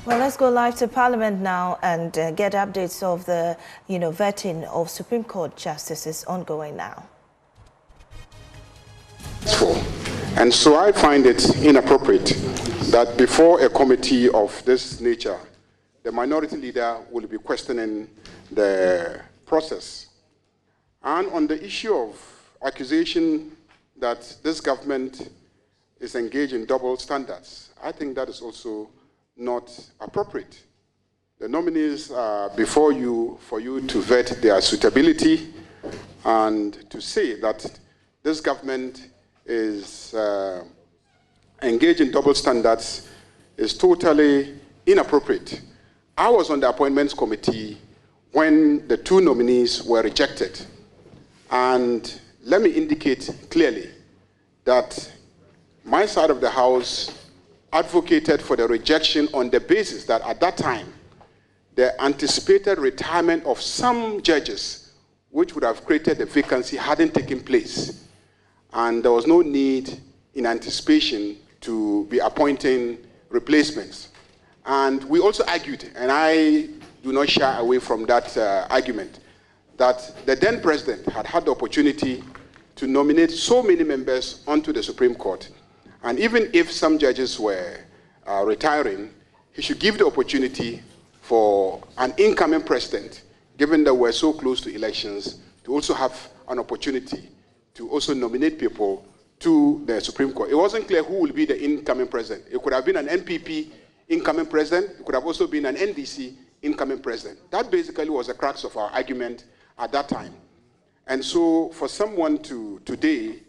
Well, let's go live to Parliament now and get updates of the, vetting of Supreme Court justices ongoing now. And so I find it inappropriate that before a committee of this nature, the minority leader will be questioning the process. And on the issue of accusation that this government is engaged in double standards, I think that is also not appropriate. The nominees are before you for you to vet their suitability and to say that this government is engaged in double standards is totally inappropriate. I was on the appointments committee when the two nominees were rejected. And let me indicate clearly that my side of the House advocated for the rejection on the basis that at that time, the anticipated retirement of some judges, which would have created a vacancy, hadn't taken place. And there was no need in anticipation to be appointing replacements. And we also argued, and I do not shy away from that argument, that the then president had had the opportunity to nominate so many members onto the Supreme Court. And even if some judges were retiring, he should give the opportunity for an incoming president, given that we're so close to elections, to also have an opportunity to also nominate people to the Supreme Court. It wasn't clear who will be the incoming president. It could have been an NPP incoming president. It could have also been an NDC incoming president. That basically was the crux of our argument at that time. And so for someone to today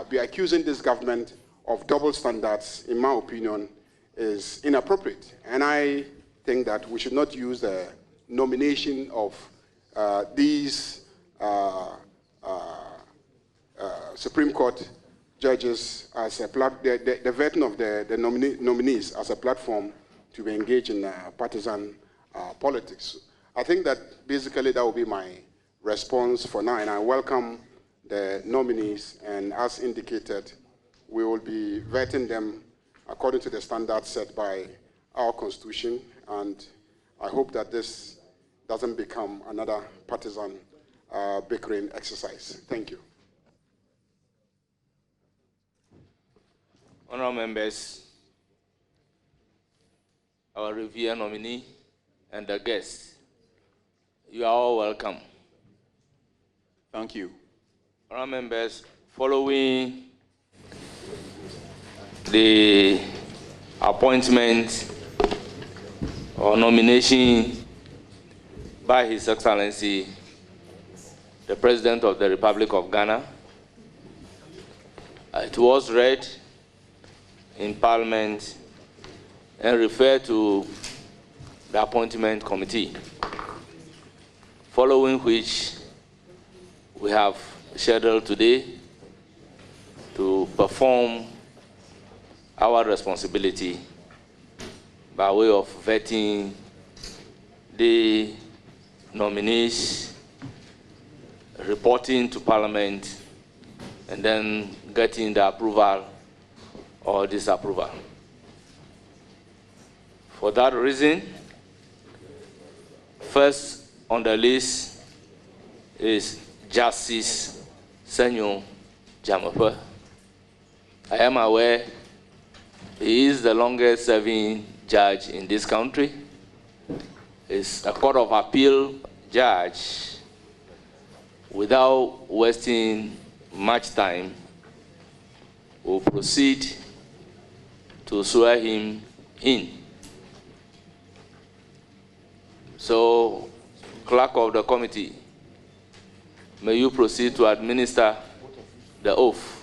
be accusing this government of double standards, in my opinion, is inappropriate. And I think that we should not use the nomination of these Supreme Court judges as a the vetting of the nominees as a platform to be engaged in partisan politics. I think that basically that will be my response for now, and I welcome the nominees, and as indicated, we will be vetting them according to the standards set by our Constitution, and I hope that this doesn't become another partisan bickering exercise. Thank you. Honourable members, our revered nominee and the guests, you are all welcome. Thank you. Honourable members, following the appointment or nomination by His Excellency, the President of the Republic of Ghana, it was read in Parliament and referred to the appointment committee, following which we have scheduled today to perform our responsibility by way of vetting the nominees, reporting to Parliament, and then getting the approval or disapproval. For that reason, first on the list is Justice Semenyo Dzamefe. I am aware he is the longest serving judge in this country. He's a Court of Appeal judge. Without wasting much time, we'll proceed to swear him in. So, clerk of the committee, may you proceed to administer the oath.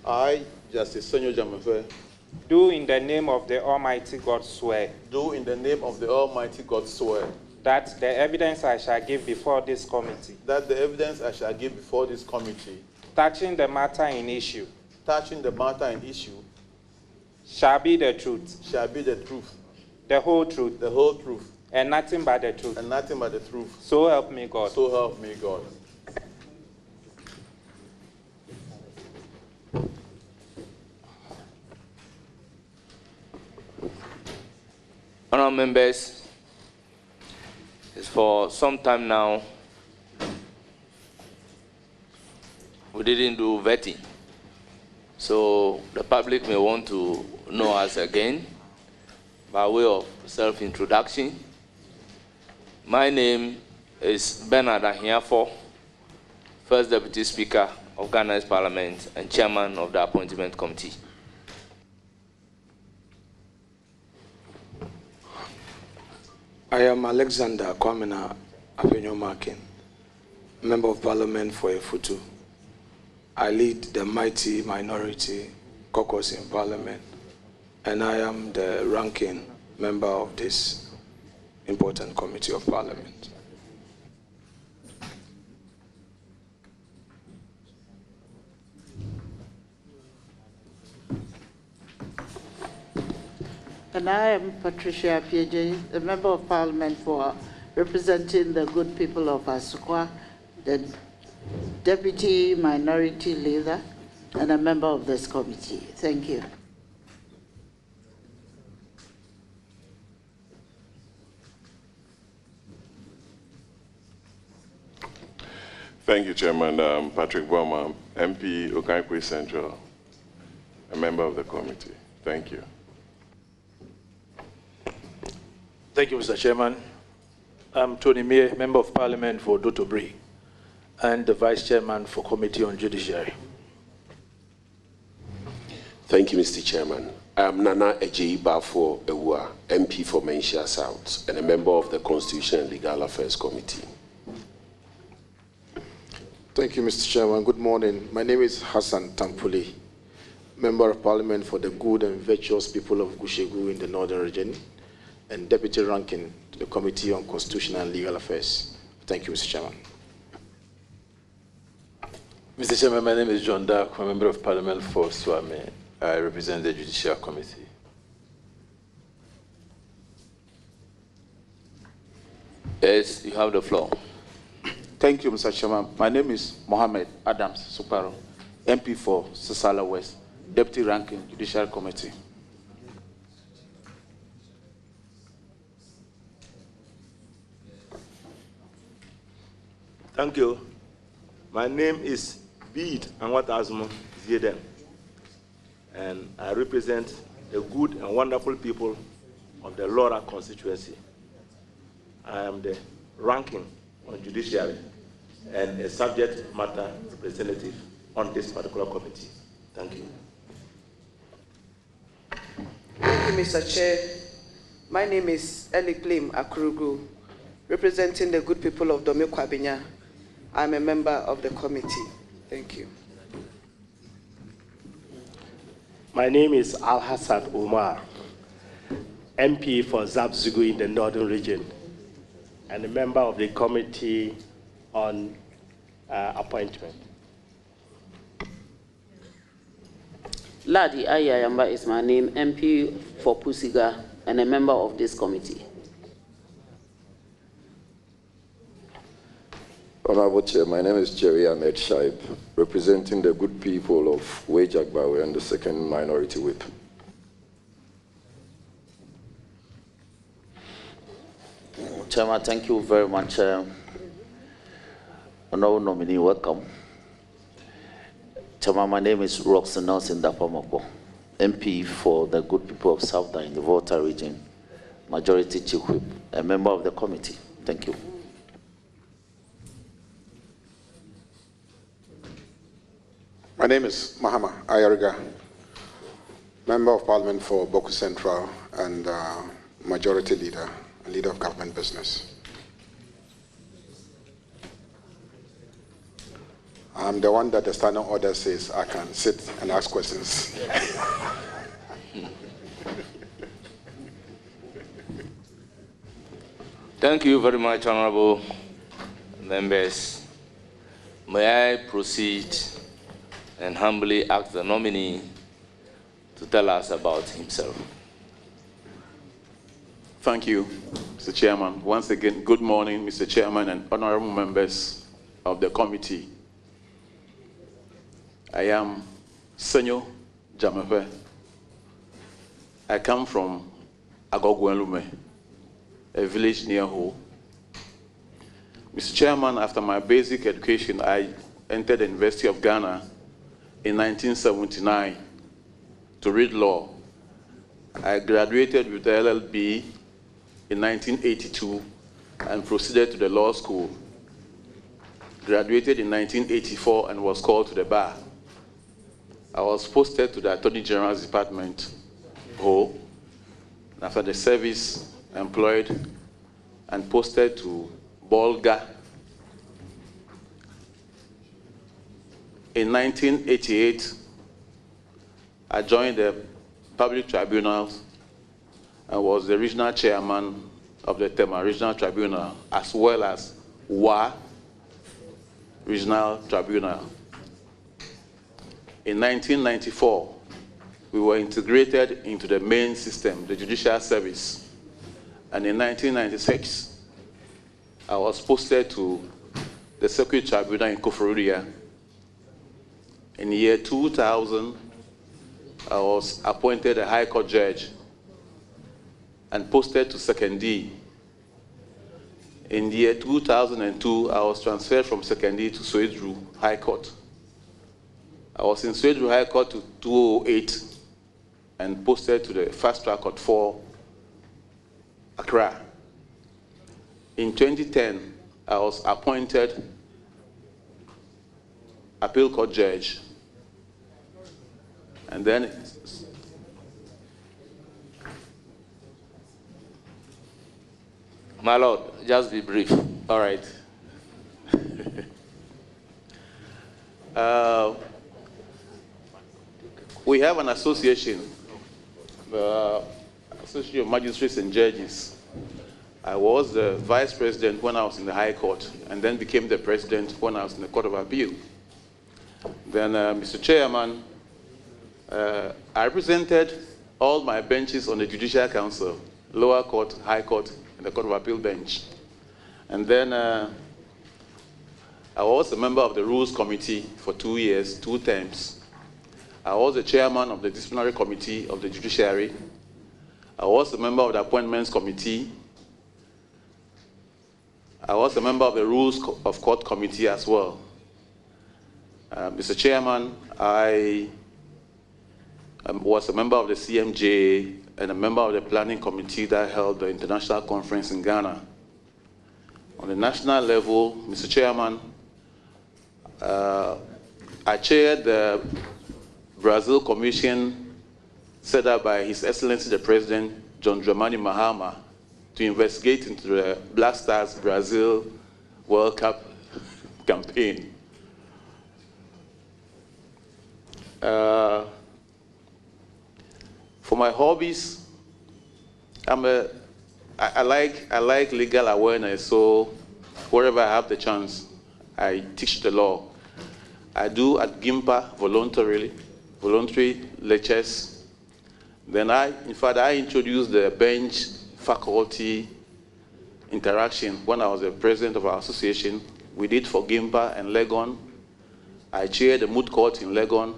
I, Justice Semenyo Dzamefe, do in the name of the Almighty God swear. Do in the name of the Almighty God swear. That the evidence I shall give before this committee. That the evidence I shall give before this committee. touching the matter in issue touching the matter in issue shall be the truth, shall be the truth, the whole truth, the whole truth, and nothing but the truth. and nothing but the truth. So help me God. So help me God. Honourable members, it's for some time now we didn't do vetting. So the public may want to know us again by way of self-introduction. My name is Bernard Ahiafo, First Deputy Speaker of Ghana's Parliament and Chairman of the Appointment Committee. I am Alexander Kwamena Apenyomakin, Member of Parliament for Efutu. I lead the Mighty Minority Caucus in Parliament, and I am the ranking member of this important committee of Parliament. And I am Patricia Pieje, a Member of Parliament for representing the good people of Asukwa, the Deputy Minority Leader, and a member of this committee. Thank you. Thank you, Chairman. Patrick Boma, MP Okankwe Central, a member of the committee. Thank you. Thank you, Mr. Chairman. I'm Tony Mie, Member of Parliament for Dotobri, and the Vice Chairman for Committee on Judiciary. Thank you, Mr. Chairman. I am Nana Ejeyi Bafo Ewua, MP for Menchia South, and a member of the Constitution and Legal Affairs Committee. Thank you, Mr. Chairman. Good morning. My name is Hassan Tampuli, Member of Parliament for the good and virtuous people of Gushegu in the Northern Region, and Deputy Ranking to the Committee on Constitution and Legal Affairs. Thank you, Mr. Chairman. Mr. Chairman, my name is John Dark. I'm a Member of Parliament for Swame. I represent the Judicial Committee. Yes, you have the floor. Thank you, Mr. Chairman. My name is Mohammed Adams Suparo, MP for Sisala West, Deputy Ranking Judicial Committee. Thank you. My name is Bid Anwatazmo Zieden, and I represent the good and wonderful people of the Laura constituency. I am the ranking on judiciary and a subject matter representative on this particular committee. Thank you. Thank you, Mr. Chair. My name is Eli Klim Akurugu, representing the good people of Domekwabinya. I'm a member of the committee. Thank you. My name is Al Hassan Umar, MP for Zabzugu in the Northern Region, and a member of the Committee on Appointment. Ladi Ayayamba is my name, MP for Pusiga, and a member of this committee. Honorable Chair, my name is Jerry Ahmed Shaib, representing the good people of Wejagbawe and the second minority whip. Chairman, thank you very much. Honorable nominee, welcome. Chairman, my name is Roxanne Nelson Dapamoko, MP for the good people of Southern in the Volta region, Majority Chief Whip, a member of the committee. Thank you. My name is Mahama Ayariga, Member of Parliament for Boku Central and Majority Leader and Leader of Government Business. I'm the one that the standing order says I can sit and ask questions. Thank you very much, honorable members. May I proceed and humbly ask the nominee to tell us about himself. Thank you, Mr. Chairman. Once again, good morning, Mr. Chairman and honorable members of the committee. I am Semenyo Dzamefe. I come from Emoluments, a village near Ho. Mr. Chairman, after my basic education, I entered the University of Ghana in 1979 to read law. I graduated with the LLB in 1982 and proceeded to the law school. Graduated in 1984 and was called to the bar. I was posted to the Attorney General's Department, Ho. After the service, employed and posted to Bolga. In 1988, I joined the public tribunals and was the regional chairman of the Tema Regional Tribunal, as well as WA Regional Tribunal. In 1994, we were integrated into the main system, the Judicial Service. And in 1996, I was posted to the Circuit Tribunal in Koforidua. In the year 2000, I was appointed a High Court judge and posted to 2nd D. In the year 2002, I was transferred from 2nd D to Swedru High Court. I was in Swedru High Court to 2008 and posted to the Fast Track Court 4, Accra. In 2010, I was appointed Appeal Court judge. And then My Lord, just be brief. All right. We have an association, the Association of Magistrates and Judges. I was the vice president when I was in the High Court, and then became the president when I was in the Court of Appeal. Then, Mr. Chairman, I represented all my benches on the Judicial Council, Lower Court, High Court, and the Court of Appeal bench. And then I was a member of the Rules Committee for 2 years, 2 terms. I was the chairman of the Disciplinary Committee of the Judiciary. I was a member of the Appointments Committee. I was a member of the Rules of Court Committee as well. Mr. Chairman, I was a member of the CMJ and a member of the Planning Committee that held the International Conference in Ghana. On the national level, Mr. Chairman, I chaired the Brazil Commission set up by His Excellency the President, John Dramani Mahama, to investigate into the Black Stars Brazil World Cup campaign. For my hobbies, I like legal awareness, so wherever I have the chance, I teach the law. I do at GIMPA voluntary lectures. Then I introduced the bench faculty interaction when I was the president of our association. We did for GIMPA and Legon. I chaired the moot court in Legon.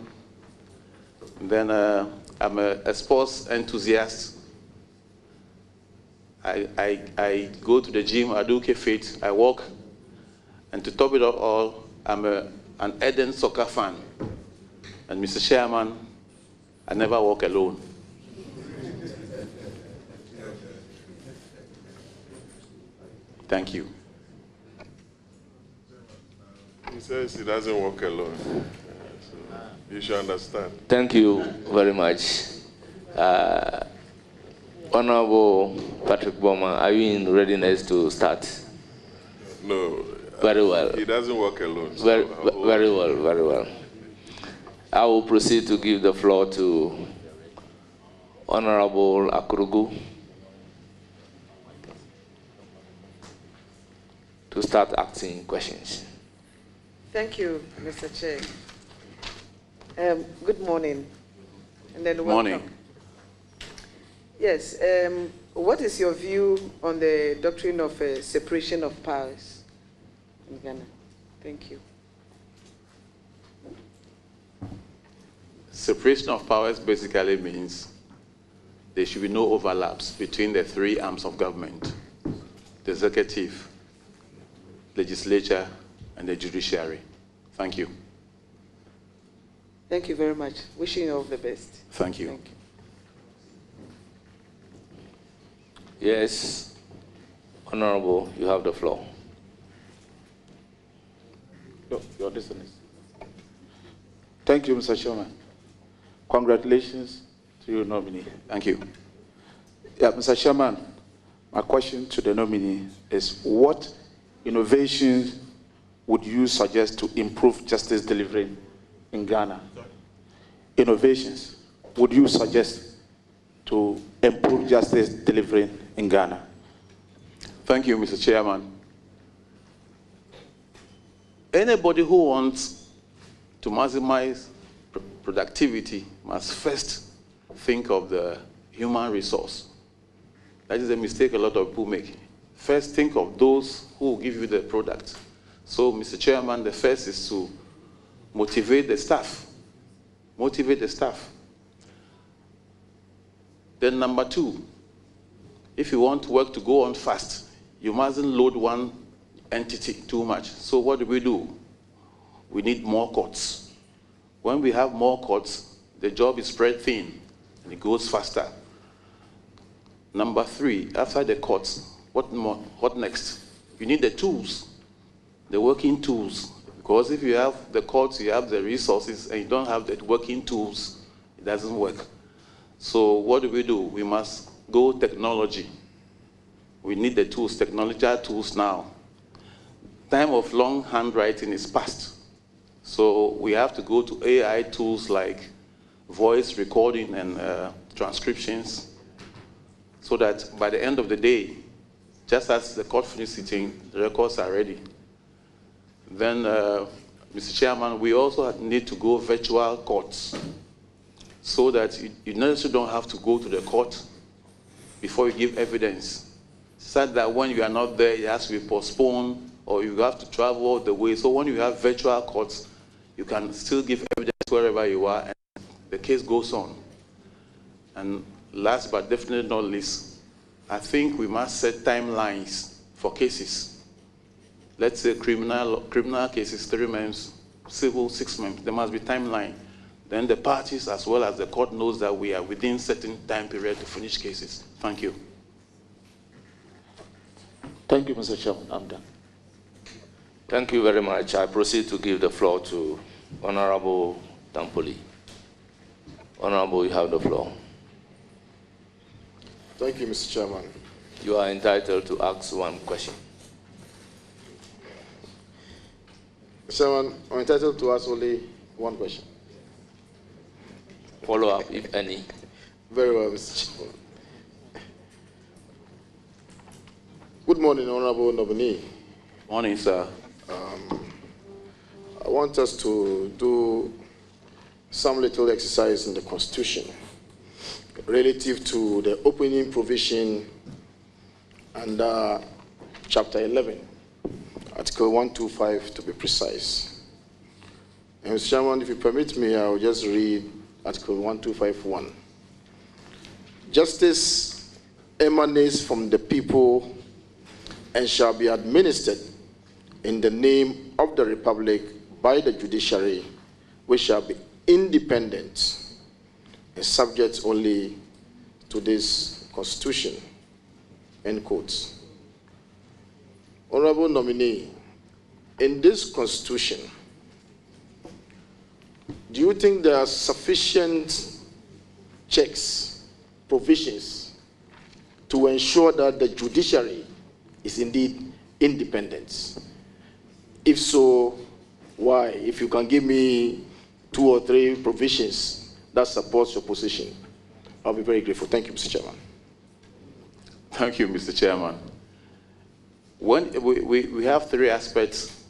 Then I'm a sports enthusiast. I go to the gym, I do fit, I walk, and to top it all, I'm an ardent soccer fan. And Mr. Chairman, I never walk alone. Thank you. He says he doesn't walk alone. So you should understand. Thank you very much. Honorable Patrick Boma, are you in readiness to start? No. Very well. He doesn't walk alone. So very well, very well. I will proceed to give the floor to Honorable Akurugu to start asking questions. Thank you, Mr. Chair. Good morning. And then welcome. Morning. Yes. What is your view on the doctrine of separation of powers in Ghana? Thank you. Separation of powers basically means there should be no overlaps between the three arms of government: the executive, legislature, and the judiciary. Thank you. Thank you very much. Wishing you all the best. Thank you. Thank you. Yes, Honorable, you have the floor. Your dishonest. Thank you, Mr. Chairman. Congratulations to your nominee. Thank you. Yeah, Mr. Chairman, my question to the nominee is, what innovations would you suggest to improve justice delivery in Ghana? Innovations would you suggest to improve justice delivery in Ghana? Thank you, Mr. Chairman. Anybody who wants to maximize productivity must first think of the human resource. That is a mistake a lot of people make. First, think of those who will give you the product. So, Mr. Chairman, the first is to motivate the staff. Motivate the staff. Then number two, if you want work to go on fast, you mustn't load one entity too much. So what do? We need more courts. When we have more courts, the job is spread thin and it goes faster. Number three, after the courts, what next? You need the tools, the working tools. Because if you have the courts, you have the resources, and you don't have the working tools, it doesn't work. So what do? We must go technology. We need the tools, technological tools now. Time of long handwriting is past. So we have to go to AI tools like voice recording and transcriptions, so that by the end of the day, just as the court finishes sitting, the records are ready. Then, Mr. Chairman, we also need to go virtual courts, so that you necessarily don't have to go to the court before you give evidence. Such that when you are not there, it has to be postponed, or you have to travel all the way. So when you have virtual courts, you can still give evidence wherever you are, and the case goes on. And last but definitely not least, I think we must set timelines for cases. Let's say criminal cases, 3 months, civil 6 months. There must be timeline. Then the parties as well as the court knows that we are within certain time period to finish cases. Thank you. Thank you, Mr. Chairman. I'm done. Thank you very much. I proceed to give the floor to Honorable Tampoli. Honorable, you have the floor. Thank you, Mr. Chairman. You are entitled to ask one question. Mr. Chairman, I'm entitled to ask only one question. Follow up, if any. Very well, Mr. Chairman. Good morning, Honorable Nominee. Morning, sir. I want us to do some little exercise in the Constitution relative to the opening provision under Chapter 11, Article 125 to be precise. And Mr. Chairman, if you permit me, I will just read Article 1251. Justice emanates from the people and shall be administered in the name of the Republic by the judiciary, which shall be independent and subject only to this Constitution. End quote. Honorable Nominee, in this Constitution, do you think there are sufficient checks, provisions, to ensure that the judiciary is indeed independent? If so, why? If you can give me 2 or 3 provisions that supports your position, I'll be very grateful. Thank you, Mr. Chairman. Thank you, Mr. Chairman. When we have 3 aspects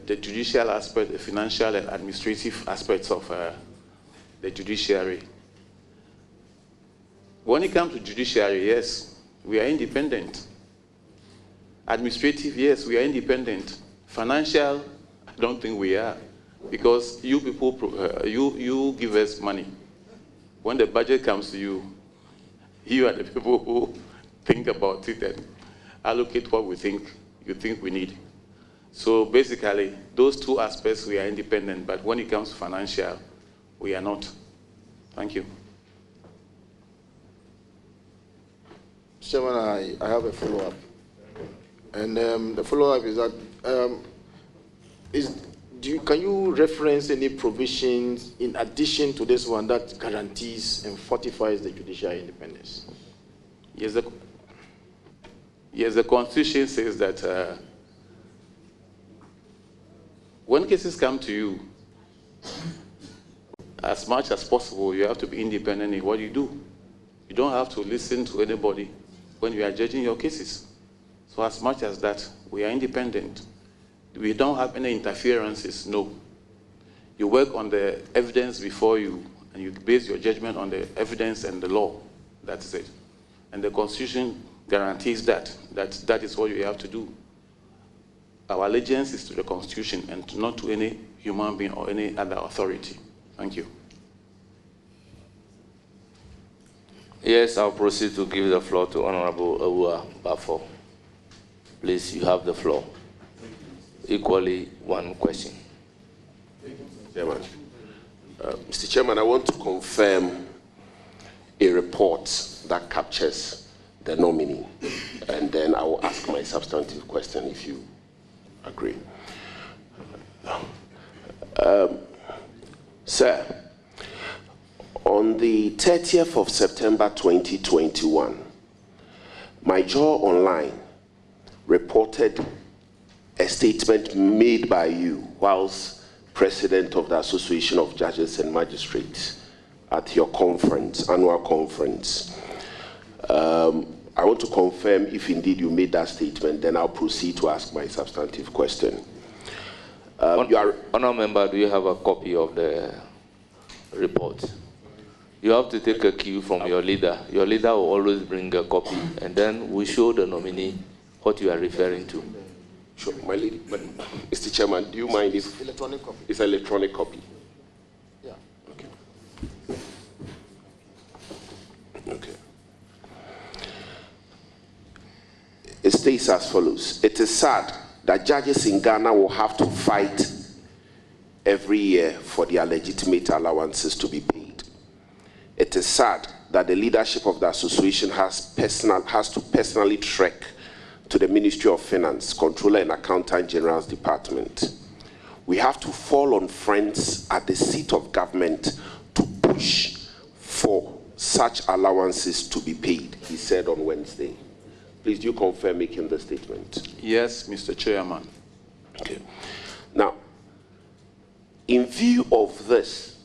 the judicial aspect, the financial and administrative aspects of the judiciary. When it comes to judiciary, yes, we are independent. Administrative, yes, we are independent. Financial, I don't think we are, because you people, you give us money. When the budget comes to you, you are the people who think about it and allocate what you think we need. So basically, those two aspects, we are independent, but when it comes to financial, we are not. Thank you. Chairman, I have a follow-up. And the follow-up is that, can you reference any provisions in addition to this one that guarantees and fortifies the judicial independence? Yes, the Constitution says that when cases come to you, as much as possible, you have to be independent in what you do. You don't have to listen to anybody when you are judging your cases. So as much as that, we are independent. We don't have any interferences, no. You work on the evidence before you, and you base your judgment on the evidence and the law. That's it. And the Constitution guarantees that is what you have to do. Our allegiance is to the Constitution and not to any human being or any other authority. Thank you. Yes, I'll proceed to give the floor to Honorable Awua Bafo. Please, you have the floor. Equally, one question. Chairman. Mr. Chairman, I want to confirm a report that captures the nominee, and then I will ask my substantive question if you agree. Sir, on the 30th of September 2021, my jaw online reported a statement made by you whilst President of the Association of Judges and Magistrates at your conference, annual conference. I want to confirm if indeed you made that statement, then I'll proceed to ask my substantive question. Honourable Member, do you have a copy of the report? You have to take a cue from your leader. Your leader will always bring a copy, and then we show the nominee what you are referring to. Sure, my lady. But, Mr. Chairman, do you mind if electronic copy? It's an electronic copy. Yeah. Okay. Okay. It states as follows. It is sad that judges in Ghana will have to fight every year for their legitimate allowances to be paid. It is sad that the leadership of the association has to personally trek to the Ministry of Finance, Controller and Accountant General's Department. We have to fall on friends at the seat of government to push for such allowances to be paid, he said on Wednesday. Please, do you confirm making the statement? Yes, Mr. Chairman. Okay. Now, in view of this,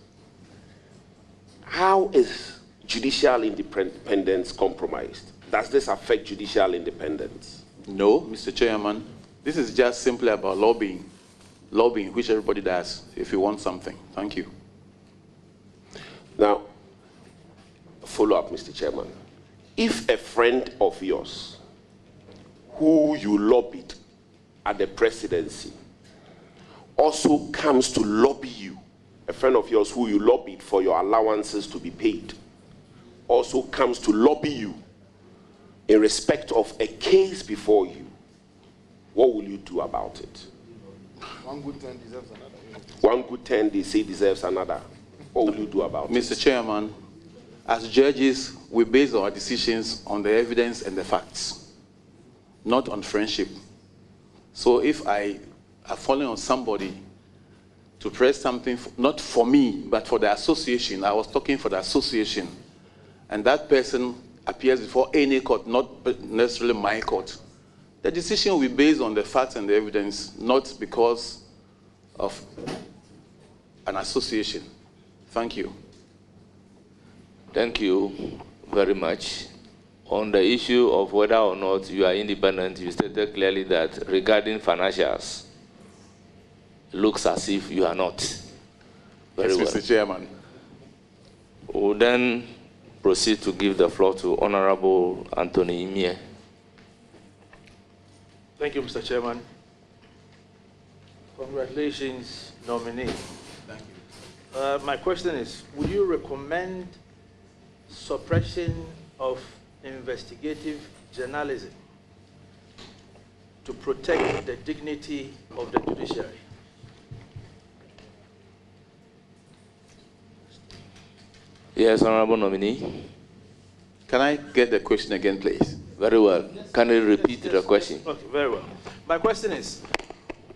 how is judicial independence compromised? Does this affect judicial independence? No, Mr. Chairman. This is just simply about lobbying. Lobbying, which everybody does if you want something. Thank you. Now, follow up, Mr. Chairman. If a friend of yours who you lobbied at the presidency also comes to lobby you, a friend of yours who you lobbied for your allowances to be paid, also comes to lobby you in respect of a case before you, what will you do about it? One good turn deserves another. One good turn, they say, deserves another. What will you do about it? Mr. Chairman, as judges, we base our decisions on the evidence and the facts, not on friendship. So if I are falling on somebody to press something, not for me, but for the association, I was talking for the association, and that person appears before any court, not necessarily my court, the decision will be based on the facts and the evidence, not because of an association. Thank you. Thank you very much. On the issue of whether or not you are independent, you stated clearly that regarding financials, looks as if you are not. Very Yes, well. Mr. Chairman. We'll then proceed to give the floor to Honorable Anthony Imie. Thank you, Mr. Chairman. Congratulations, nominee. Thank you. My question is, would you recommend suppression of investigative journalism to protect the dignity of the judiciary? Yes, Honorable Nominee. Can I get the question again, please? Very well. Can you repeat the question? Okay, very well. My question is,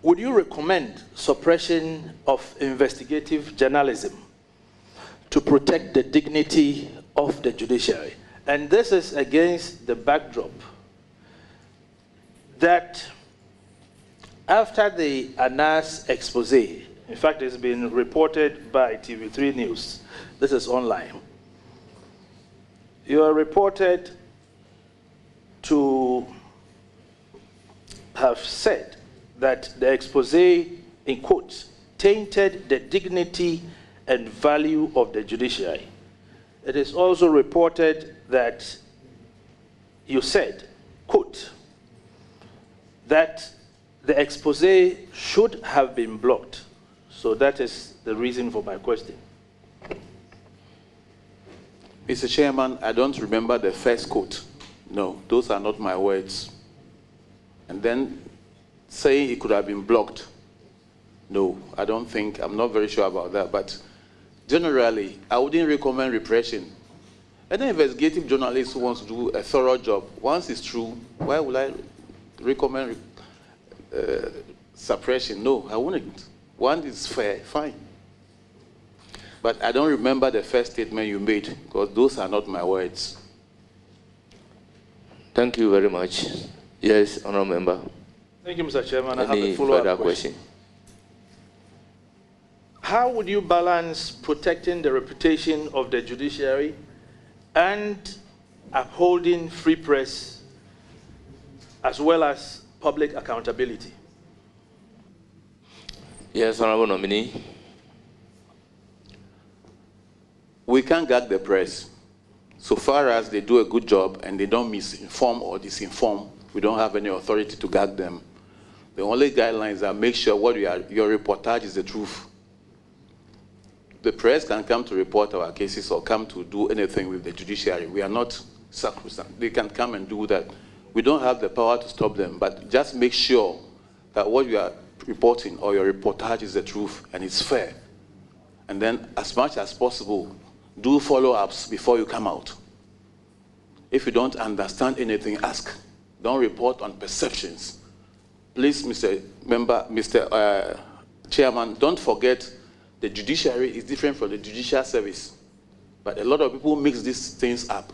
would you recommend suppression of investigative journalism to protect the dignity of the judiciary? And this is against the backdrop that after the Anas expose, in fact, it's been reported by TV3 News, this is online, you are reported to have said that the expose, in quotes, tainted the dignity and value of the judiciary. It is also reported that you said, quote, that the expose should have been blocked. So that is the reason for my question. Mr. Chairman, I don't remember the first quote. No, those are not my words. And then saying it could have been blocked. No, I don't think, I'm not very sure about that. But generally, I wouldn't recommend repression. Any investigative journalist who wants to do a thorough job, once it's true, why would I recommend suppression? No, I wouldn't. One is fair, fine. But I don't remember the first statement you made, because those are not my words. Thank you very much. Yes, Honourable Member. Thank you, Mr. Chairman. I have Any a follow-up further question. How would you balance protecting the reputation of the judiciary and upholding free press as well as public accountability? Yes, Honourable Nominee. We can't gag the press. So far as they do a good job and they don't misinform or disinform, we don't have any authority to gag them. The only guidelines are make sure what your reportage is the truth. The press can come to report our cases or come to do anything with the judiciary. We are not sacrosanct. They can come and do that. We don't have the power to stop them, but just make sure that what you are reporting or your reportage is the truth and it's fair. And then as much as possible, do follow-ups before you come out. If you don't understand anything, ask. Don't report on perceptions. Please, Mr. Chairman, don't forget the judiciary is different from the judicial service. But a lot of people mix these things up.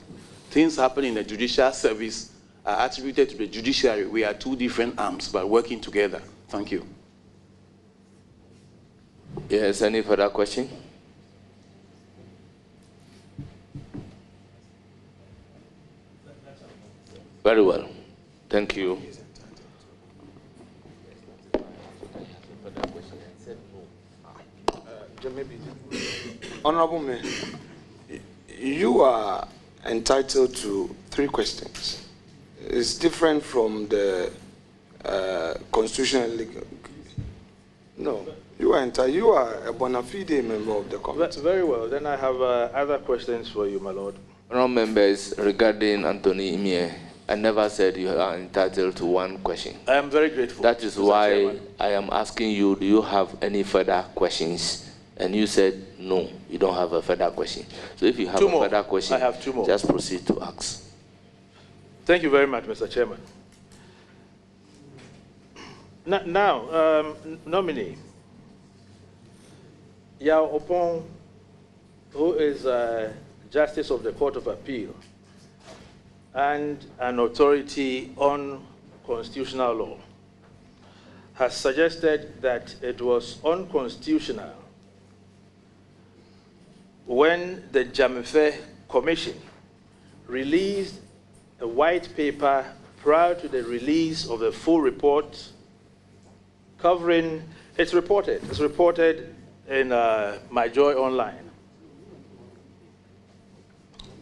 Things happening in the judicial service are attributed to the judiciary. We are two different arms, but working together. Thank you. Yes, any further question? Very well. Thank you. Honorable Mayor, you are entitled to 3 questions. It's different from the constitutional legal. No, you are a bona fide member of the committee. Very well. Then I have other questions for you, my lord. Honourable members, regarding Anthony Imie, I never said you are entitled to 1 question. I am very grateful. That is why I am asking you, do you have any further questions? And you said, no, you don't have a further question. So if you have a further question, I have 2 more. Just proceed to ask. Thank you very much, Mr. Chairman. Now, nominee, Yao Opong, who is Justice of the Court of Appeal and an authority on constitutional law, has suggested that it was unconstitutional when the Dzamefe Commission released a white paper prior to the release of the full report covering It's reported. It's reported in My Joy Online.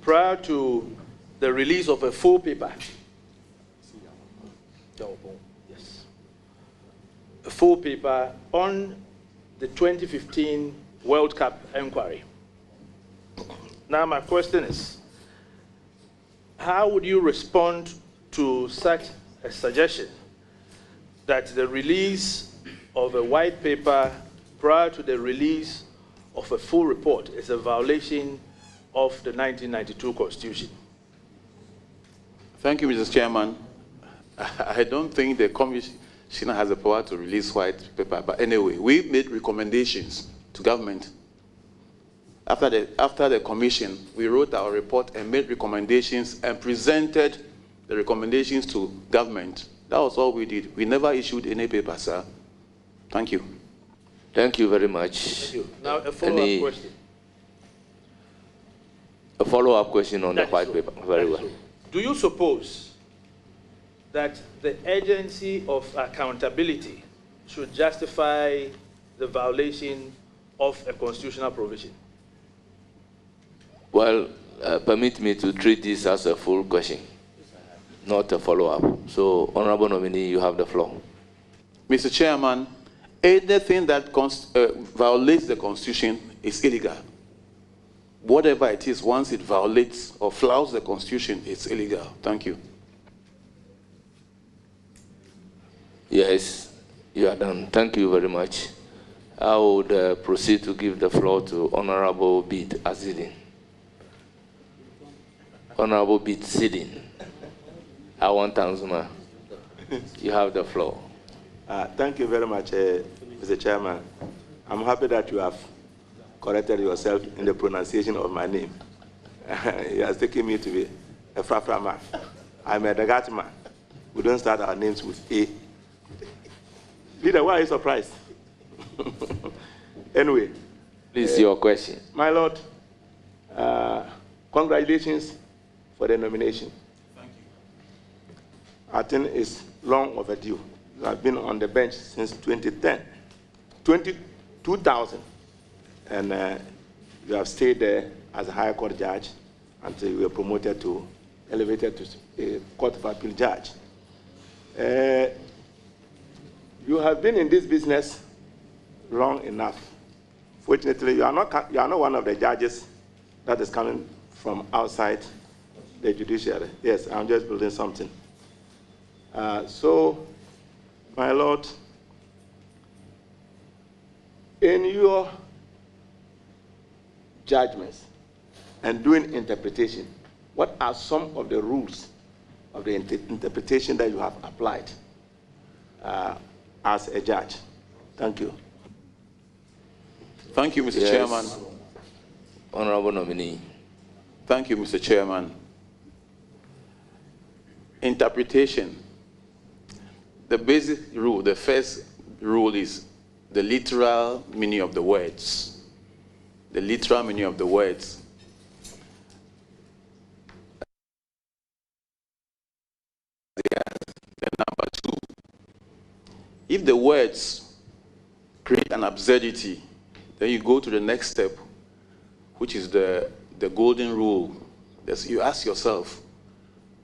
Prior to the release of a full paper, yes, a full paper on the 2015 World Cup inquiry. Now my question is, how would you respond to such a suggestion that the release of a white paper prior to the release of a full report is a violation of the 1992 Constitution? Thank you, Mr. Chairman. I don't think the Commissioner has the power to release white paper, but anyway, we made recommendations to government. After the commission, we wrote our report and made recommendations and presented the recommendations to government. That was all we did. We never issued any paper, sir. Thank you. Thank you very much. Thank you. Now a follow-up question. A follow-up question on the white paper. Very well. Do you suppose that the agency of accountability should justify the violation of a constitutional provision? Well, permit me to treat this as a full question, not a follow-up. So, Honorable Nominee, you have the floor. Mr. Chairman, anything that violates the Constitution is illegal. Whatever it is, once it violates or flouts the Constitution, it's illegal. Thank you. Yes, you are done. Thank you very much. I would proceed to give the floor to Honorable Bid Azidin. Honorable Bid Sidin. I want Tanzuma. You have the floor. Thank you very much, Mr. Chairman. I'm happy that you have corrected yourself in the pronunciation of my name. He has taken me to be a Frafra man. I'm a Dagat man. We don't start our names with A. Leader, why are you surprised? Anyway. Please, your question. My Lord, congratulations for the nomination. Thank you. I think it's long overdue. You have been on the bench since 2010, 2000. And you have stayed there as a higher court judge until you were promoted to, elevated to a court of appeal judge. You have been in this business long enough. Fortunately, you are not one of the judges that is coming from outside the judiciary. Yes, I'm just building something. So, my Lord, in your judgments and doing interpretation, what are some of the rules of the interpretation that you have applied as a judge? Thank you. Thank you, Mr. Yes. Chairman. Honorable Nominee. Thank you, Mr. Chairman. Interpretation. The basic rule, the first rule is the literal meaning of the words. The literal meaning of the words. Then number two, if the words create an absurdity, then you go to the next step, which is the golden rule. You ask yourself,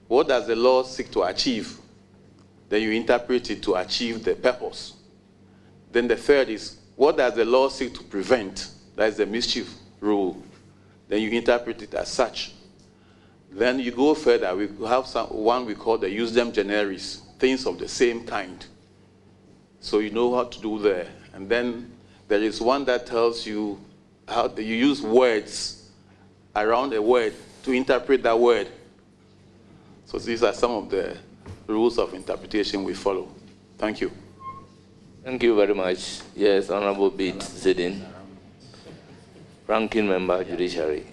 what does the law seek to achieve? Then you interpret it to achieve the purpose. Then the third is, what does the law seek to prevent? That is the mischief rule. Then you interpret it as such. Then you go further. We have one we call the usdem generis, things of the same kind. So you know what to do there. And then there is one that tells you how you use words around a word to interpret that word. So these are some of the rules of interpretation we follow. Thank you. Thank you very much. Yes, Honorable Bid Zedin, Ranking Member, Judiciary.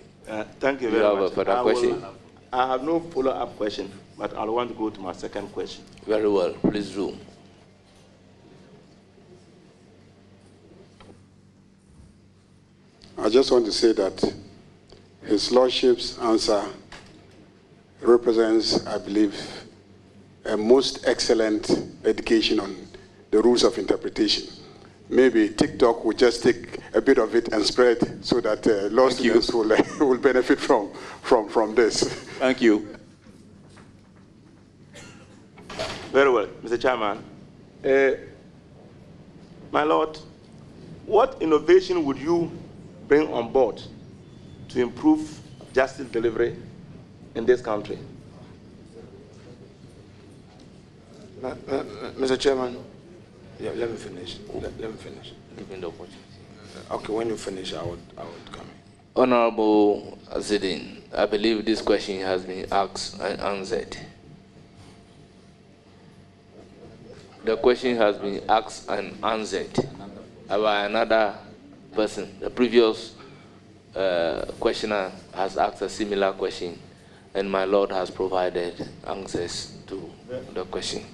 Thank you very much. You have a further question? I have no follow-up question, but I want to go to my second question. Very well. Please do. I just want to say that His Lordship's answer represents, I believe, a most excellent education on the rules of interpretation. maybe TikTok will just take a bit of it and spread so that law students will benefit from this. Thank you. Very well, Mr. Chairman. My Lord, what innovation would you bring on board to improve justice delivery in this country? Mr. Chairman, yeah, let me finish. Let me finish. Okay, when you finish, I would come in. Honorable Azedin, I believe this question has been asked and answered. The question has been asked and answered by another person. The previous questioner has asked a similar question, and my Lord has provided answers to the question.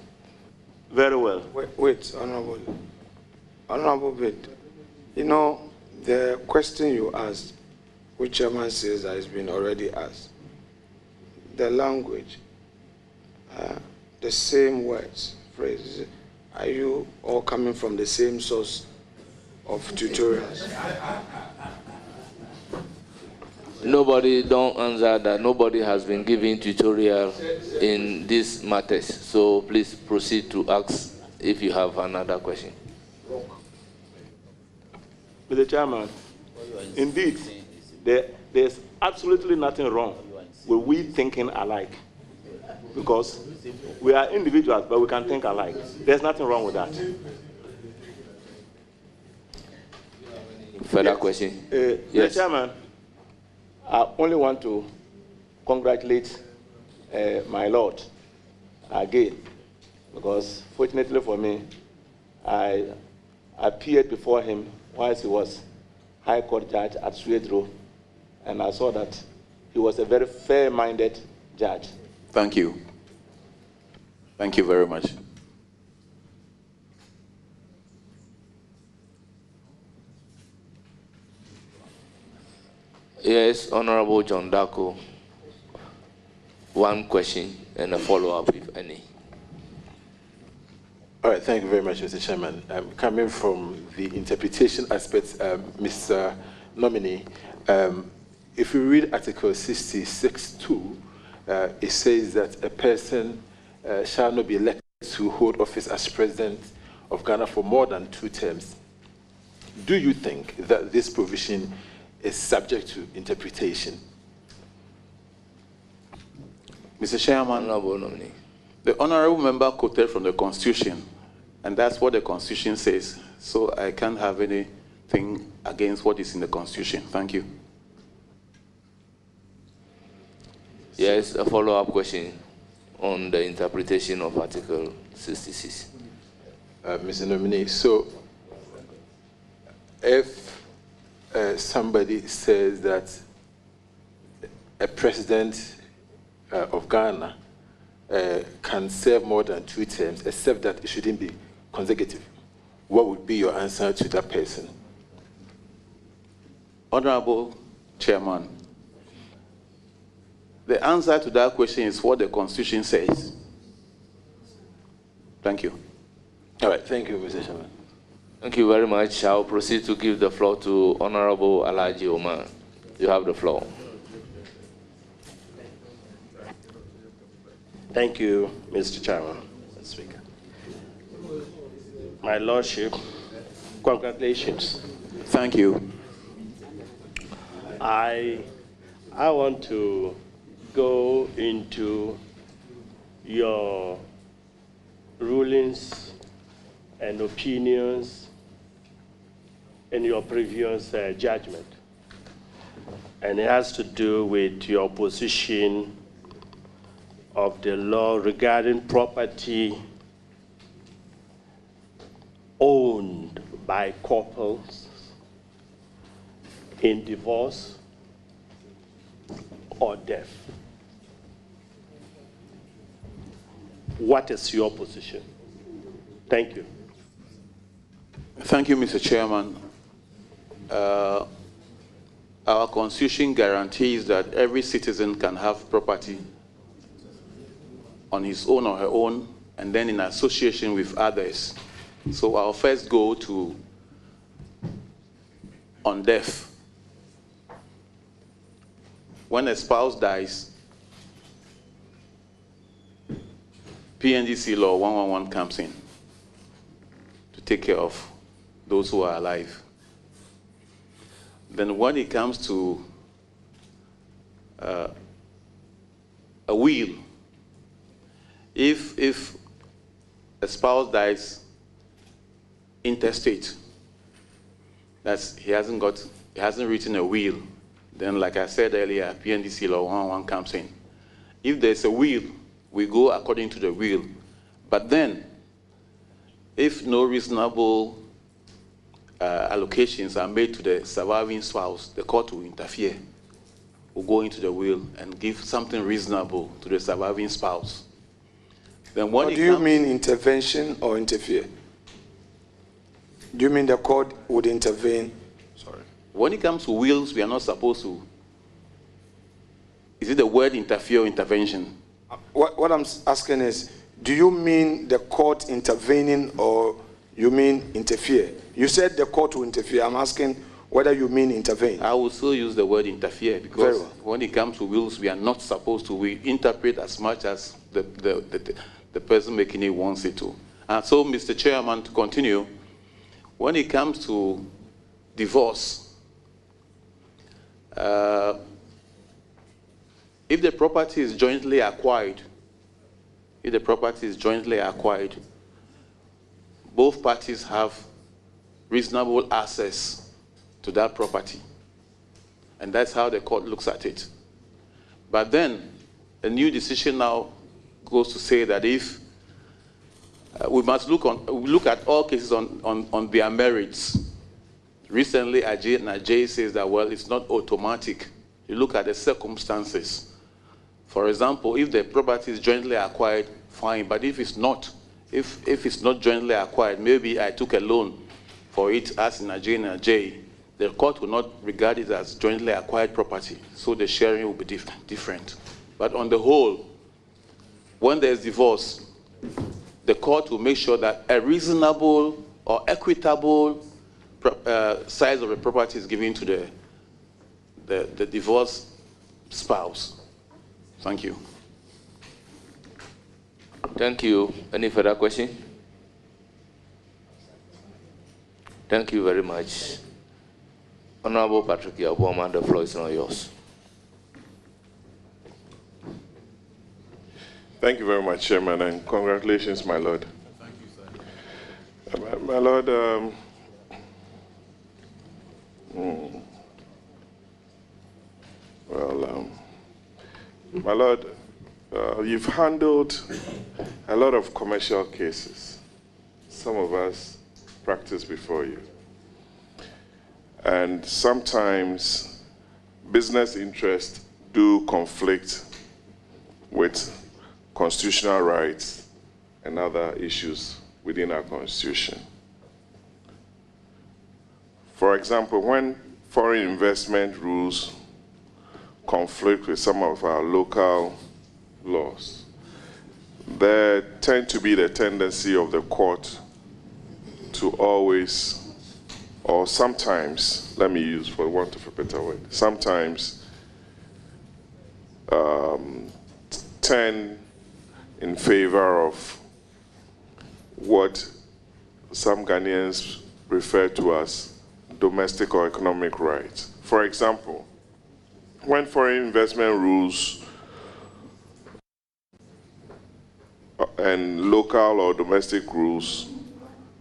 Very well. Wait, Honorable Bid. You know, the question you asked, which Chairman says that has been already asked, the language, the same words, phrases, are you all coming from the same source of tutorials? Nobody, don't answer that. Nobody has been giving tutorial in these matters. So please proceed to ask if you have another question. Mr. Chairman, indeed, there's absolutely nothing wrong with we thinking alike, because we are individuals, but we can think alike. There's nothing wrong with that. Further question? Yes. Mr. Chairman, I only want to congratulate my Lord again, because fortunately for me, I appeared before him whilst he was High Court judge at Swedro, and I saw that he was a very fair-minded judge. Thank you. Thank you very much. Yes, Honorable John Darko. One question and a follow-up, if any. All right, thank you very much, Mr. Chairman. Coming from the interpretation aspect, Mr. Nominee, if you read Article 66(2), it says that a person shall not be elected to hold office as President of Ghana for more than 2 terms. Do you think that this provision is subject to interpretation? Mr. Chairman, Honorable Nominee. The honorable member quoted from the Constitution, and that's what the Constitution says. So I can't have anything against what is in the Constitution. Thank you. Yes, a follow-up question on the interpretation of Article 66. Mr. Nominee, so if somebody says that a president of Ghana can serve more than 2 terms, except that it shouldn't be consecutive, what would be your answer to that person? Honorable Chairman, the answer to that question is what the Constitution says. Thank you. All right, thank you, Mr. Chairman. Thank you very much. I'll proceed to give the floor to Honorable Alhaji Omar. You have the floor. Thank you, Mr. Chairman. Speaker. My Lordship, congratulations. Thank you. I want to go into your rulings and opinions in your previous judgment. And it has to do with your position of the law regarding property owned by couples in divorce or death. What is your position? Thank you. Thank you, Mr. Chairman. Our Constitution guarantees that every citizen can have property on his own or her own, and then in association with others. So I'll first go to on death. When a spouse dies, PNDC law 111 comes in to take care of those who are alive. Then when it comes to a will, if a spouse dies intestate, that's he hasn't written a will, then like I said earlier, PNDC law 111 comes in. If there's a will, we go according to the will. But then, if no reasonable allocations are made to the surviving spouse, the court will interfere. Will go into the will and give something reasonable to the surviving spouse. Then when do you mean intervention or interfere? Do you mean the court would intervene? Sorry. When it comes to wills, we are not supposed to. Is it the word interfere or intervention? What I'm asking is, do you mean the court intervening or you mean interfere? You said the court will interfere. I'm asking whether you mean intervene. I will still use the word interfere because when it comes to wills, we are not supposed to. We interpret as much as the person making it wants it to. And so, Mr. Chairman, to continue, when it comes to divorce, if the property is jointly acquired, both parties have reasonable access to that property. And that's how the court looks at it. But then, a new decision now goes to say that if we must look at all cases on their merits. Recently, Ajay says that, well, it's not automatic. You look at the circumstances. For example, if the property is jointly acquired, fine. But if it's not jointly acquired, maybe I took a loan for it as in Ajay, the court will not regard it as jointly acquired property. So the sharing will be different. But on the whole, when there's divorce, the court will make sure that a reasonable or equitable size of the property is given to the divorced spouse. Thank you. Thank you. Any further question? Thank you very much. Honorable Patrick Yaboma, the floor is now yours. Thank you very much, Chairman, and congratulations, my Lord. Thank you, sir. My Lord, my Lord, you've handled a lot of commercial cases. Some of us practiced before you. And sometimes business interests do conflict with constitutional rights and other issues within our Constitution. For example, when foreign investment rules conflict with some of our local laws, there tend to be the tendency of the court to always, or sometimes, let me use for want of a better word, sometimes tend in favor of what some Ghanaians refer to as domestic or economic rights. For example, when foreign investment rules and local or domestic rules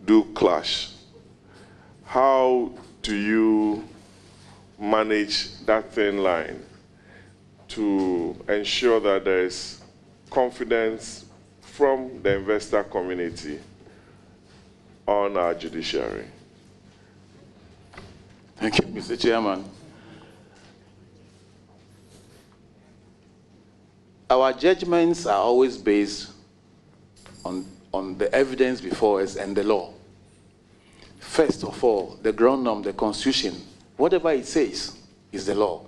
do clash, how do you manage that thin line to ensure that there is confidence from the investor community on our judiciary? Thank you, Mr. Chairman. Our judgments are always based on the evidence before us and the law. First of all, the ground norm, the Constitution, whatever it says is the law.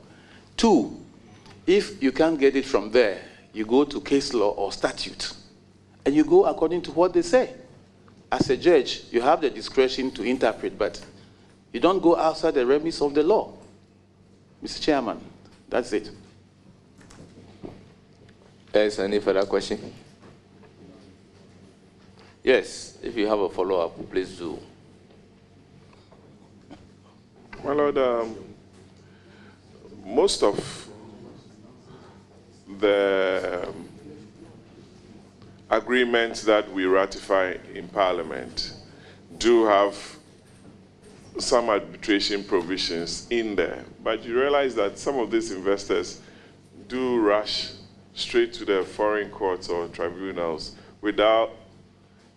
Two, if you can't get it from there, you go to case law or statute, and you go according to what they say. As a judge, you have the discretion to interpret, but You don't go outside the remits of the law. Mr. Chairman, that's it. Is any further question? Yes, if you have a follow-up, please do. My Lord, most of the agreements that we ratify in Parliament do have some arbitration provisions in there, but you realize that some of these investors do rush straight to the foreign courts or tribunals without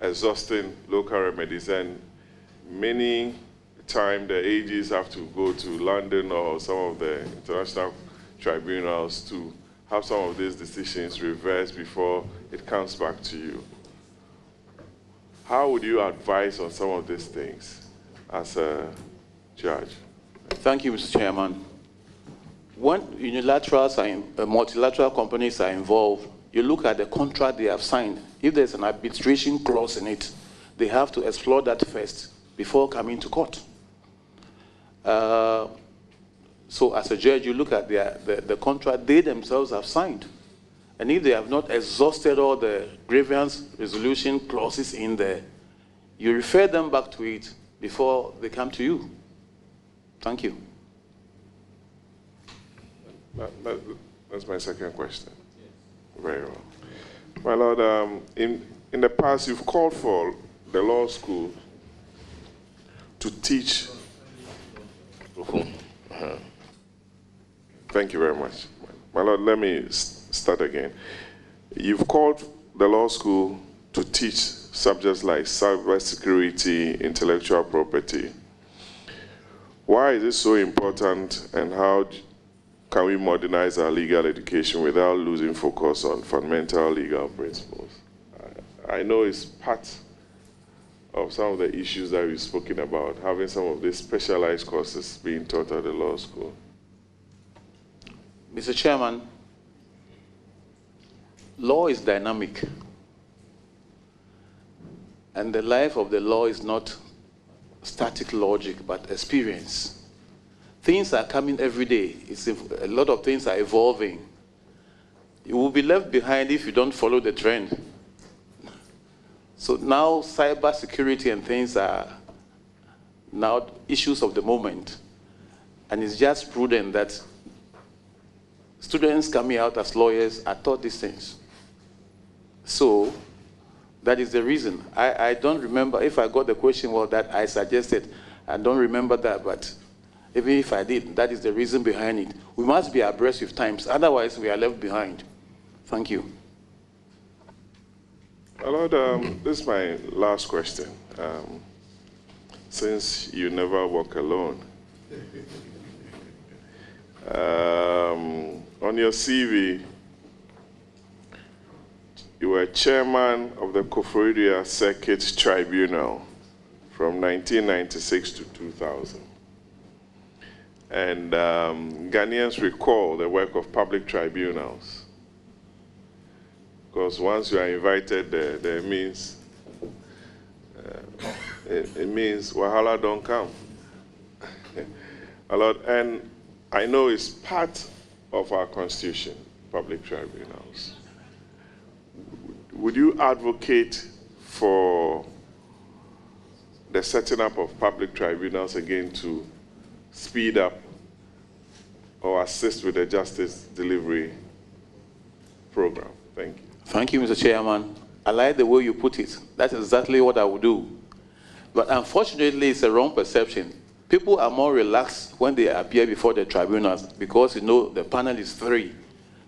exhausting local remedies, and many times the AGs have to go to London or some of the international tribunals to have some of these decisions reversed before it comes back to you. How would you advise on some of these things as a judge? Thank you, Mr. Chairman. When unilaterals and multilateral companies are involved, you look at the contract they have signed. If there's an arbitration clause in it, they have to explore that first before coming to court. So as a judge, you look at the contract they themselves have signed. And if they have not exhausted all the grievance resolution clauses in there, you refer them back to it before they come to you. Thank you. That's my second question. Very well. My Lord, in the past, you've called for the law school to teach. Thank you very much. My Lord, let me start again. You've called the law school to teach subjects like cybersecurity, intellectual property. Why is this so important, and how can we modernize our legal education without losing focus on fundamental legal principles? I know it's part of some of the issues that we've spoken about, having some of these specialized courses being taught at the law school. Mr. Chairman, law is dynamic, and the life of the law is not static logic, but experience. Things are coming every day. A lot of things are evolving. You will be left behind if you don't follow the trend. So now cyber security and things are now issues of the moment. And it's just prudent that students coming out as lawyers are taught these things. So that is the reason. I don't remember if I got the question well that I suggested. I don't remember that, but even if I did, that is the reason behind it. We must be abreast with times, otherwise we are left behind. Thank you. My Lord, this is my last question. Since you never walk alone, on your CV, you were chairman of the Koforidua Circuit Tribunal from 1996 to 2000. And Ghanaians recall the work of public tribunals. Because once you are invited there means, it means Wahala don't come. A lot, and I know it's part of our constitution, public tribunals. Would you advocate for the setting up of public tribunals again to speed up or assist with the justice delivery program? Thank you. Thank you, Mr. Chairman. I like the way you put it. That's exactly what I would do. But unfortunately, it's a wrong perception. People are more relaxed when they appear before the tribunals because, you know, the panel is 3,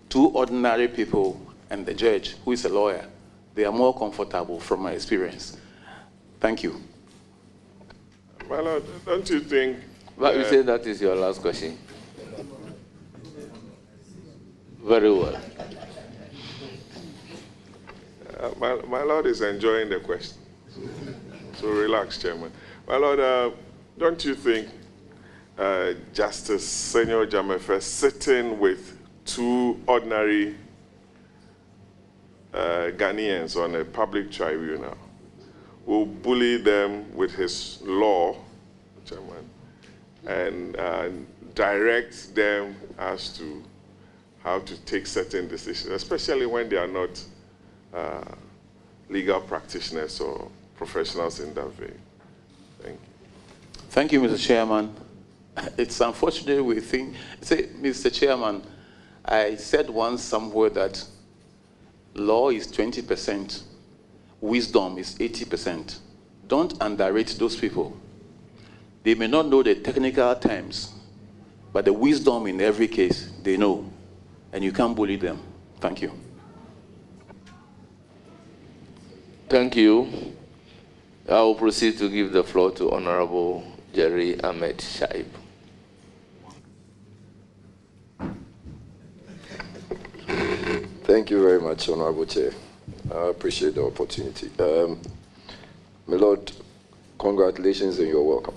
2 ordinary people and the judge, who is a lawyer. They are more comfortable from my experience. Thank you. My Lord, don't you think... But you say that is your last question. Very well. My Lord is enjoying the question. So relax, Chairman. My Lord, don't you think Justice Semenyo Dzamefe sitting with 2 ordinary Ghanaians on a public tribunal will bully them with his law, Chairman, and direct them as to how to take certain decisions, especially when they are not legal practitioners or professionals in that vein. Thank you. Thank you, Mr. Chairman. It's unfortunate we think, say, Mr. Chairman, I said once somewhere that law is 20%, wisdom is 80%. Don't underrate those people. They may not know the technical terms, but the wisdom in every case, they know. And you can't bully them. Thank you. Thank you. I will proceed to give the floor to Honorable Jerry Ahmed Shaib. Thank you very much, Honorable Chair. I appreciate the opportunity. My Lord, congratulations and you're welcome.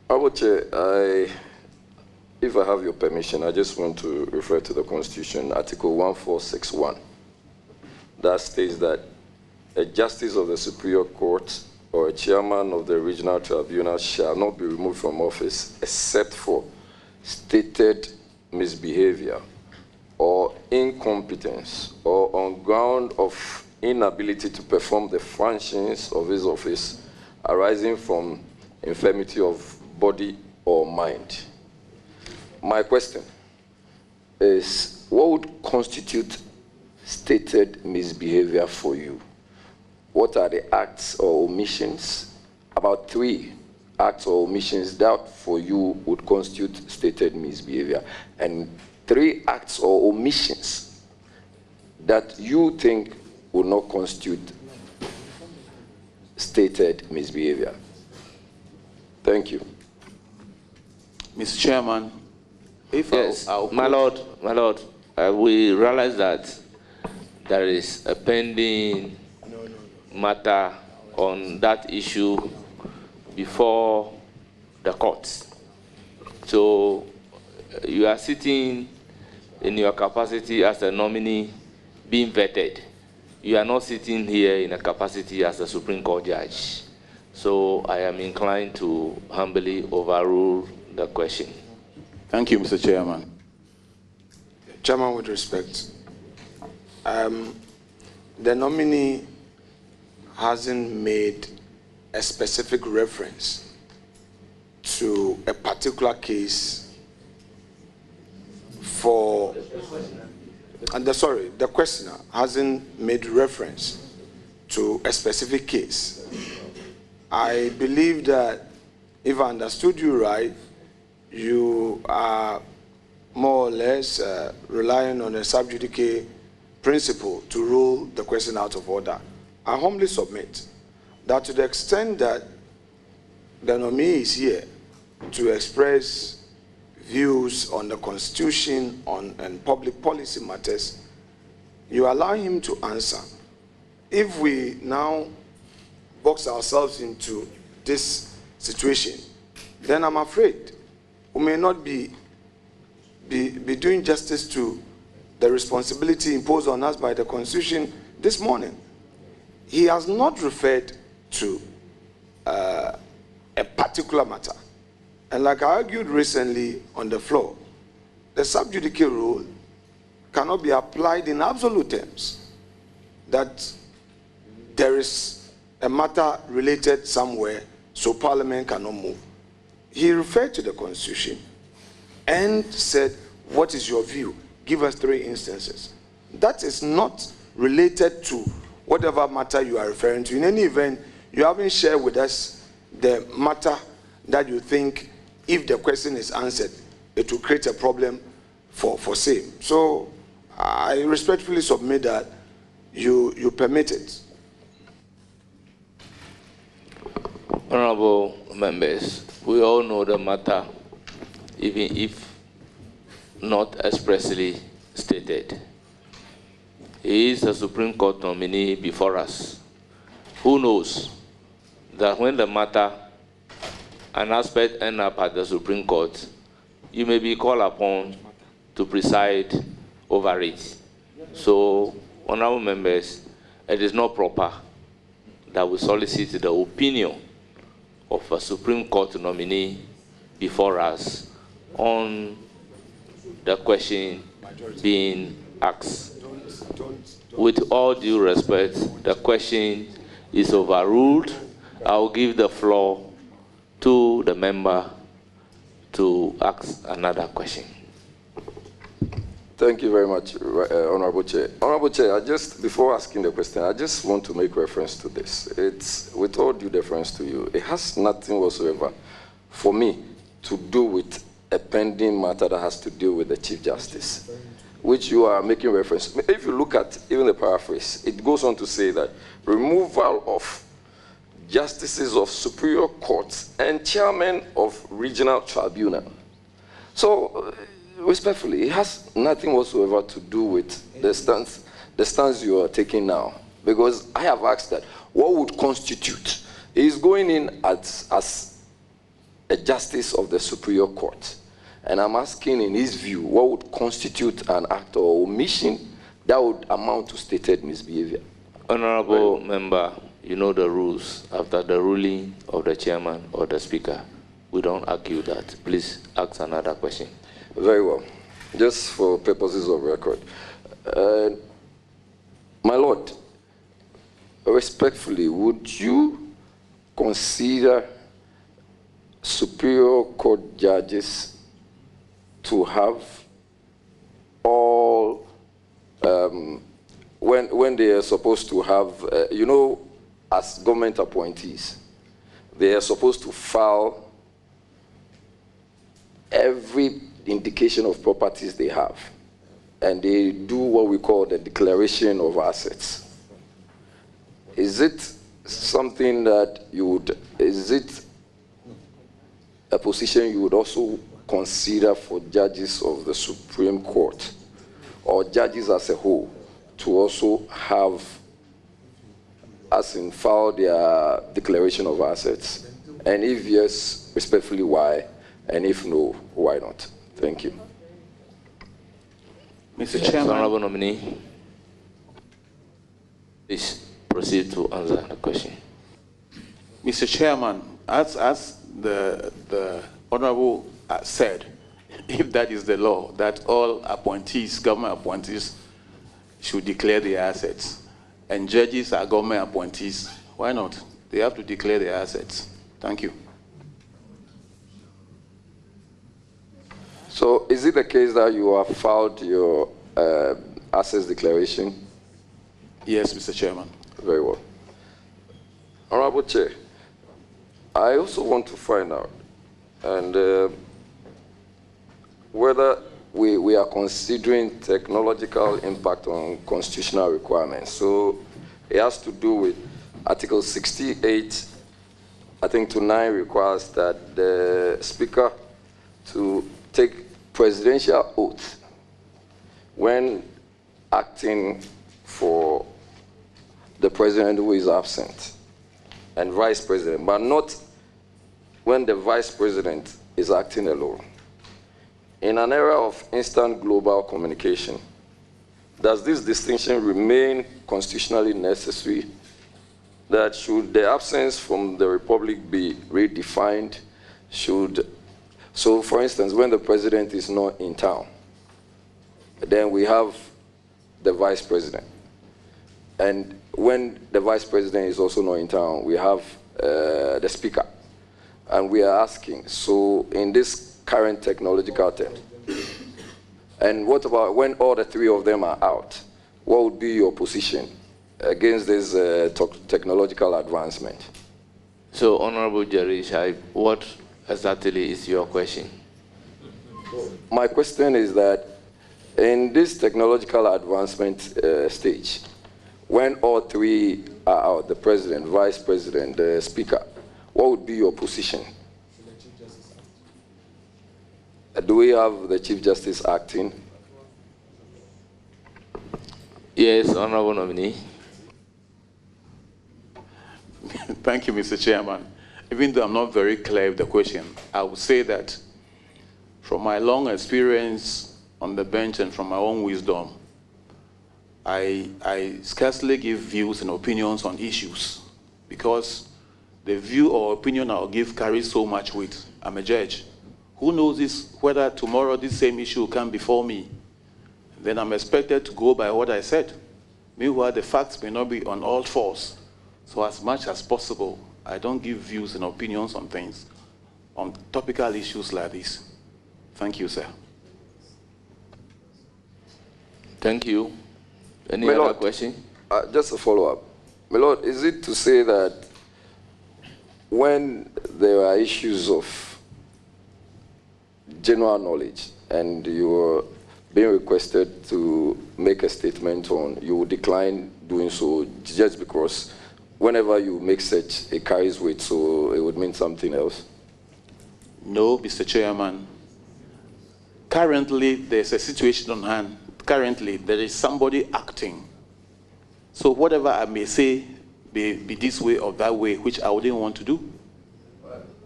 Honorable Chair, if I have your permission, I just want to refer to the Constitution, Article 1461, that states that a justice of the Superior Court or a chairman of the regional tribunal shall not be removed from office except for stated misbehavior or incompetence or on ground of inability to perform the functions of his office arising from infirmity of body or mind. My question is, what would constitute stated misbehavior for you? What are the acts or omissions? About 3 acts or omissions that for you would constitute stated misbehavior, and 3 acts or omissions that you think would not constitute stated misbehavior. Thank you. Mr. Chairman, if yes, my Lord, we realize that there is a pending matter on that issue before the courts. So you are sitting in your capacity as a nominee being vetted. You are not sitting here in a capacity as a Supreme Court judge. So I am inclined to humbly overrule the question. Thank you, Mr. Chairman. Chairman, with respect, the nominee hasn't made a specific reference to a particular case for, the questioner hasn't made reference to a specific case. I believe that if I understood you right, you are more or less relying on a sub judice principle to rule the question out of order. I humbly submit that to the extent that the nominee is here to express views on the Constitution and public policy matters, you allow him to answer. If we now box ourselves into this situation, then I'm afraid we may not be doing justice to the responsibility imposed on us by the Constitution this morning. He has not referred to a particular matter. And like I argued recently on the floor, the sub judice rule cannot be applied in absolute terms, that there is a matter related somewhere, so Parliament cannot move. He referred to the Constitution and said, what is your view? Give us 3 instances. That is not related to whatever matter you are referring to. In any event, you haven't shared with us the matter that you think, if the question is answered, it will create a problem for same. So I respectfully submit that you permit it. Honorable members, we all know the matter, even if not expressly stated. He is a Supreme Court nominee before us. Who knows that when the matter, an aspect ends up at the Supreme Court, you may be called upon to preside over it. So, honorable members, it is not proper that we solicit the opinion of a Supreme Court nominee before us on the question being asked. With all due respect, the question is overruled. I'll give the floor to the member to ask another question. Thank you very much, Honorable Chair. Honorable Chair, before asking the question, I just want to make reference to this. It's, with all due deference to you, it has nothing whatsoever for me to do with a pending matter that has to do with the Chief Justice, which you are making reference. If you look at even the paraphrase, it goes on to say that removal of justices of superior courts and chairmen of regional tribunal. So, respectfully, it has nothing whatsoever to do with the stance you are taking now. Because I have asked that, what would constitute? He is going in as a justice of the superior court. And I'm asking, in his view, what would constitute an act or omission that would amount to stated misbehavior? Honorable member, you know the rules. After the ruling of the chairman or the speaker, we don't argue that. Please ask another question. Very well. Just for purposes of record. My Lord, respectfully, would you consider superior court judges to have all, when they are supposed to have, you know, as government appointees, they are supposed to file every indication of properties they have, and they do what we call the declaration of assets. Is it something that you would, is it a position you would also consider for judges of the Supreme Court or judges as a whole to also have, as in, file their declaration of assets? And if yes, respectfully, why? And if no, why not? Thank you. Mr. Chairman. Honorable nominee, please proceed to answer the question. Mr. Chairman, as the Honorable said, if that is the law, that all appointees, government appointees, should declare their assets, and judges are government appointees, why not? They have to declare their assets. Thank you. So is it the case that you have filed your assets declaration? Yes, Mr. Chairman. Very well. Honorable Chair, I also want to find out and whether we are considering technological impact on constitutional requirements. So it has to do with Article 68, I think to 9 requires that the Speaker to take presidential oath when acting for the president who is absent and vice president, but not when the vice president is acting alone. In an era of instant global communication, does this distinction remain constitutionally necessary? That should the absence from the Republic be redefined? So for instance, when the president is not in town, then we have the vice president. And when the vice president is also not in town, we have the speaker. And we are asking, so in this current technological terms, and what about when all the three of them are out? What would be your position against this technological advancement? So, Honorable Jerry Shai, what exactly is your question? My question is that in this technological advancement stage, when all three are out, the president, vice president, the speaker, what would be your position? Do we have the Chief Justice acting? Yes, Honorable nominee. Thank you, Mr. Chairman. Even though I'm not very clear with the question, I would say that from my long experience on the bench and from my own wisdom, I scarcely give views and opinions on issues because the view or opinion I'll give carries so much weight. I'm a judge. Who knows whether tomorrow this same issue will come before me? Then I'm expected to go by what I said. Meanwhile, the facts may not be on all fours. So as much as possible, I don't give views and opinions on things, on topical issues like this. Thank you, sir. Thank you. Any My other Lord, question? Just a follow-up. My Lord, is it to say that when there are issues of general knowledge and you are being requested to make a statement on, you will decline doing so just because whenever you make such, it carries weight, so it would mean something else? No, Mr. Chairman. Currently, there's a situation on hand. Currently, there is somebody acting. So whatever I may say may be this way or that way, which I wouldn't want to do.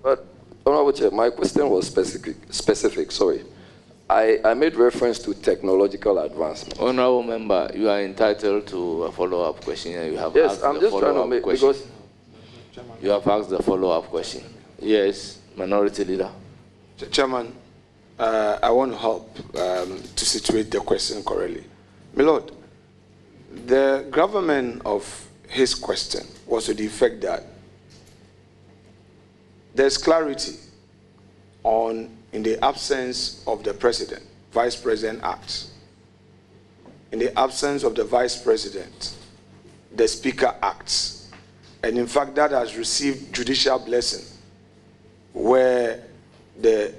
But, Honorable Chair, my question was specific, sorry. I made reference to technological advancement. Honorable Member, you are entitled to a follow-up question. And you have Yes, asked I'm the just trying to follow-up make, question. because... You have asked the follow-up question. Yes, Minority Leader. Chairman, I want to help to situate the question correctly. My Lord, the gravamen of his question was to the effect that there's clarity on, in the absence of the president, vice president acts. In the absence of the vice president, the speaker acts. And in fact, that has received judicial blessing, where the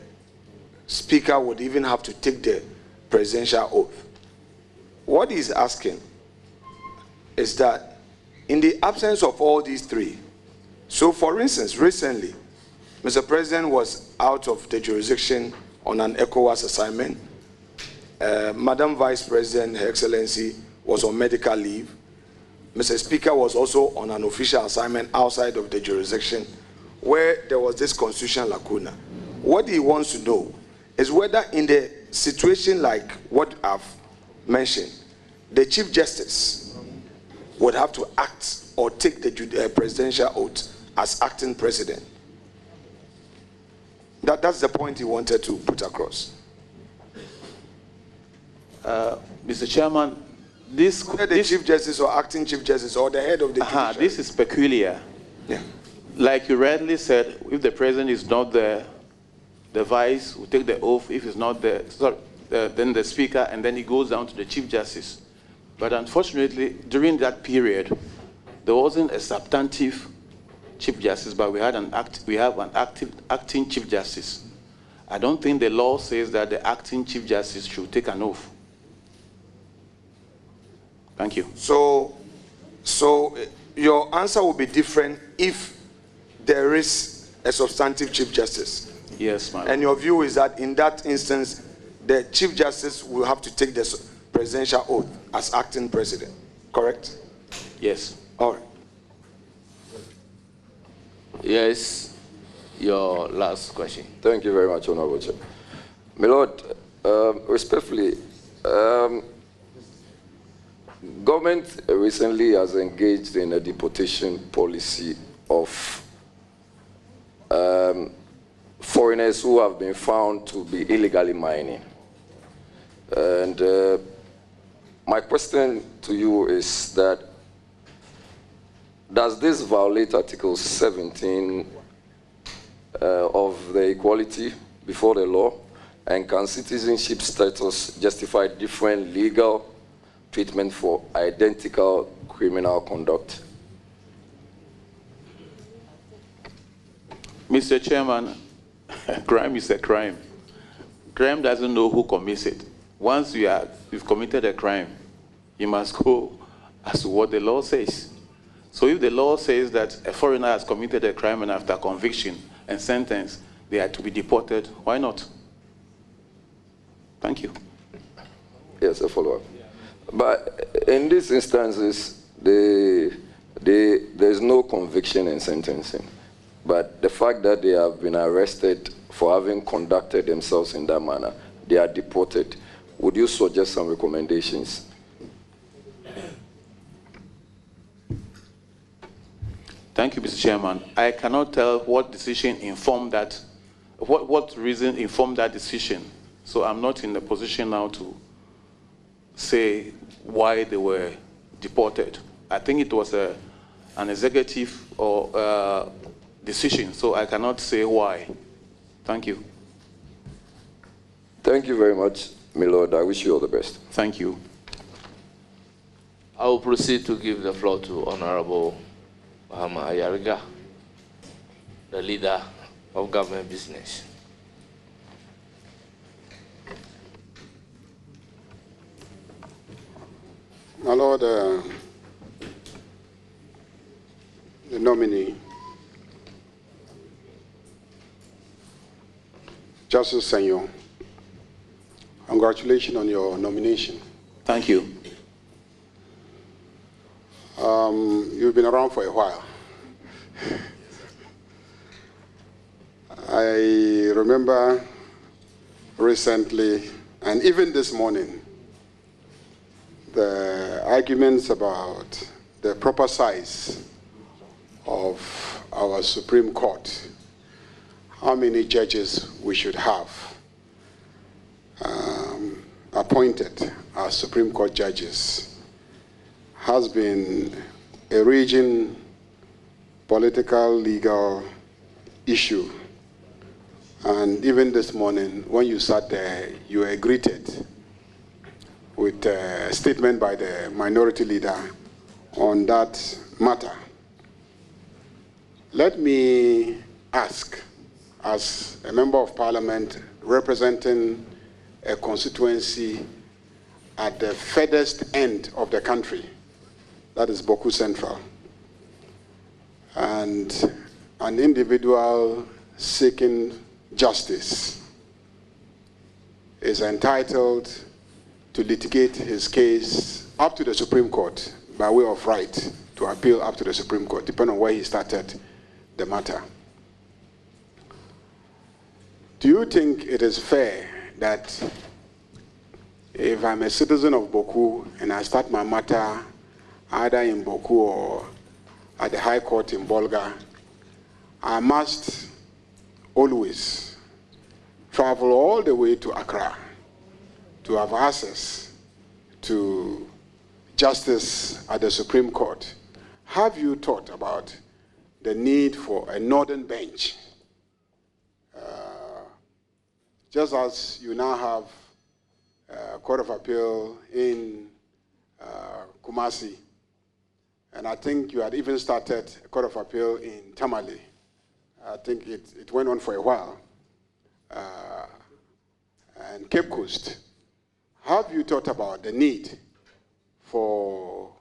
speaker would even have to take the presidential oath. What he's asking is that in the absence of all these three, so for instance, recently, Mr. President was out of the jurisdiction on an ECOWAS assignment. Madam Vice President, Her Excellency, was on medical leave. Mr. Speaker was also on an official assignment outside of the jurisdiction where there was this constitutional lacuna. What he wants to know is whether in the situation like what I've mentioned, the Chief Justice would have to act or take the presidential oath as acting president. That's the point he wanted to put across. Mr. Chairman, the Chief Justice or acting Chief Justice or the head of the judiciary. This is peculiar. Yeah. Like you rightly said, if the president is not there, the vice will take the oath. If it's not there, then the speaker, and then it goes down to the Chief Justice. But unfortunately, during that period, there wasn't a substantive Chief Justice, but we have an acting Chief Justice. I don't think the law says that the acting Chief Justice should take an oath. Thank you. So your answer will be different if there is a substantive Chief Justice. Yes, ma'am. And your view is that in that instance, the Chief Justice will have to take the presidential oath as acting president, correct? Yes. All right. Yes, your last question. Thank you very much, Honorable Chair. My Lord, respectfully, government recently has engaged in a deportation policy of foreigners who have been found to be illegally mining. And my question to you is that, does this violate Article 17 of the Equality Before the Law? And can citizenship status justify different legal treatment for identical criminal conduct? Mr. Chairman, crime is a crime. Crime doesn't know who commits it. Once you've committed a crime, you must go as to what the law says. So if the law says that a foreigner has committed a crime and after conviction and sentence, they are to be deported, why not? Thank you. Yes, a follow-up. But in these instances, there's no conviction and sentencing. But the fact that they have been arrested for having conducted themselves in that manner, they are deported. Would you suggest some recommendations? Thank you, Mr. Chairman. I cannot tell what decision informed that, what reason informed that decision. So I'm not in a position now to say why they were deported. I think it was an executive or decision, so I cannot say why. Thank you. Thank you very much, my lord. I wish you all the best. Thank you. I will proceed to give the floor to Honorable Bahama Ayariga, the leader of government business. My Lord, the nominee, Justice Semenyo, congratulations on your nomination. Thank you. You've been around for a while. I remember recently, and even this morning, the arguments about the proper size of our Supreme Court, how many judges we should have appointed as Supreme Court judges, has been a raging political, legal issue. And even this morning, when you sat there, you were greeted with a statement by the minority leader on that matter. Let me ask, as a member of parliament representing a constituency at the furthest end of the country, that is Boku Central, and an individual seeking justice is entitled to litigate his case up to the Supreme Court by way of right to appeal up to the Supreme Court, depending on where he started the matter. Do you think it is fair that if I'm a citizen of Boku and I start my matter either in Boku or at the High Court in Bolga, I must always travel all the way to Accra to have access to justice at the Supreme Court? Have you thought about the need for a northern bench? Just as you now have a Court of Appeal in Kumasi, and I think you had even started a Court of Appeal in Tamale. I think it went on for a while. And Cape Coast. Have you thought about the need for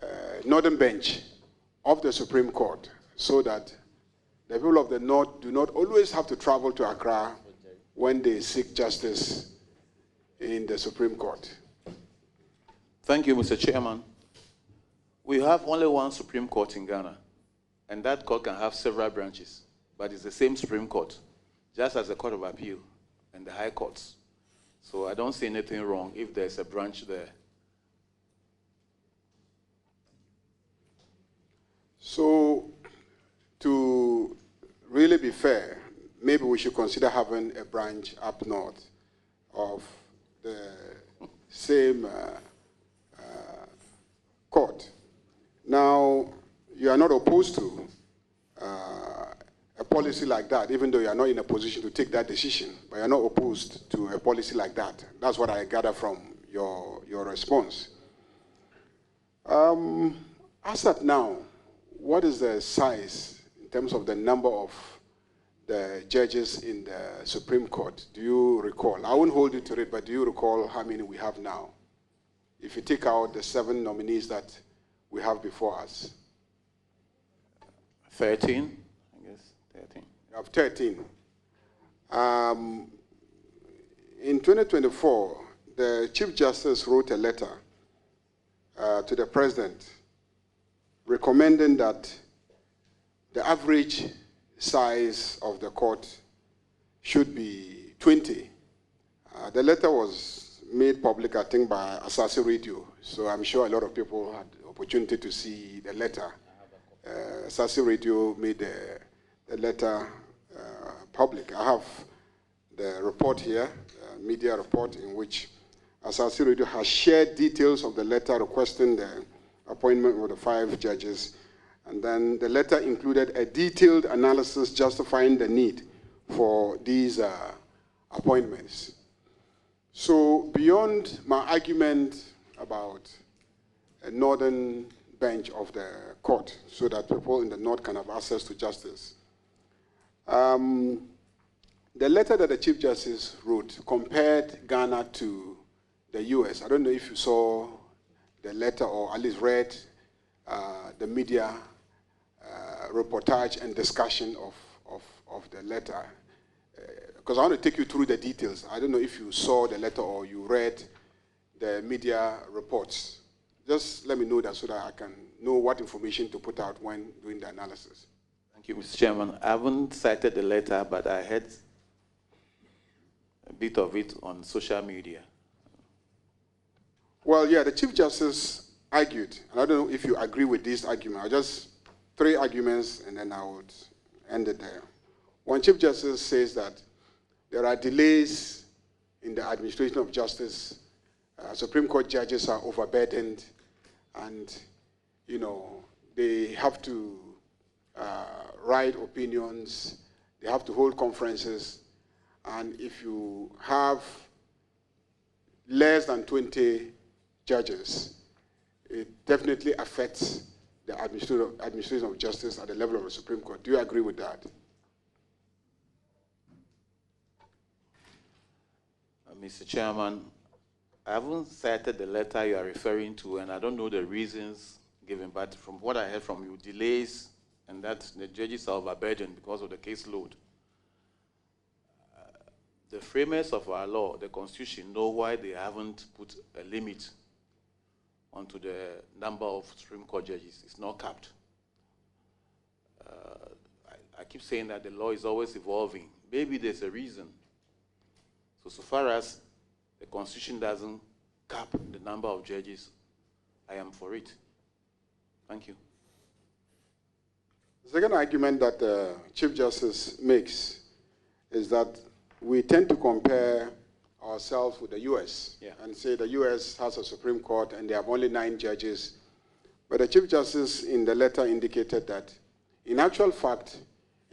a northern bench of the Supreme Court so that the people of the North do not always have to travel to Accra when they seek justice in the Supreme Court? Thank you, Mr. Chairman. We have only one Supreme Court in Ghana, and that court can have several branches, but it's the same Supreme Court, just as the Court of Appeal and the High Courts. So I don't see anything wrong if there's a branch there. So, to really be fair, maybe we should consider having a branch up north of the same court. Now, you are not opposed to a policy like that, even though you are not in a position to take that decision, but you are not opposed to a policy like that. That's what I gather from your response. As at now, what is the size in terms of the number of the judges in the Supreme Court? Do you recall? I won't hold you to it, but do you recall how many we have now? If you take out the 7 nominees that we have before us. 13, I guess, 13. You have 13. In 2024, the Chief Justice wrote a letter to the President recommending that the average size of the court should be 20. The letter was made public, I think, by Asase Radio, so I'm sure a lot of people had the opportunity to see the letter. Asase Radio made the letter public. I have the report here, media report, in which Asase Radio has shared details of the letter requesting the appointment of the 5 judges. And then the letter included a detailed analysis justifying the need for these appointments. So beyond my argument about a northern bench of the court so that people in the north can have access to justice, the letter that the Chief Justice wrote compared Ghana to the US. I don't know if you saw the letter or at least read the media reportage and discussion of the letter. Because I want to take you through the details. I don't know if you saw the letter or you read the media reports. Just let me know that so that I can know what information to put out when doing the analysis. Thank you, Mr. Chairman. I haven't cited the letter, but I heard a bit of it on social media. Well, yeah, the Chief Justice argued, and I don't know if you agree with this argument. I'll just 3 arguments, and then I would end it there. One, Chief Justice says that there are delays in the administration of justice. Supreme Court judges are overburdened, and, you know, they have to write opinions, they have to hold conferences, and if you have less than 20 judges, it definitely affects the administration of justice at the level of the Supreme Court. Do you agree with that? Mr. Chairman, I haven't cited the letter you are referring to, and I don't know the reasons given, but from what I heard from you, delays and that the judges are overburdened because of the caseload. The framers of our law, the Constitution, know why they haven't put a limit onto the number of Supreme Court judges. It's not capped. I keep saying that the law is always evolving. Maybe there's a reason. So far as the Constitution doesn't cap the number of judges, I am for it. Thank you. The second argument that the Chief Justice makes is that we tend to compare ourselves with the US and say the US has a Supreme Court and they have only 9 judges. But the Chief Justice in the letter indicated that in actual fact,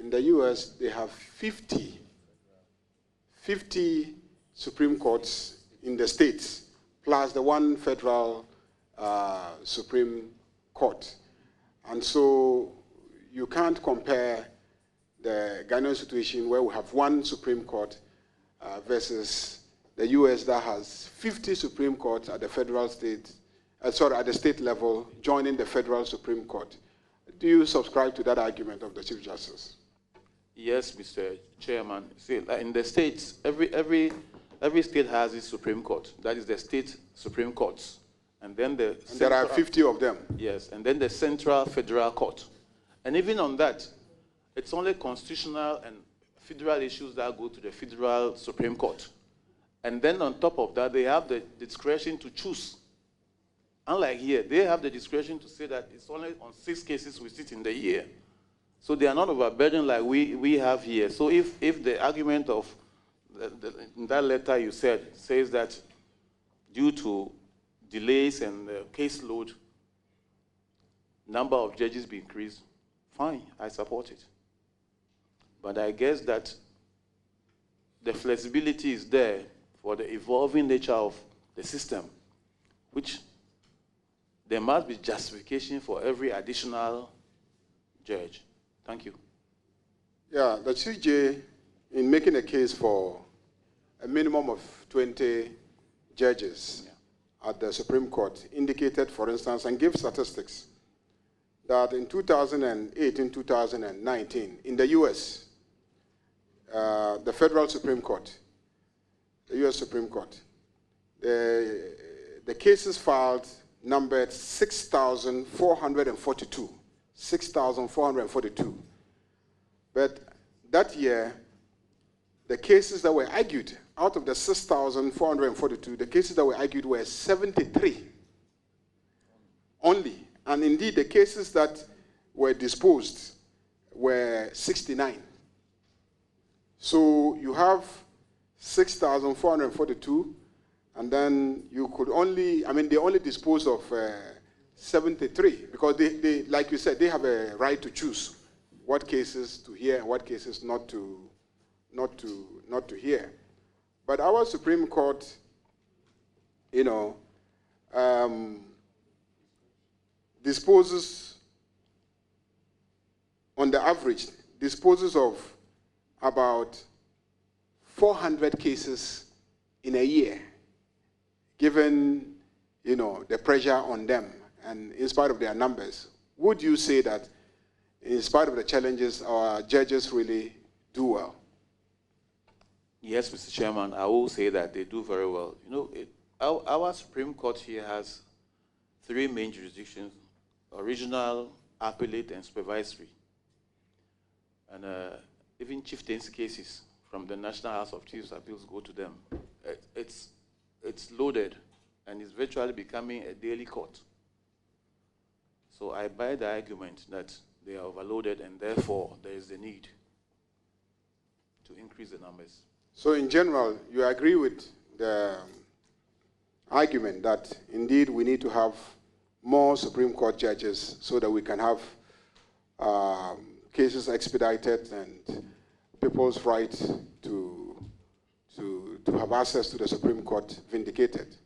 in the US, they have 50 Supreme Courts in the states, plus the 1 federal Supreme Court. And so you can't compare the Ghanaian situation where we have 1 Supreme Court versus the US that has 50 Supreme Courts at the federal state, at the state level, joining the federal Supreme Court. Do you subscribe to that argument of the Chief Justice? Yes, Mr. Chairman. See, in the states, every state has its Supreme Court. That is the state Supreme Courts. And then there are 50 of them. Yes, and then the Central Federal Court. And even on that, it's only constitutional and federal issues that go to the Federal Supreme Court. And then on top of that, they have the discretion to choose. Unlike here, they have the discretion to say that it's only on 6 cases we sit in the year. So they are not overburdened like we have here. So if the argument of in that letter you says that due to delays and caseload, number of judges be increased, fine, I support it. But I guess that the flexibility is there for the evolving nature of the system, which there must be justification for every additional judge. Thank you. Yeah, the CJ, in making a case for a minimum of 20 judges at the Supreme Court, indicated, for instance, and gave statistics, that in 2008 and 2019, in the US, the federal Supreme Court, the US Supreme Court, the cases filed numbered 6,442. 6,442. But that year, the cases that were argued, out of the 6,442, the cases that were argued were 73 only. And indeed, the cases that were disposed were 69. So you have 6,442, and then you could only, I mean, they only dispose of 73, because they, like you said, they have a right to choose what cases to hear and what cases not to hear. But our Supreme Court, you know, disposes, on the average, disposes of about 400 cases in a year, given, you know, the pressure on them and in spite of their numbers. Would you say that in spite of the challenges, our judges really do well? Yes, Mr. Chairman, I will say that they do very well. You know, our Supreme Court here has 3 main jurisdictions: original, appellate, and supervisory. And even chieftains' cases from the National House of Chiefs Appeals go to them. It's loaded, and it's virtually becoming a daily court. So I buy the argument that they are overloaded, and therefore there is the need to increase the numbers. So in general, you agree with the argument that indeed we need to have more Supreme Court judges so that we can have cases expedited and people's right to have access to the Supreme Court vindicated?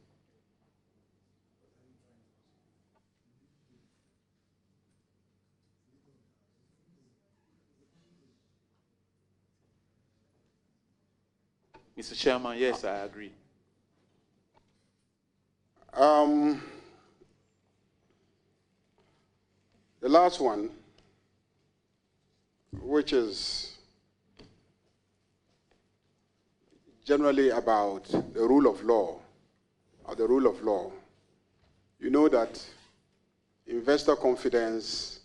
Mr. Chairman, yes, I agree. The last one, which is generally about the rule of law, You know that investor confidence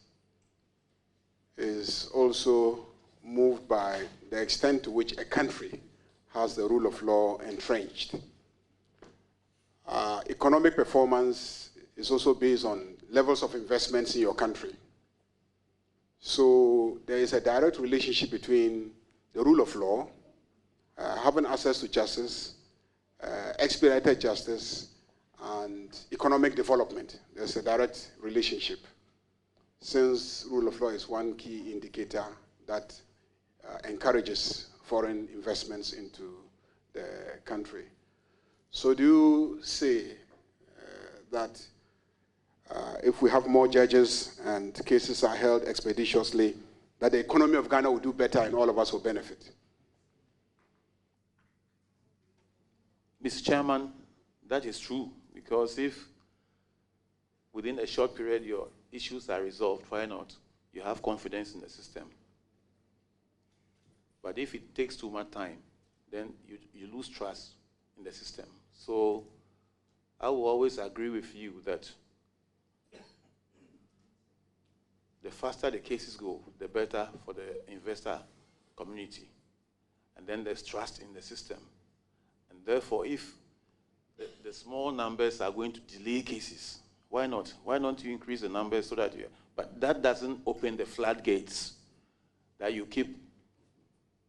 is also moved by the extent to which a country has the rule of law entrenched. Economic performance is also based on levels of investments in your country. So there is a direct relationship between the rule of law, having access to justice, expedited justice, and economic development. There's a direct relationship, since rule of law is one key indicator that encourages foreign investments into the country. So do you say that if we have more judges and cases are held expeditiously, that the economy of Ghana will do better and all of us will benefit? Mr. Chairman, that is true, because if within a short period your issues are resolved, why not? You have confidence in the system. But if it takes too much time, then you lose trust in the system. So I will always agree with you that the faster the cases go, the better for the investor community. And then there's trust in the system. And therefore, if the small numbers are going to delay cases, why not? Why don't you increase the numbers so that but that doesn't open the floodgates that you keep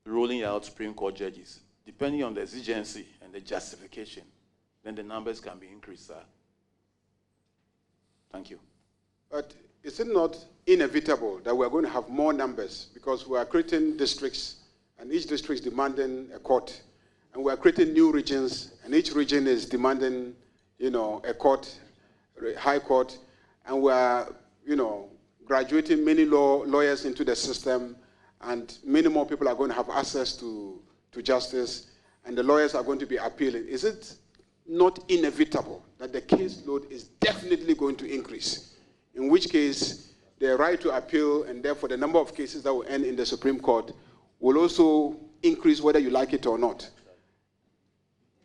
rolling out Supreme Court judges. Depending on the exigency and the justification, then the numbers can be increased, sir. Thank you. But is it not inevitable that we're going to have more numbers, because we are creating districts and each district is demanding a court, and we are creating new regions and each region is demanding, a court, a high court, and we are, graduating many lawyers into the system, and many more people are going to have access to justice, and the lawyers are going to be appealing. Is it not inevitable that the caseload is definitely going to increase? In which case, the right to appeal and therefore the number of cases that will end in the Supreme Court will also increase whether you like it or not.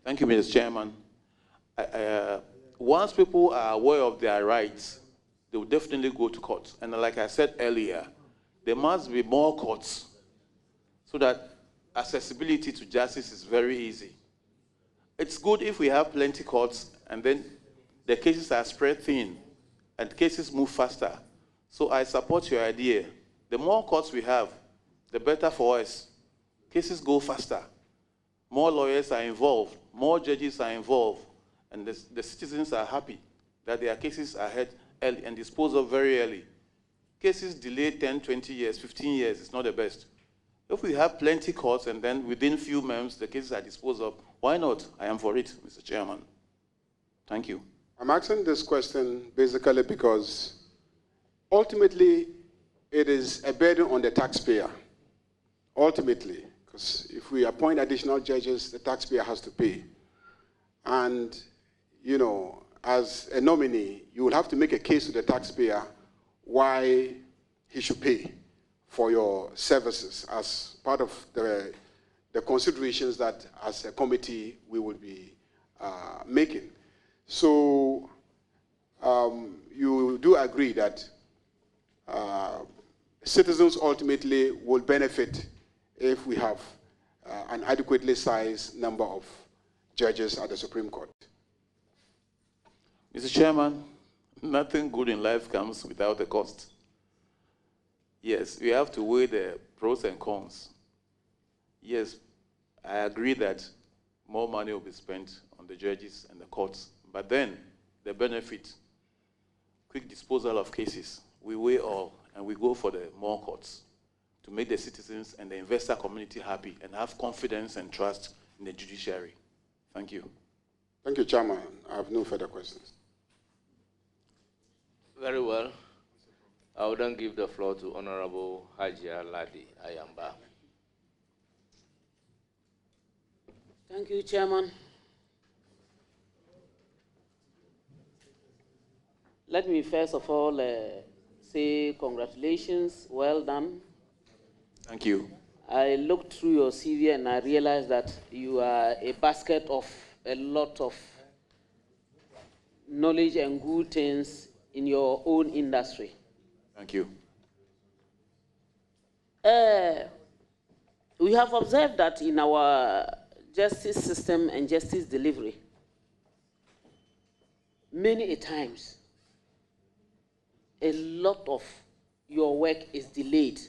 Thank you, Mr. Chairman. Once people are aware of their rights, they will definitely go to court. And like I said earlier, there must be more courts so that accessibility to justice is very easy. It's good if we have plenty courts and then the cases are spread thin and cases move faster, So I support your idea. The more courts we have, the better for us. Cases go faster. More lawyers are involved, more judges are involved, and the citizens are happy that their cases are heard early and disposed of very early. Cases delayed 10, 20 years, 15 years is not the best. If we have plenty courts and then within few months the cases are disposed of, why not? I am for it, Mr. Chairman. Thank you. I'm asking this question basically because ultimately it is a burden on the taxpayer. Ultimately, because if we appoint additional judges, the taxpayer has to pay. And, you know, as a nominee, you will have to make a case to the taxpayer why he should pay for your services as part of the considerations that as a committee we will be making. So you do agree that citizens ultimately will benefit if we have an adequately sized number of judges at the Supreme Court? Mr. Chairman, nothing good in life comes without a cost. Yes, we have to weigh the pros and cons. Yes, I agree that more money will be spent on the judges and the courts, but then the benefit, quick disposal of cases, we weigh all and we go for the more courts to make the citizens and the investor community happy and have confidence and trust in the judiciary. Thank you. Thank you, Chairman. I have no further questions. Very well. I will then give the floor to Honorable Hajia Ladi Ayamba. Thank you, Chairman. Let me first of all say congratulations, well done. Thank you. I looked through your CV and I realized that you are a basket of a lot of knowledge and good things in your own industry. Thank you. We have observed that in our justice system and justice delivery, many a times, a lot of your work is delayed.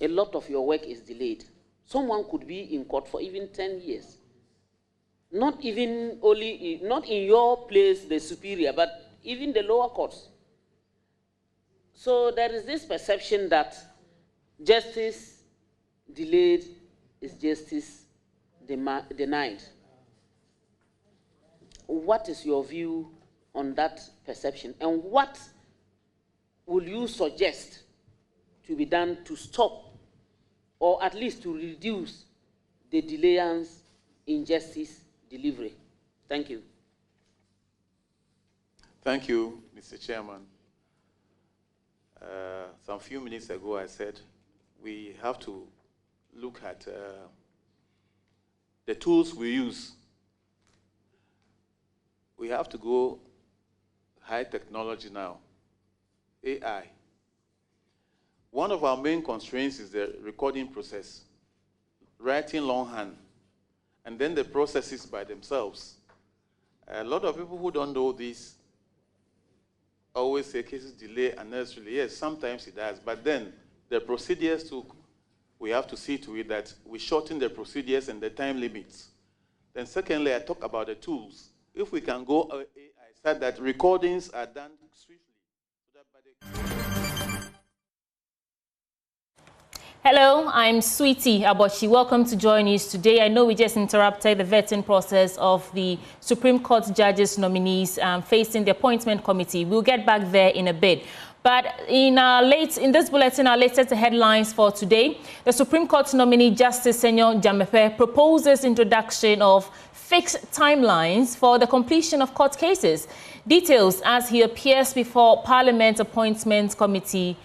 A lot of your work is delayed. Someone could be in court for even 10 years. Not even only, not in your place, the superior, but even the lower courts. So there is this perception that justice delayed is justice denied. What is your view on that perception? And what will you suggest to be done to stop or at least to reduce the delayance in justice delivery? Thank you. Thank you, Mr. Chairman. Some few minutes ago I said we have to look at the tools we use. We have to go high technology now, AI. One of our main constraints is the recording process, writing longhand, and then the processes by themselves. A lot of people who don't know this always say cases delay unnecessarily. Yes, sometimes it does, but then the procedures too, we have to see to it that we shorten the procedures and the time limits. Then secondly, I talk about the tools. If we can go AI, said that recordings are done swiftly. Hello, I'm Sweetie Abochi. Welcome to Joy News today. I know we just interrupted the vetting process of the Supreme Court judges nominees facing the appointment committee. We'll get back there in a bit. But in this bulletin, our latest headlines for today, the Supreme Court nominee Justice Semenyo Dzamefe proposes introduction of fixed timelines for the completion of court cases. Details as he appears before Parliament Appointments Committee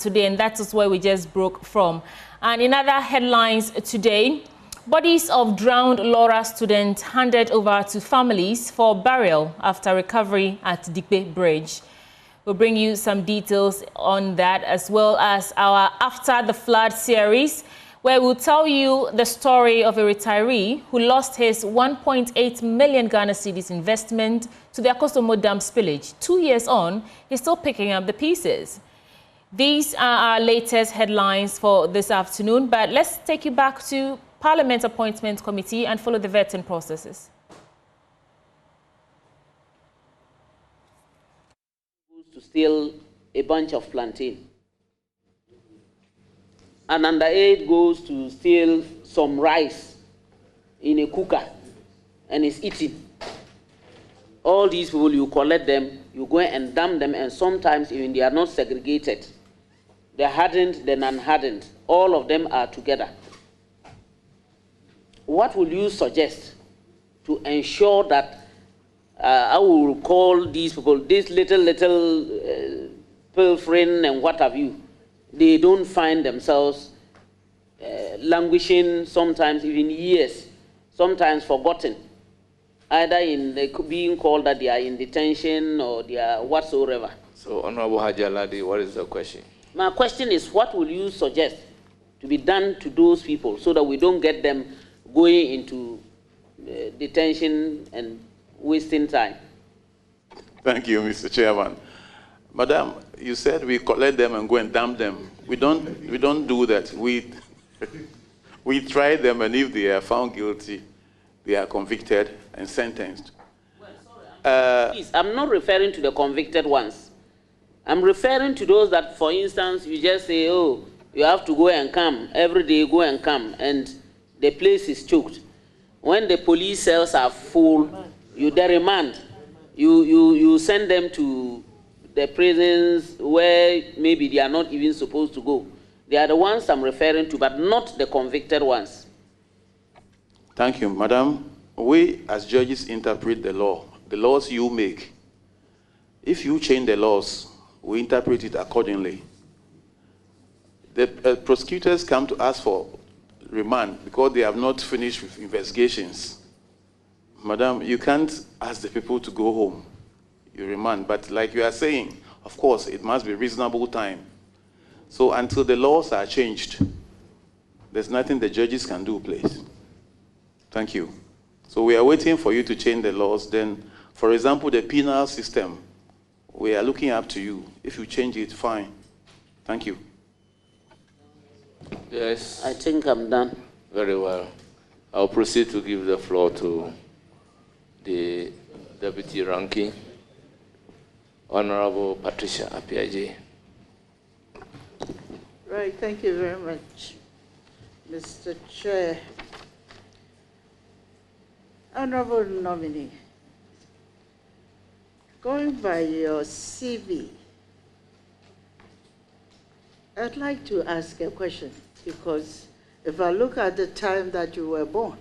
today, and that is where we just broke from. And in other headlines today, bodies of drowned Laura students handed over to families for burial after recovery at Dikpe Bridge. We'll bring you some details on that, as well as our After the Flood series, where we'll tell you the story of a retiree who lost his 1.8 million Ghana cedis investment to the Akostomo Dam spillage. 2 years on, he's still picking up the pieces. These are our latest headlines for this afternoon, but let's take you back to Parliament Appointment Committee and follow the vetting processes. To steal a bunch of plantain. An underage goes to steal some rice in a cooker and is eating. All these people, you collect them, you go and dump them, and sometimes even they are not segregated. The hardened, the non-hardened, all of them are together. What will you suggest to ensure that I will call these people, these little pilfering and what have you, they don't find themselves languishing, sometimes even years, sometimes forgotten, either in being called that they are in detention or they are whatsoever. So, Honorable Hajaladi, what is the question? My question is, what will you suggest to be done to those people so that we don't get them going into detention and wasting time? Thank you, Mr. Chairman. Madam, you said we collect them and go and dump them. We don't do that. We try them, and if they are found guilty, they are convicted and sentenced. Please, I'm not referring to the convicted ones. I'm referring to those that, for instance, you just say, oh, you have to go and come. Every day, go and come, and the place is choked. When the police cells are full, you remand. You send them to the prisons where maybe they are not even supposed to go. They are the ones I'm referring to, but not the convicted ones. Thank you, Madam. We, as judges, interpret the law. The laws you make. If you change the laws, we interpret it accordingly. The prosecutors come to us for remand because they have not finished with investigations. Madam, you can't ask the people to go home. You remand. But like you are saying, of course, it must be reasonable time. So until the laws are changed, there's nothing the judges can do, please. Thank you. So we are waiting for you to change the laws. Then, for example, the penal system, we are looking up to you. If you change it, fine. Thank you. Yes. I think I'm done. Very well. I'll proceed to give the floor to the Deputy Ranking, Honorable Patricia Apiaje. Right, thank you very much, Mr. Chair. Honorable Nominee, going by your CV, I'd like to ask a question, because if I look at the time that you were born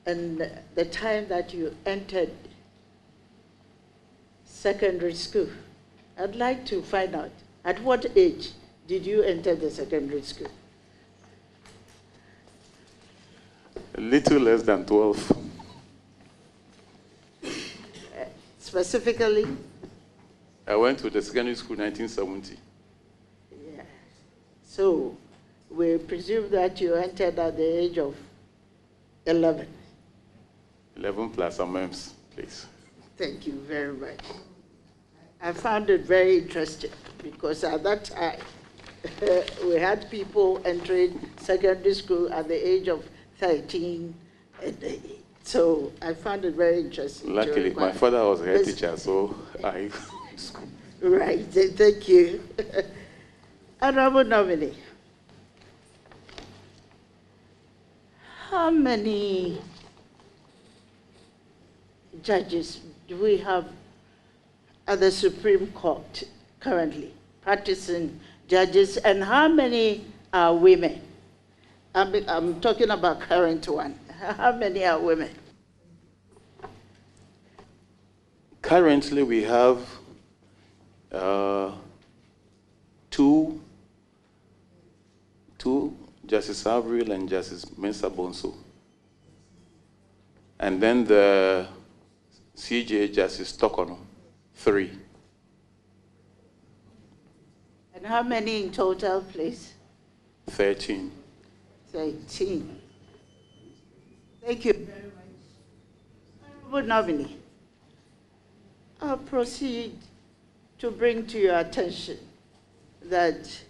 and the time that you entered secondary school, I'd like to find out, at what age did you enter the secondary school? A little less than 12. Specifically? I went to the secondary school in 1970. Yeah. So we presume that you entered at the age of 11. 11 plus some months, please. Thank you very much. I found it very interesting because at that time, we had people entering secondary school at the age of 13. So I found it very interesting. Luckily, my father was a head teacher, so I... Right, thank you. Honorable Nominee, how many judges do we have at the Supreme Court currently, practicing judges, and how many are women? I'm talking about current one. How many are women? Currently, we have two, Justice Avril and Justice Mensah Bonso. And then the CJ Justice Tokono, 3. And how many in total, please? 13. 13. Thank you very much. Honorable Nominee, I'll proceed to bring to your attention that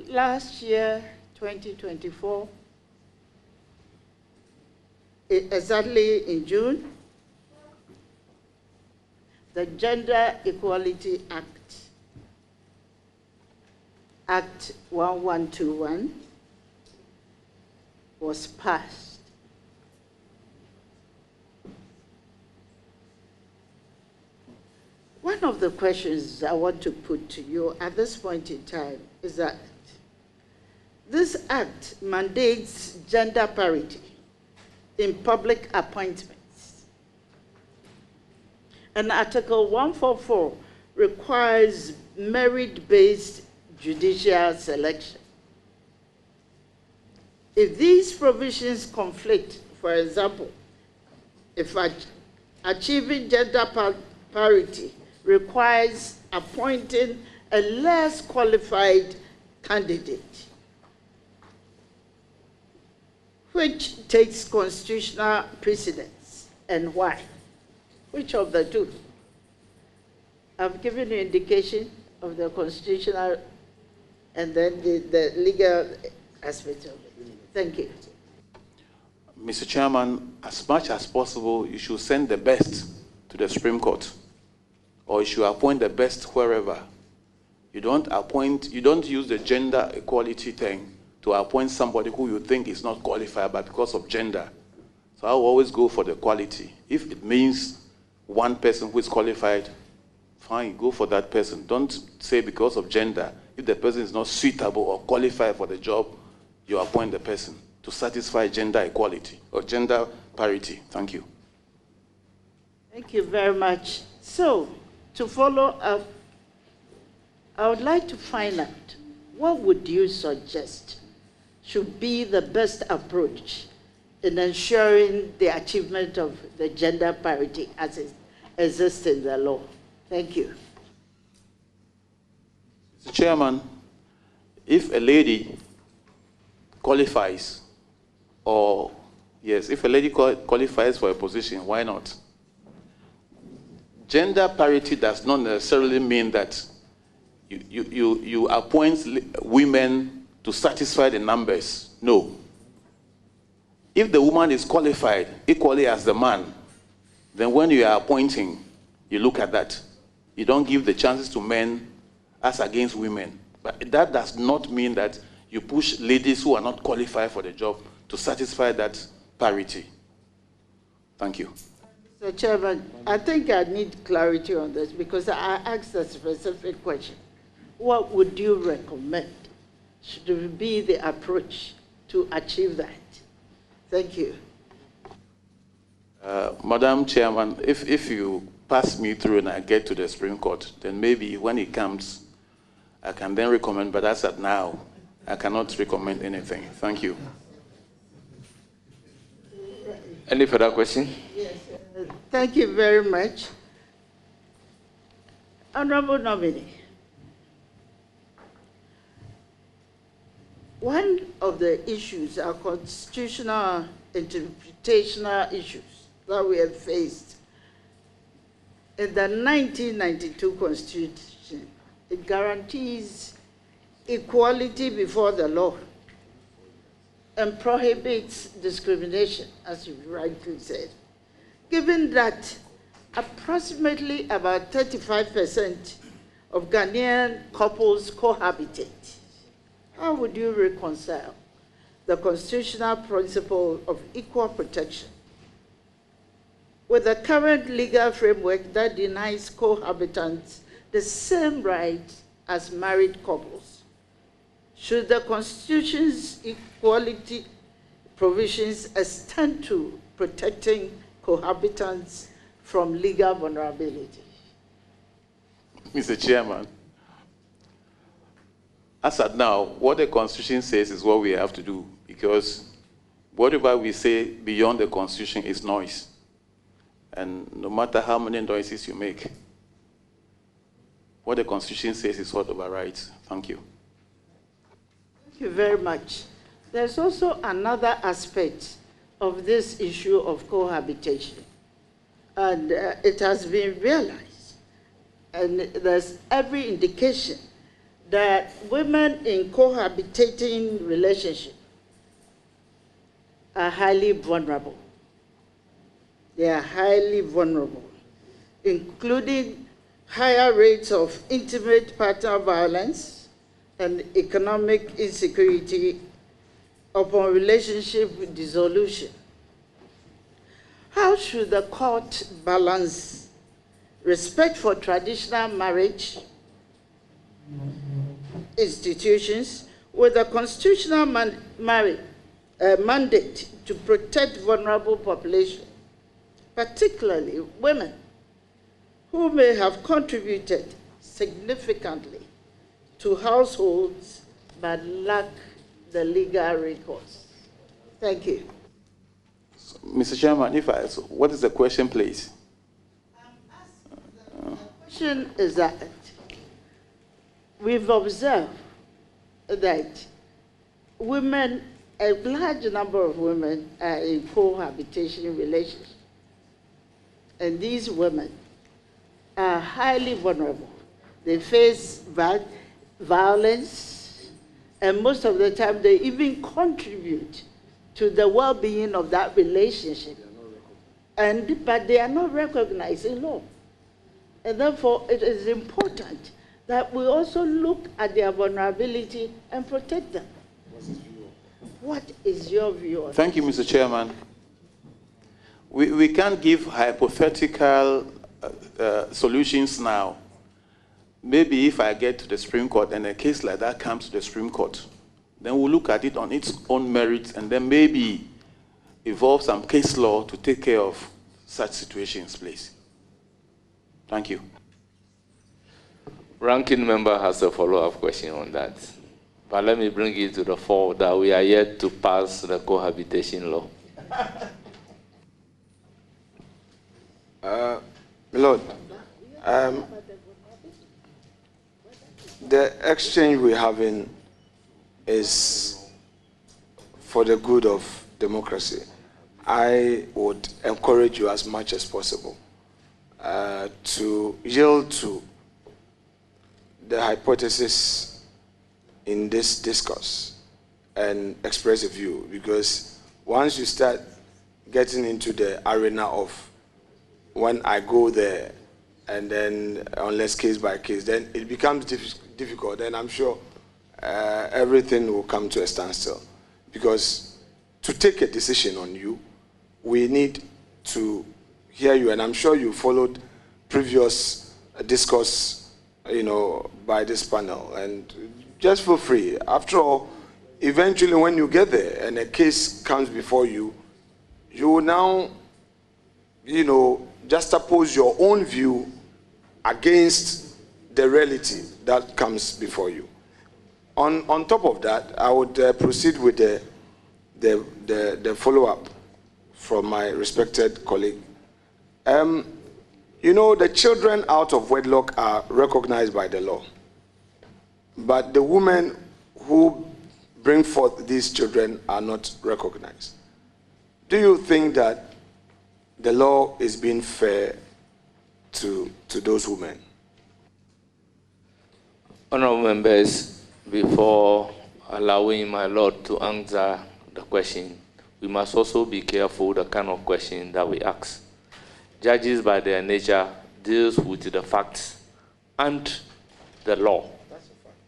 last year, 2024, exactly in June, the Gender Equality Act 1121, was passed. One of the questions I want to put to you at this point in time is that this act mandates gender parity in public appointments. And Article 144 requires merit-based judicial selection. If these provisions conflict, for example, if achieving gender parity requires appointing a less qualified candidate, which takes constitutional precedence and why? Which of the two? I've given you indication of the constitutional and then the legal aspect of it. Thank you. Mr. Chairman, as much as possible, you should send the best to the Supreme Court, or you should appoint the best wherever. You don't use the gender equality thing to appoint somebody who you think is not qualified, but because of gender. So I will always go for the quality. If it means one person who is qualified, fine, go for that person. Don't say because of gender. If the person is not suitable or qualified for the job, you appoint the person to satisfy gender equality or gender parity. Thank you. Thank you very much. So, to follow up, I would like to find out, what would you suggest should be the best approach in ensuring the achievement of the gender parity as it exists in the law? Thank you. Mr. Chairman, if a lady qualifies, if a lady qualifies for a position, why not? Gender parity does not necessarily mean that you appoint women to satisfy the numbers. No. If the woman is qualified equally as the man, then when you are appointing, you look at that. You don't give the chances to men as against women. But that does not mean that you push ladies who are not qualified for the job to satisfy that parity. Thank you. Mr. Chairman, I think I need clarity on this because I asked a specific question. What would you recommend should be the approach to achieve that? Thank you. Madam Chairman, if you pass me through and I get to the Supreme Court, then maybe when it comes, I can then recommend, but as at now, I cannot recommend anything. Thank you. Any further question? Yes. Thank you very much. Honorable Nominee, one of the issues are constitutional interpretational issues that we have faced. In the 1992 Constitution, it guarantees equality before the law and prohibits discrimination, as you rightly said. Given that approximately about 35% of Ghanaian couples cohabitate, how would you reconcile the constitutional principle of equal protection with the current legal framework that denies cohabitants the same rights as married couples? Should the Constitution's equality provisions extend to protecting cohabitants from legal vulnerability? Mr. Chairman, as at now, what the Constitution says is what we have to do, because whatever we say beyond the Constitution is noise. And no matter how many noises you make, what the Constitution says is what overrides. Thank you. Thank you very much. There's also another aspect of this issue of cohabitation. And it has been realized, and there's every indication that women in cohabitating relationships are highly vulnerable. They are highly vulnerable, including higher rates of intimate partner violence and economic insecurity upon relationship dissolution. How should the court balance respect for traditional marriage institutions with a constitutional mandate to protect vulnerable population, particularly women who may have contributed significantly to households but lack the legal recourse? Thank you. Mr. Chairman, what is the question, please? The question is that we've observed that women, a large number of women are in cohabitation relationships. And these women are highly vulnerable. They face violence, and most of the time they even contribute to the well-being of that relationship. But they are not recognized in law. And therefore, it is important that we also look at their vulnerability and protect them. What is your view on that? Thank you, Mr. Chairman. We can't give hypothetical solutions now. Maybe if I get to the Supreme Court and a case like that comes to the Supreme Court, then we'll look at it on its own merits and then maybe evolve some case law to take care of such situations, please. Thank you. Ranking member has a follow-up question on that. But let me bring it to the fore that we are yet to pass the cohabitation law. Lord, the exchange we're having is for the good of democracy. I would encourage you as much as possible to yield to the hypothesis in this discourse and express a view, because once you start getting into the arena of when I go there and then unless case by case, then it becomes difficult, and I'm sure everything will come to a standstill. Because to take a decision on you, we need to hear you, and I'm sure you followed previous discourse, by this panel, and just feel free. After all, eventually when you get there and a case comes before you, you will now, just oppose your own view against the reality that comes before you. On top of that, I would proceed with the follow-up from my respected colleague. The children out of wedlock are recognized by the law, but the women who bring forth these children are not recognized. Do you think that the law is being fair to those women? Honourable members, before allowing my Lord to answer the question, we must also be careful the kind of question that we ask. Judges, by their nature, deals with the facts and the law.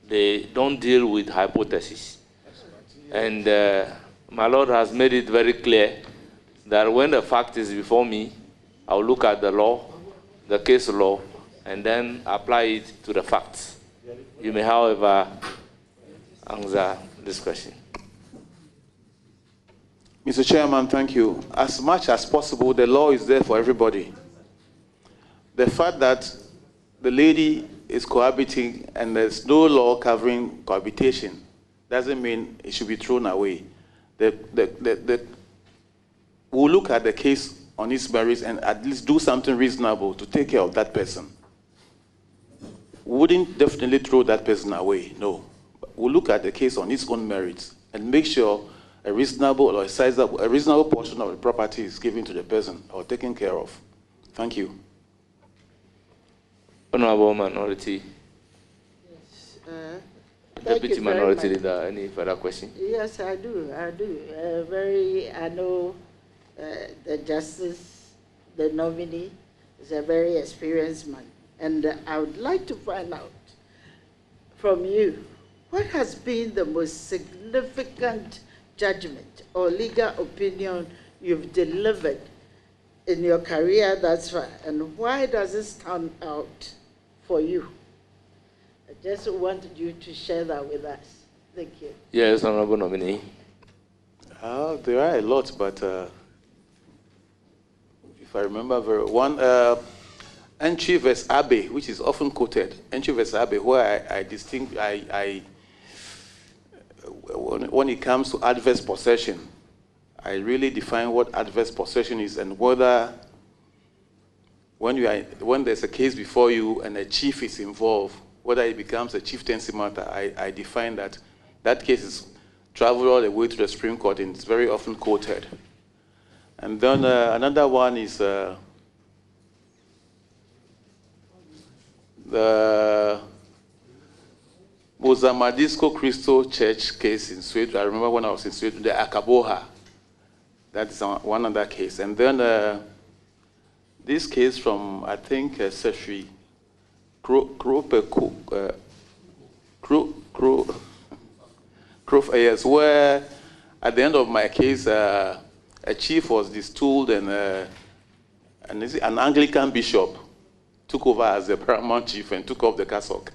They don't deal with hypotheses. And my Lord has made it very clear that when the fact is before me, I'll look at the law, the case law, and then apply it to the facts. You may, however, answer this question. Mr. Chairman, thank you. As much as possible, the law is there for everybody. The fact that the lady is cohabiting and there's no law covering cohabitation doesn't mean it should be thrown away. We'll look at the case on its merits and at least do something reasonable to take care of that person. We wouldn't definitely throw that person away, no. will look at the case on its own merits and make sure a reasonable or a reasonable portion of the property is given to the person or taken care of. Thank you. Honorable Minority. Yes, Deputy Minority Leader, any further question? Yes, I do. I know the justice, the nominee, is a very experienced man. And I would like to find out from you, what has been the most significant judgment or legal opinion you've delivered in your career thus far, and why does it stand out for you? I just wanted you to share that with us. Thank you. Yes, Honorable Nominee. There are a lot, but if I remember very one, Entry vs. Abe, which is often quoted, Entry vs. Abe, where when it comes to adverse possession, I really define what adverse possession is and whether when there's a case before you and a chief is involved, whether it becomes a chieftaincy matter. I define that case is traveled all the way to the Supreme Court and it's very often quoted. And then another one is the Mozamadisco Cristo Church case in Sweden. I remember when I was in Sweden, the Akaboha. That's one other case. And then this case from, I think, Seshri yes, where at the end of my case, a chief was destooled and an Anglican bishop took over as the paramount chief and took off the cassock.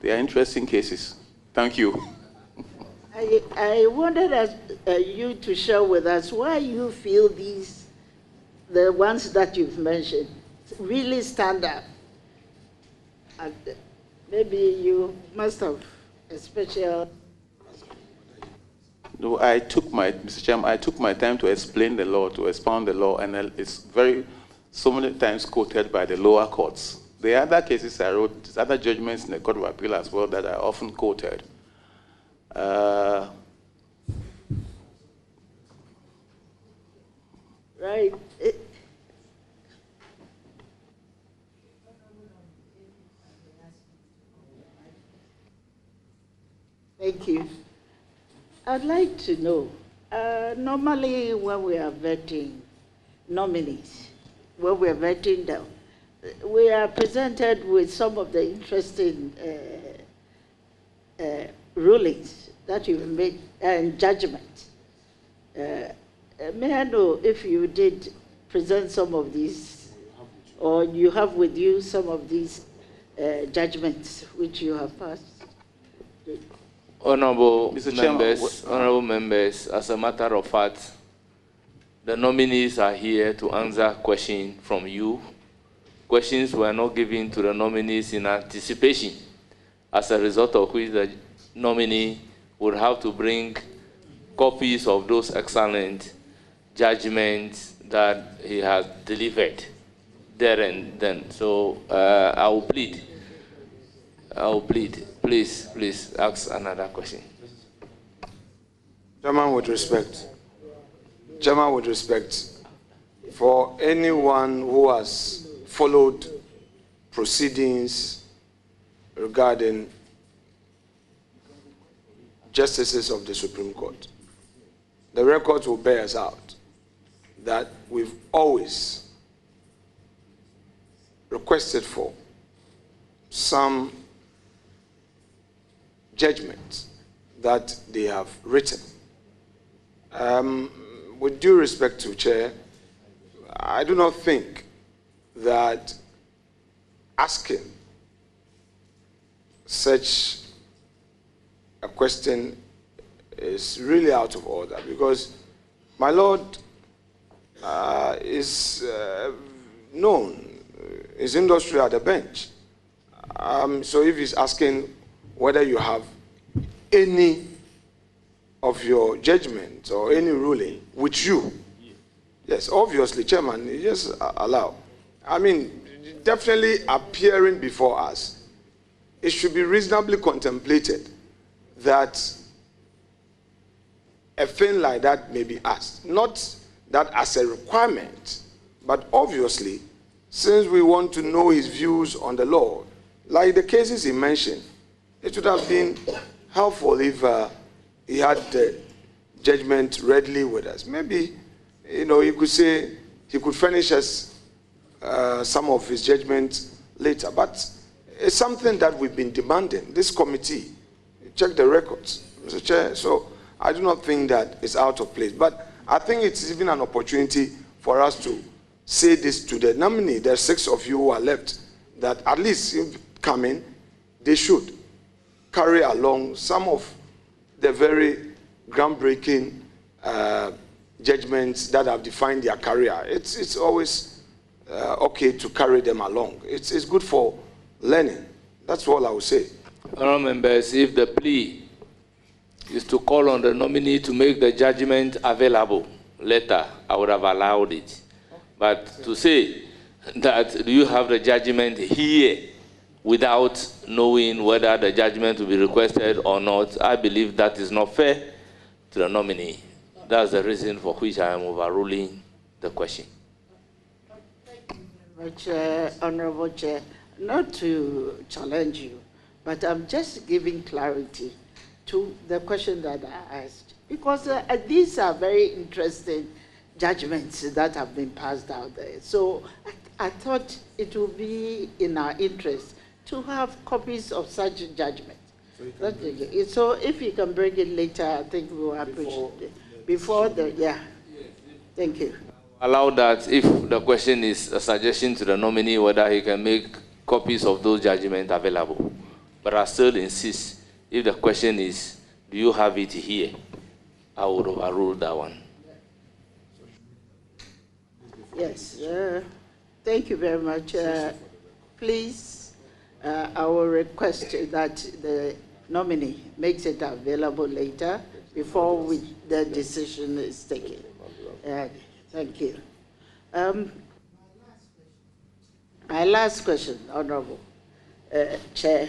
They are interesting cases. Thank you. I wanted you to share with us why you feel the ones that you've mentioned, really stand out. And maybe you must have a special... No, Mr. Chairman, I took my time to explain the law, to expound the law, and it's so many times quoted by the lower courts. There are other cases I wrote, other judgments in the Court of Appeal as well that are often quoted. Right. Thank you. I'd like to know, normally when we are vetting nominees, when we are vetting them, we are presented with some of the interesting rulings that you've made and judgments. May I know if you did present some of these, or you have with you some of these judgments which you have passed? Honorable members, as a matter of fact, the nominees are here to answer questions from you. Questions were not given to the nominees in anticipation, as a result of which the nominee would have to bring copies of those excellent judgments that he has delivered there and then. So I will plead. Please ask another question. Chairman, with respect, for anyone who has followed proceedings regarding justices of the Supreme Court, the records will bear us out that we've always requested for some judgments that they have written. With due respect to Chair, I do not think that asking such a question is really out of order, because my Lord is known, his industry at the bench. So if he's asking whether you have any of your judgment or any ruling with you, yes, obviously, Chairman, you just allow. I mean, definitely appearing before us, it should be reasonably contemplated that a thing like that may be asked. Not that as a requirement, but obviously, since we want to know his views on the law, like the cases he mentioned, it would have been helpful if he had the judgment readily with us. Maybe, you know, he could say he could furnish us some of his judgment later. But it's something that we've been demanding. This committee, check the records, Mr. Chair. So I do not think that it's out of place. But I think it's even an opportunity for us to say this to the nominee. There are 6 of you who are left, that at least if coming, they should carry along some of the very groundbreaking judgments that have defined their career. It's always okay to carry them along. It's good for learning. That's all I would say. Honourable members, if the plea is to call on the nominee to make the judgment available later, I would have allowed it. But to say that do you have the judgment here without knowing whether the judgment will be requested or not, I believe that is not fair to the nominee. That's the reason for which I am overruling the question. Honorable Chair, not to challenge you, but I'm just giving clarity to the question that I asked. Because these are very interesting judgments that have been passed out there. So I thought it would be in our interest to have copies of such judgments. So if you can bring it later, I think we will appreciate it. Before the, yeah. Thank you. Allow that if the question is a suggestion to the nominee whether he can make copies of those judgments available. But I still insist, if the question is, do you have it here? I would overrule that one. Yes, thank you very much. Please, I will request that the nominee makes it available later before the decision is taken. Thank you. My last question, Honorable Chair.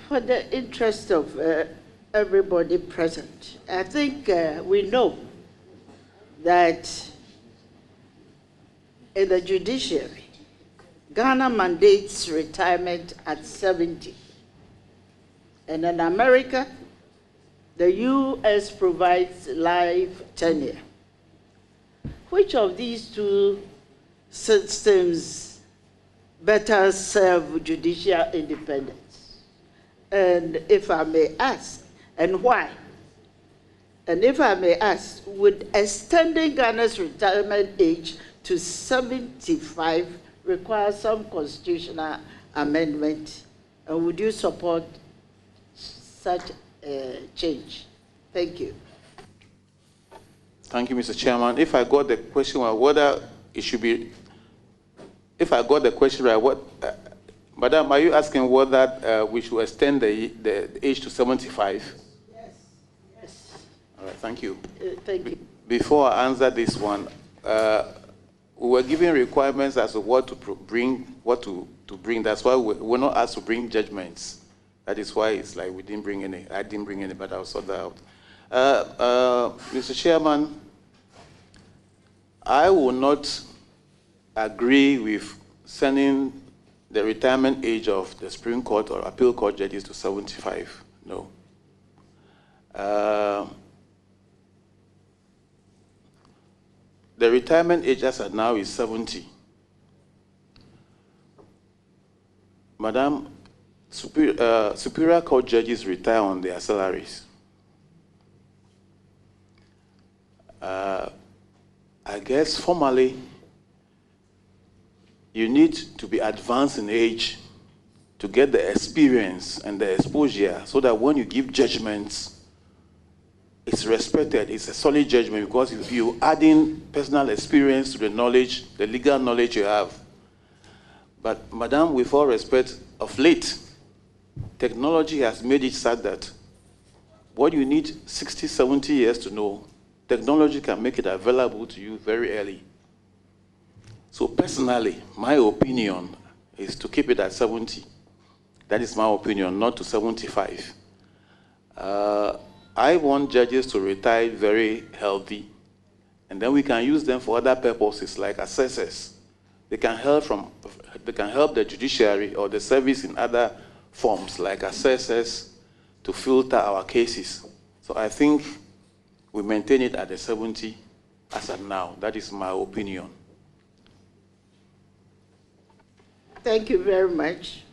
For the interest of everybody present, I think we know that in the judiciary, Ghana mandates retirement at 70. And in America, the US provides life tenure. Which of these two systems better serve judicial independence? And if I may ask, and why? And if I may ask, would extending Ghana's retirement age to 75 require some constitutional amendment? And would you support such a change? Thank you. Thank you, Mr. Chairman. If I got the question right, whether it should be, if I got the question right, what, Madam, are you asking whether we should extend the age to 75? Yes. Yes. All right, thank you. Thank you. Before I answer this one, we were given requirements as to what to bring, That's why we're not asked to bring judgments. That is why it's like we didn't bring any. I didn't bring any, but I'll sort that out. Mr. Chairman, I will not agree with sending the retirement age of the Supreme Court or Appeal Court judges to 75. No. The retirement age as of now is 70. Madam, Superior Court judges retire on their salaries. I guess formally, you need to be advanced in age to get the experience and the exposure so that when you give judgments, it's respected, it's a solid judgment, because if you add in personal experience to the knowledge, the legal knowledge you have. But Madam, with all respect, of late, technology has made it such that what you need 60, 70 years to know, technology can make it available to you very early. So personally, my opinion is to keep it at 70. That is my opinion, not to 75. I want judges to retire very healthy, and then we can use them for other purposes like assessors. They can help the judiciary or the service in other forms like assessors to filter our cases. So I think we maintain it at the 70 as of now. That is my opinion. Thank you very much,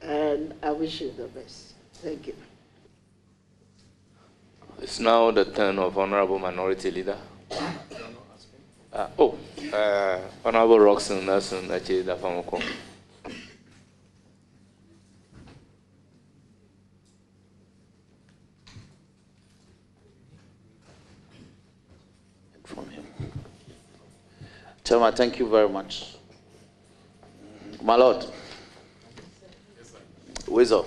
and I wish you the best. Thank you. It's now the turn of Honorable Minority Leader. Honorable Roxanne Nelson, Achida Famoko. From him. Chairman, thank you very much. My Lord. Wizard.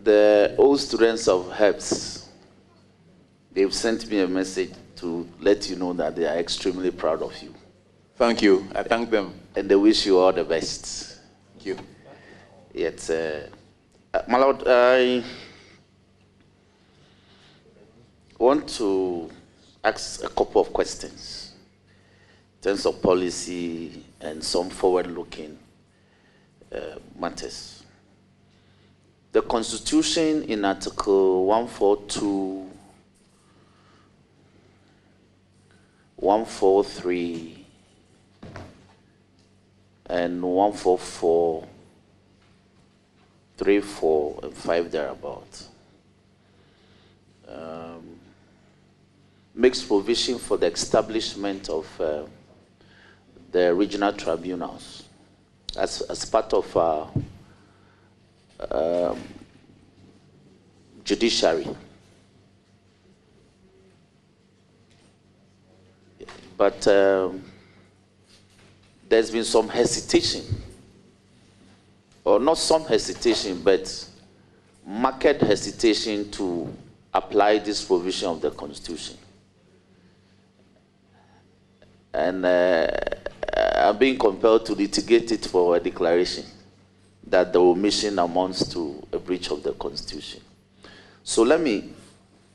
The old students of HEBS, they've sent me a message to let you know that they are extremely proud of you. Thank you. I thank them. And they wish you all the best. Thank you. Yet, my Lord, I want to ask a couple of questions in terms of policy and some forward-looking matters. The Constitution in Article 142, 143, and 144, 3, 4, and 5 thereabout makes provision for the establishment of the regional tribunals as part of judiciary. But there's been some hesitation, or not some hesitation, but marked hesitation to apply this provision of the Constitution. And I'm being compelled to litigate it for a declaration that the omission amounts to a breach of the Constitution. So let me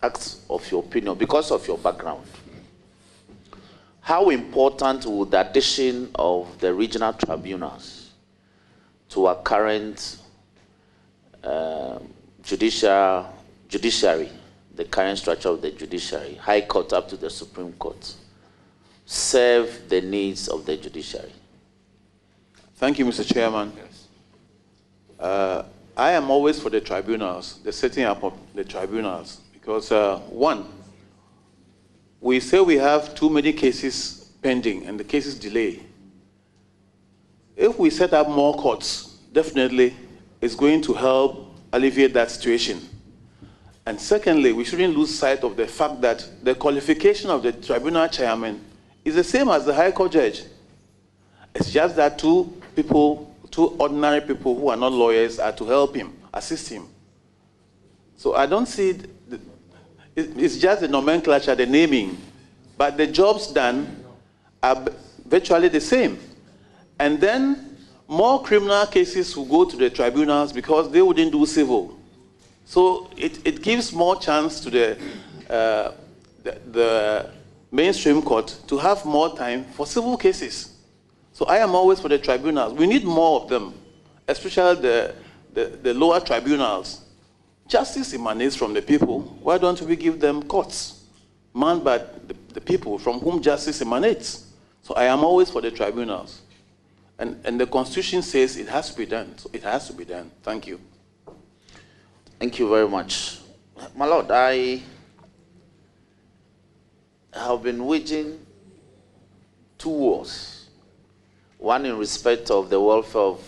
ask of your opinion, because of your background. How important would the addition of the regional tribunals to our current judiciary, the current structure of the judiciary, High Court up to the Supreme Court, serve the needs of the judiciary? Thank you, Mr. Chairman. I am always for the tribunals, the setting up of the tribunals, because one, we say we have too many cases pending and the cases delay. If we set up more courts, definitely it's going to help alleviate that situation. And secondly, we shouldn't lose sight of the fact that the qualification of the tribunal chairman is the same as the High Court judge. It's just that two ordinary people who are not lawyers are to help him, assist him. So I don't see, it's just the nomenclature, the naming, but the jobs done are virtually the same. And then more criminal cases will go to the tribunals because they wouldn't do civil. So it gives more chance to the mainstream court to have more time for civil cases. So I am always for the tribunals. We need more of them, especially the lower tribunals. Justice emanates from the people. Why don't we give them courts manned by the people from whom justice emanates? So I am always for the tribunals. And the Constitution says it has to be done. So it has to be done. Thank you. Thank you very much. My Lord, I have been waging two wars. One in respect of the welfare of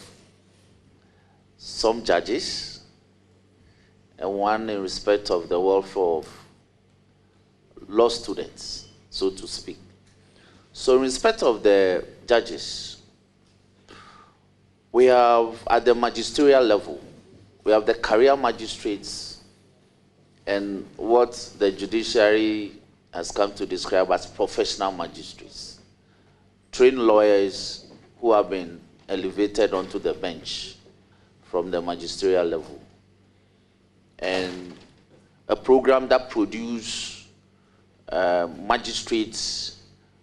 some judges, and one in respect of the welfare of law students, so to speak. So in respect of the judges, we have at the magisterial level, we have the career magistrates and what the judiciary has come to describe as professional magistrates, trained lawyers who have been elevated onto the bench from the magisterial level, and a program that produces magistrates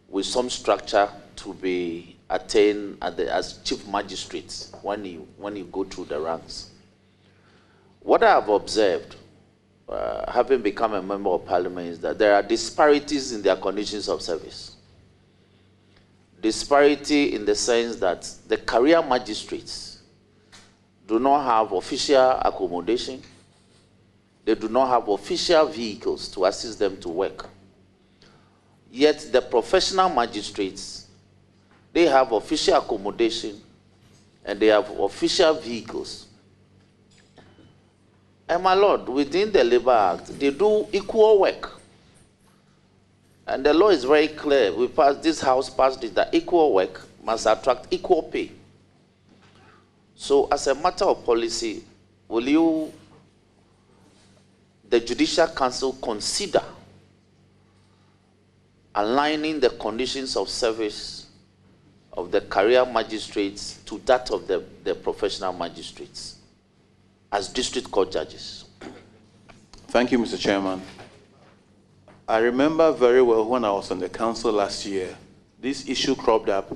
with some structure to be attained as chief magistrates when you go through the ranks. What I have observed, having become a member of parliament, is that there are disparities in their conditions of service. Disparity in the sense that the career magistrates do not have official accommodation. They do not have official vehicles to assist them to work. Yet the professional magistrates, they have official accommodation and they have official vehicles. And my Lord, within the Labor Act, they do equal work. And the law is very clear. This House passed it that equal work must attract equal pay. So as a matter of policy, will the Judicial Council consider aligning the conditions of service of the career magistrates to that of the professional magistrates as district court judges? Thank you, Mr. Chairman. I remember very well when I was on the council last year, this issue cropped up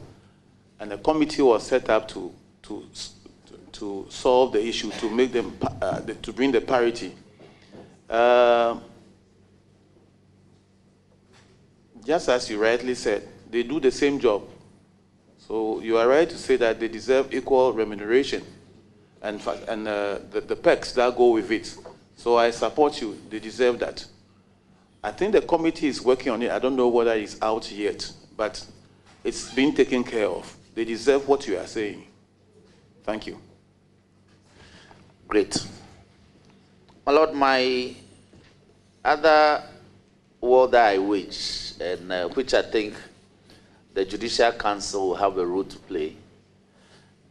and a committee was set up to solve the issue, to make them, to bring the parity. Just as you rightly said, they do the same job. So you are right to say that they deserve equal remuneration and the perks that go with it. So I support you, they deserve that. I think the committee is working on it. I don't know whether it's out yet, but it's being taken care of. They deserve what you are saying. Thank you. Great. My Lord, my other war that I wage, and which I think the Judicial Council will have a role to play,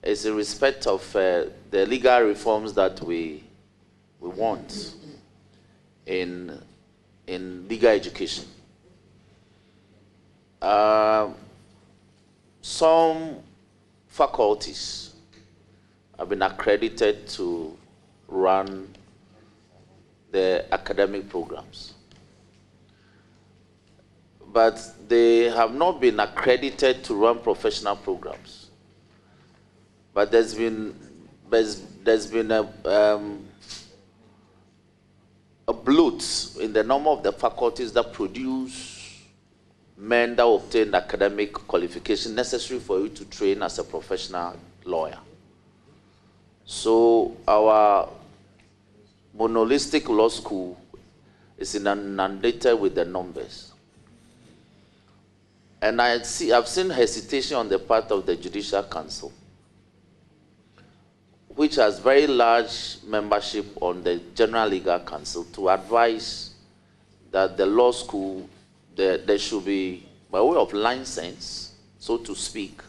is in respect of the legal reforms that we want in legal education. Some faculties have been accredited to run the academic programs, but they have not been accredited to run professional programs. But there's been a bloat in the number of the faculties that produce men that obtain academic qualification necessary for you to train as a professional lawyer. So our monolistic law school is inundated with the numbers. And I've seen hesitation on the part of the Judicial Council, which has very large membership on the General Legal Council, to advise that the law school, there should be, by way of license, so to speak,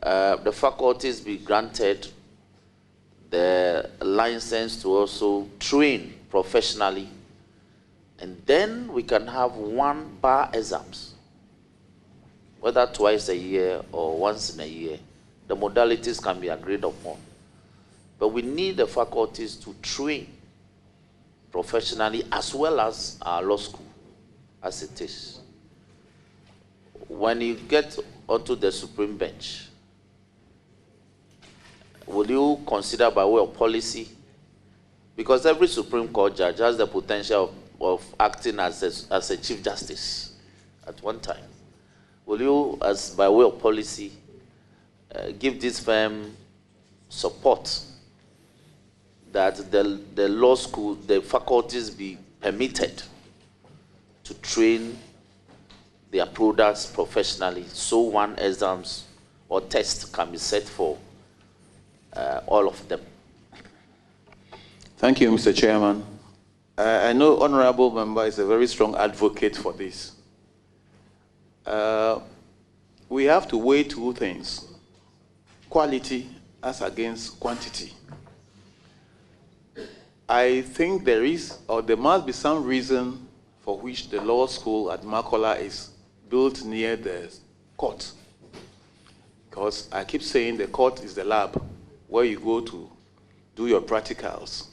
the faculties be granted the license to also train professionally, and then we can have one bar exams, whether twice a year or once in a year. The modalities can be agreed upon. But we need the faculties to train professionally as well as our law school, as it is. When you get onto the Supreme Bench, will you consider by way of policy? Because every Supreme Court judge has the potential of acting as a Chief Justice at one time. Will you, as by way of policy, give this firm support that the law school, the faculties be permitted to train their products professionally, so one exams or test can be set for all of them? Thank you, Mr. Chairman. I know Honorable Member is a very strong advocate for this. We have to weigh two things: quality as against quantity. I think there is, or there must be, some reason for which the law school at Makola is built near the court. Because I keep saying the court is the lab where you go to do your practicals.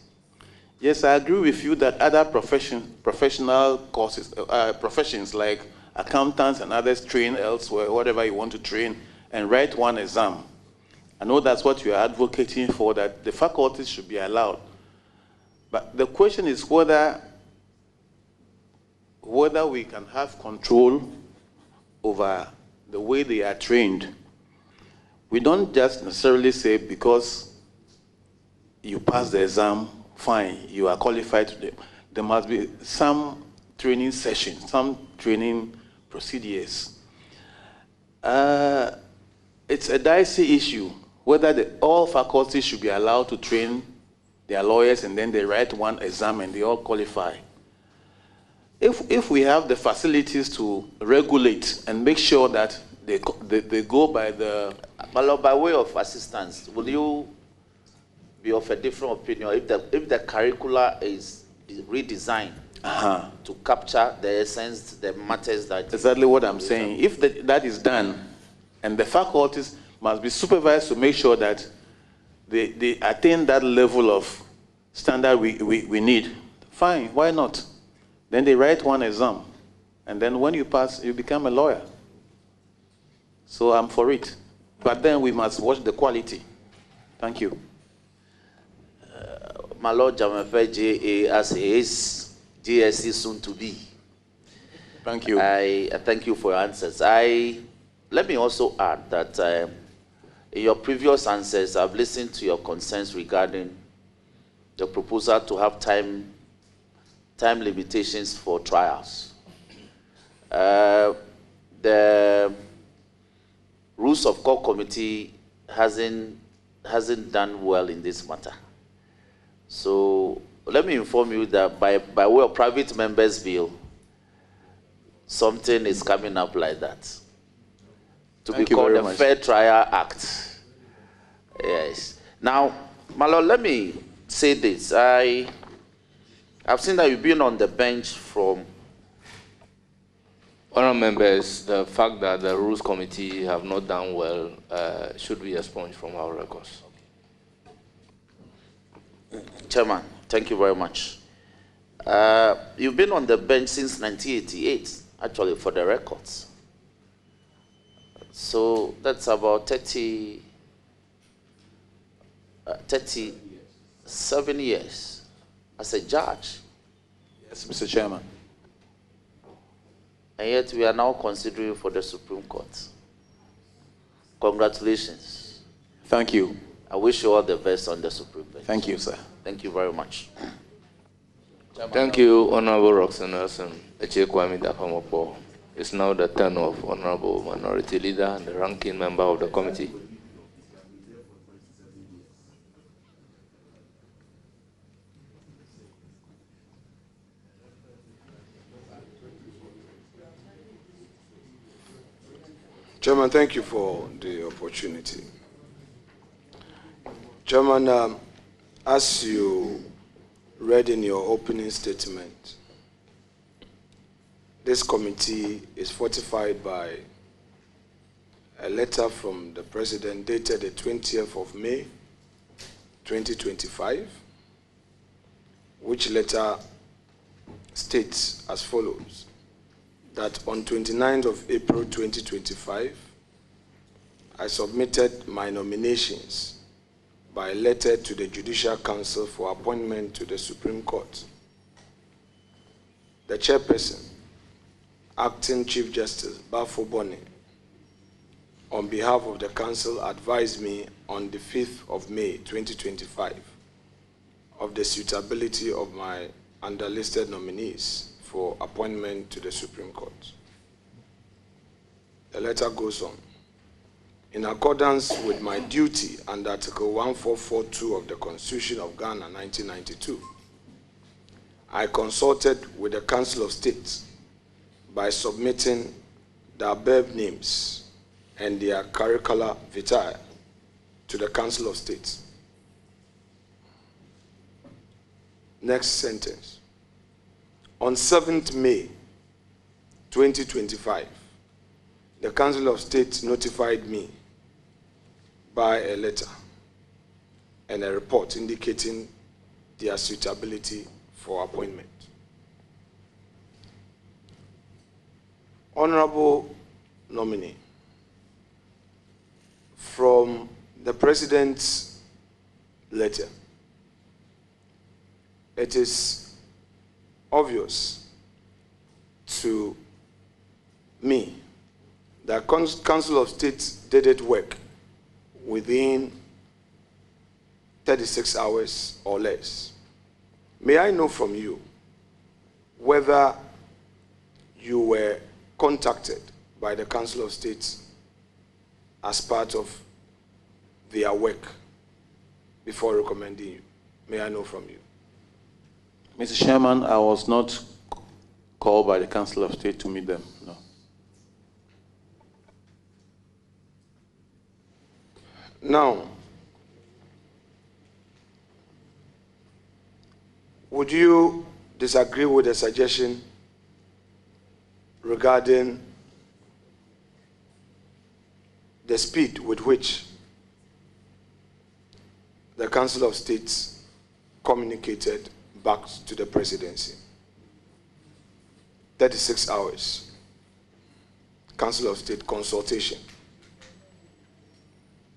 Yes, I agree with you that other professional courses, professions like accountants and others train elsewhere, whatever you want to train, and write one exam. I know that's what you are advocating for, that the faculties should be allowed. But the question is whether we can have control over the way they are trained. We don't just necessarily say because you pass the exam, fine, you are qualified to them. There must be some training sessions, some training procedures. It's a dicey issue, whether all faculties should be allowed to train their lawyers and then they write one exam and they all qualify. If we have the facilities to regulate and make sure that they go by the... But by way of assistance, will you be of a different opinion if the curricula is redesigned to capture the essence, the matters that... Exactly what I'm saying. If that is done, and the faculties must be supervised to make sure that they attain that level of standard we need, fine, why not? Then they write one exam, and then when you pass, you become a lawyer. So I'm for it. But then we must watch the quality. Thank you. My Lord Dzamefe JA, as he is GSC soon to be. Thank you. I thank you for your answers. Let me also add that in your previous answers, I've listened to your concerns regarding the proposal to have time limitations for trials. The Rules of Court Committee hasn't done well in this matter. So let me inform you that by way of private members' bill, something is coming up like that. To be called the Fair Trial Act. Yes. Now, my Lord, let me say this. I've seen that you've been on the bench from... Honourable members, the fact that the Rules Committee have not done well should be expunged from our records. Chairman, thank you very much. You've been on the bench since 1988, actually, for the records. So that's about 37 years as a judge. Yes, Mr. Chairman. And yet we are now considering for the Supreme Court. Congratulations. Thank you. I wish you all the best on the Supreme Court. Thank you, sir. Thank you very much. Thank you, Honorable Roxanne Nelson. It's now the turn of Honorable Minority Leader and the ranking member of the committee. Chairman, thank you for the opportunity. Chairman, as you read in your opening statement, this committee is fortified by a letter from the President dated the 20th of May, 2025, which letter states as follows: that on 29th of April 2025, I submitted my nominations by letter to the Judicial Council for appointment to the Supreme Court. The chairperson, Acting Chief Justice Bafo Boni, on behalf of the Council, advised me on the 5th of May 2025 of the suitability of my underlisted nominees for appointment to the Supreme Court. The letter goes on. In accordance with my duty under Article 1442 of the Constitution of Ghana, 1992, I consulted with the Council of State by submitting the above names and their curricula vitae to the Council of State. Next sentence. On 7th May 2025, the Council of State notified me by a letter and a report indicating their suitability for appointment. Honorable nominee, from the President's letter, it is obvious to me that Council of State did its work within 36 hours or less. May I know from you whether you were contacted by the Council of State as part of their work before recommending you? May I know from you? Mr. Chairman, I was not called by the Council of State to meet them, no. Now, would you disagree with the suggestion regarding the speed with which the Council of State communicated back to the presidency? 36 hours, Council of State consultation.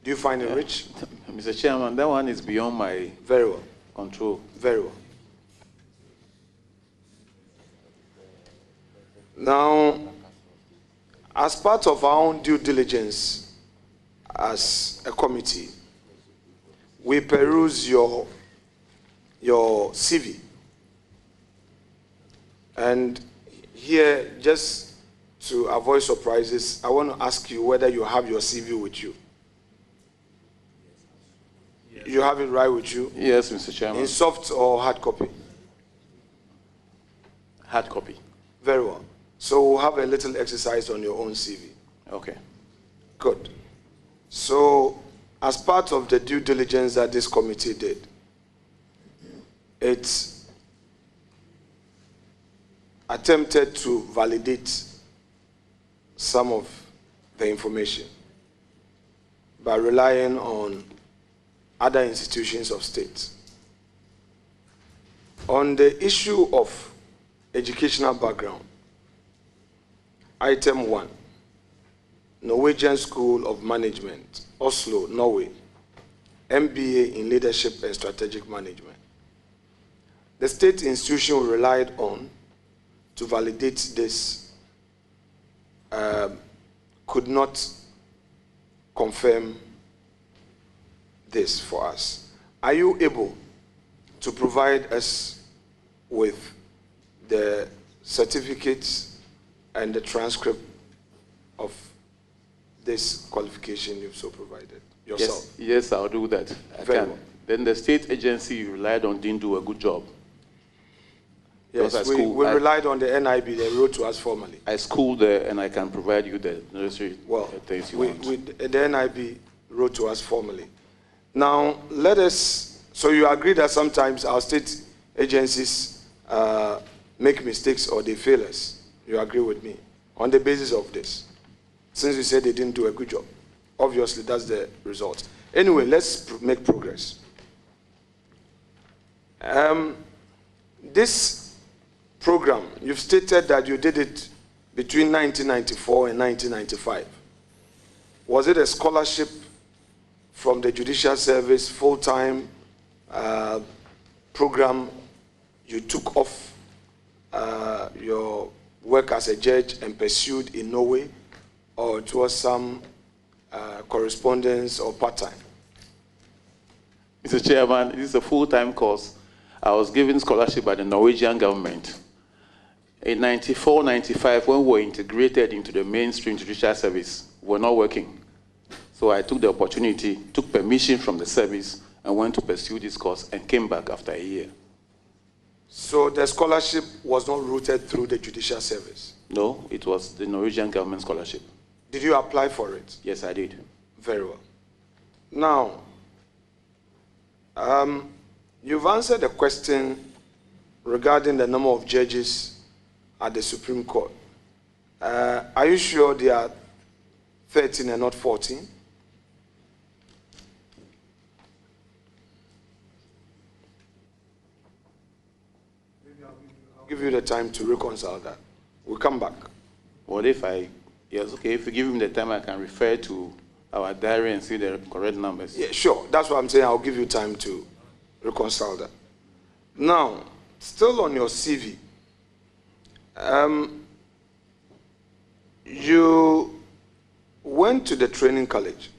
Do you find it rich? Mr. Chairman, that one is beyond my Very well. control. Very well. Now, as part of our own due diligence as a committee, we peruse your CV. And here, just to avoid surprises, I want to ask you whether you have your CV with you. You have it right with you? Yes, Mr. Chairman. In soft or hard copy? Hard copy. Very well. So we'll have a little exercise on your own CV. Okay. Good. So as part of the due diligence that this committee did, it attempted to validate some of the information by relying on other institutions of state. On the issue of educational background, item 1, Norwegian School of Management, Oslo, Norway, MBA in Leadership and Strategic Management. The state institution relied on to validate this could not confirm this for us. Are you able to provide us with the certificates and the transcript of this qualification you've so provided yourself? Yes, I'll do that. I Very can. well. Then the state agency you relied on didn't do a good job. Yes, we relied on the NIB. They wrote to us formally. I schooled there, and I can provide you the necessary things you want. The NIB wrote to us formally. Now, let us, so you agree that sometimes our state agencies make mistakes or they fail us. You agree with me on the basis of this? Since you said they didn't do a good job. Obviously, that's the result. Anyway, let's make progress. This program, you've stated that you did it between 1994 and 1995. Was it a scholarship from the Judicial Service, full-time program you took off your work as a judge and pursued in Norway, or it was some correspondence or part-time? Mr. Chairman, this is a full-time course. I was given scholarship by the Norwegian government. In 94, 95, when we were integrated into the mainstream judicial service, we were not working. So I took the opportunity, took permission from the service, and went to pursue this course and came back after a year. So the scholarship was not routed through the judicial service? No, it was the Norwegian government scholarship. Did you apply for it? Yes, I did. Very well. Now, you've answered the question regarding the number of judges at the Supreme Court. Are you sure they are 13 and not 14? I'll give you the time to reconcile that. We'll come back. What if yes, okay, if you give him the time, I can refer to our diary and see the correct numbers. Yeah, sure. That's what I'm saying. I'll give you time to reconcile that. Now, still on your CV, you went to the training college.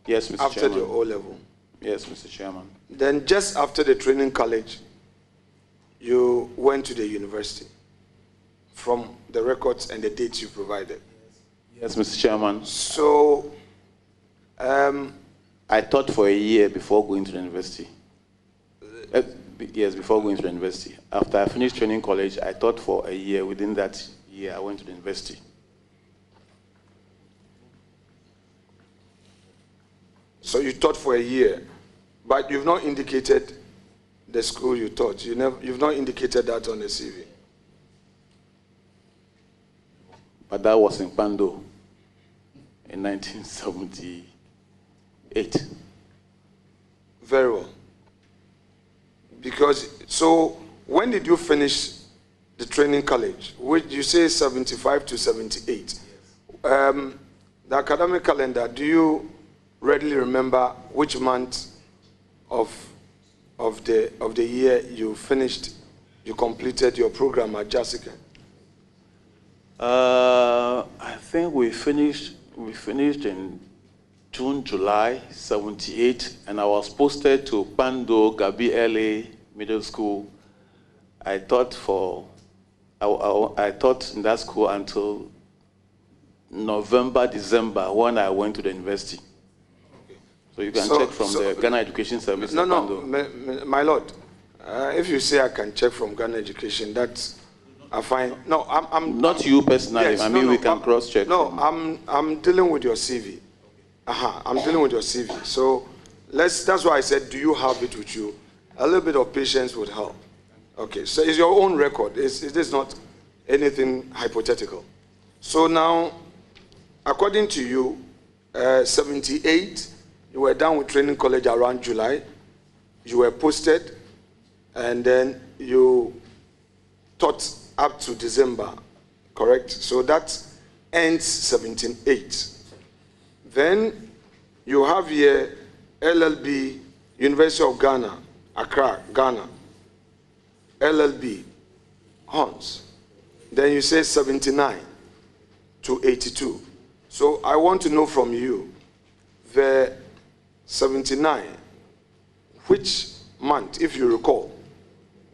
Yes, Mr. After Chairman. the O-level. Yes, Mr. Chairman. Then just after the training college, you went to the university from the records and the dates you provided. Yes, Mr. Chairman. So, I taught for a year before going to the university. Yes, before going to the university. After I finished training college, I taught for a year. Within that year, I went to the university. So you taught for a year, but you've not indicated the school you taught. You've not indicated that on the CV. But that was in Pando in 1978. Very well. Because, so when did you finish the training college? Which you say 75 to 78. The academic calendar, do you readily remember which month of the year you finished, you completed your program at Judicial? I think we finished in June, July 78, and I was posted to Pando Gabi LA Middle School. I taught in that school until November, December, when I went to the university. So you can check from the Ghana Education Service. No, my lord. If you say I can check from Ghana Education, that's fine. No, I'm not you personally. Yes, I mean, we can cross-check. No, I'm dealing with your CV. I'm dealing with your CV. So that's why I said, do you have it with you? A little bit of patience would help. Okay, so it's your own record. It is not anything hypothetical. So now, according to you, 78, you were done with training college around July. You were posted, and then you taught up to December, correct? So that ends 78. Then you have here LLB, University of Ghana, Accra, Ghana. LLB, Hans. Then you say 79 to 82. So I want to know from you, the 79, which month, if you recall,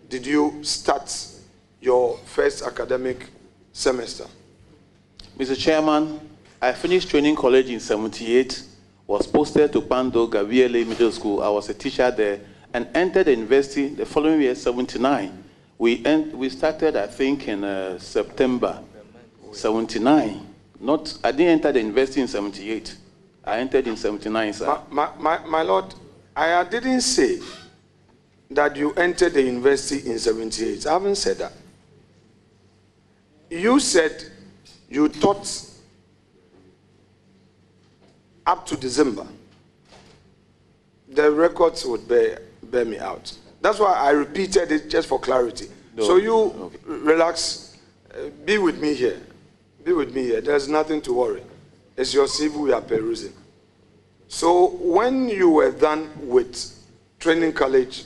did you start your first academic semester? Mr. Chairman, I finished training college in 78, was posted to Pando Gabriele Middle School. I was a teacher there and entered the university the following year, 79. We started, I think, in September 79. I didn't enter the university in 78. I entered in 79, sir. My lord, I didn't say that you entered the university in 78. I haven't said that. You said you taught up to December. The records would bear me out. That's why I repeated it just for clarity. No, so you relax, be with me here. Be with me here. There's nothing to worry. It's your CV we are perusing. So when you were done with training college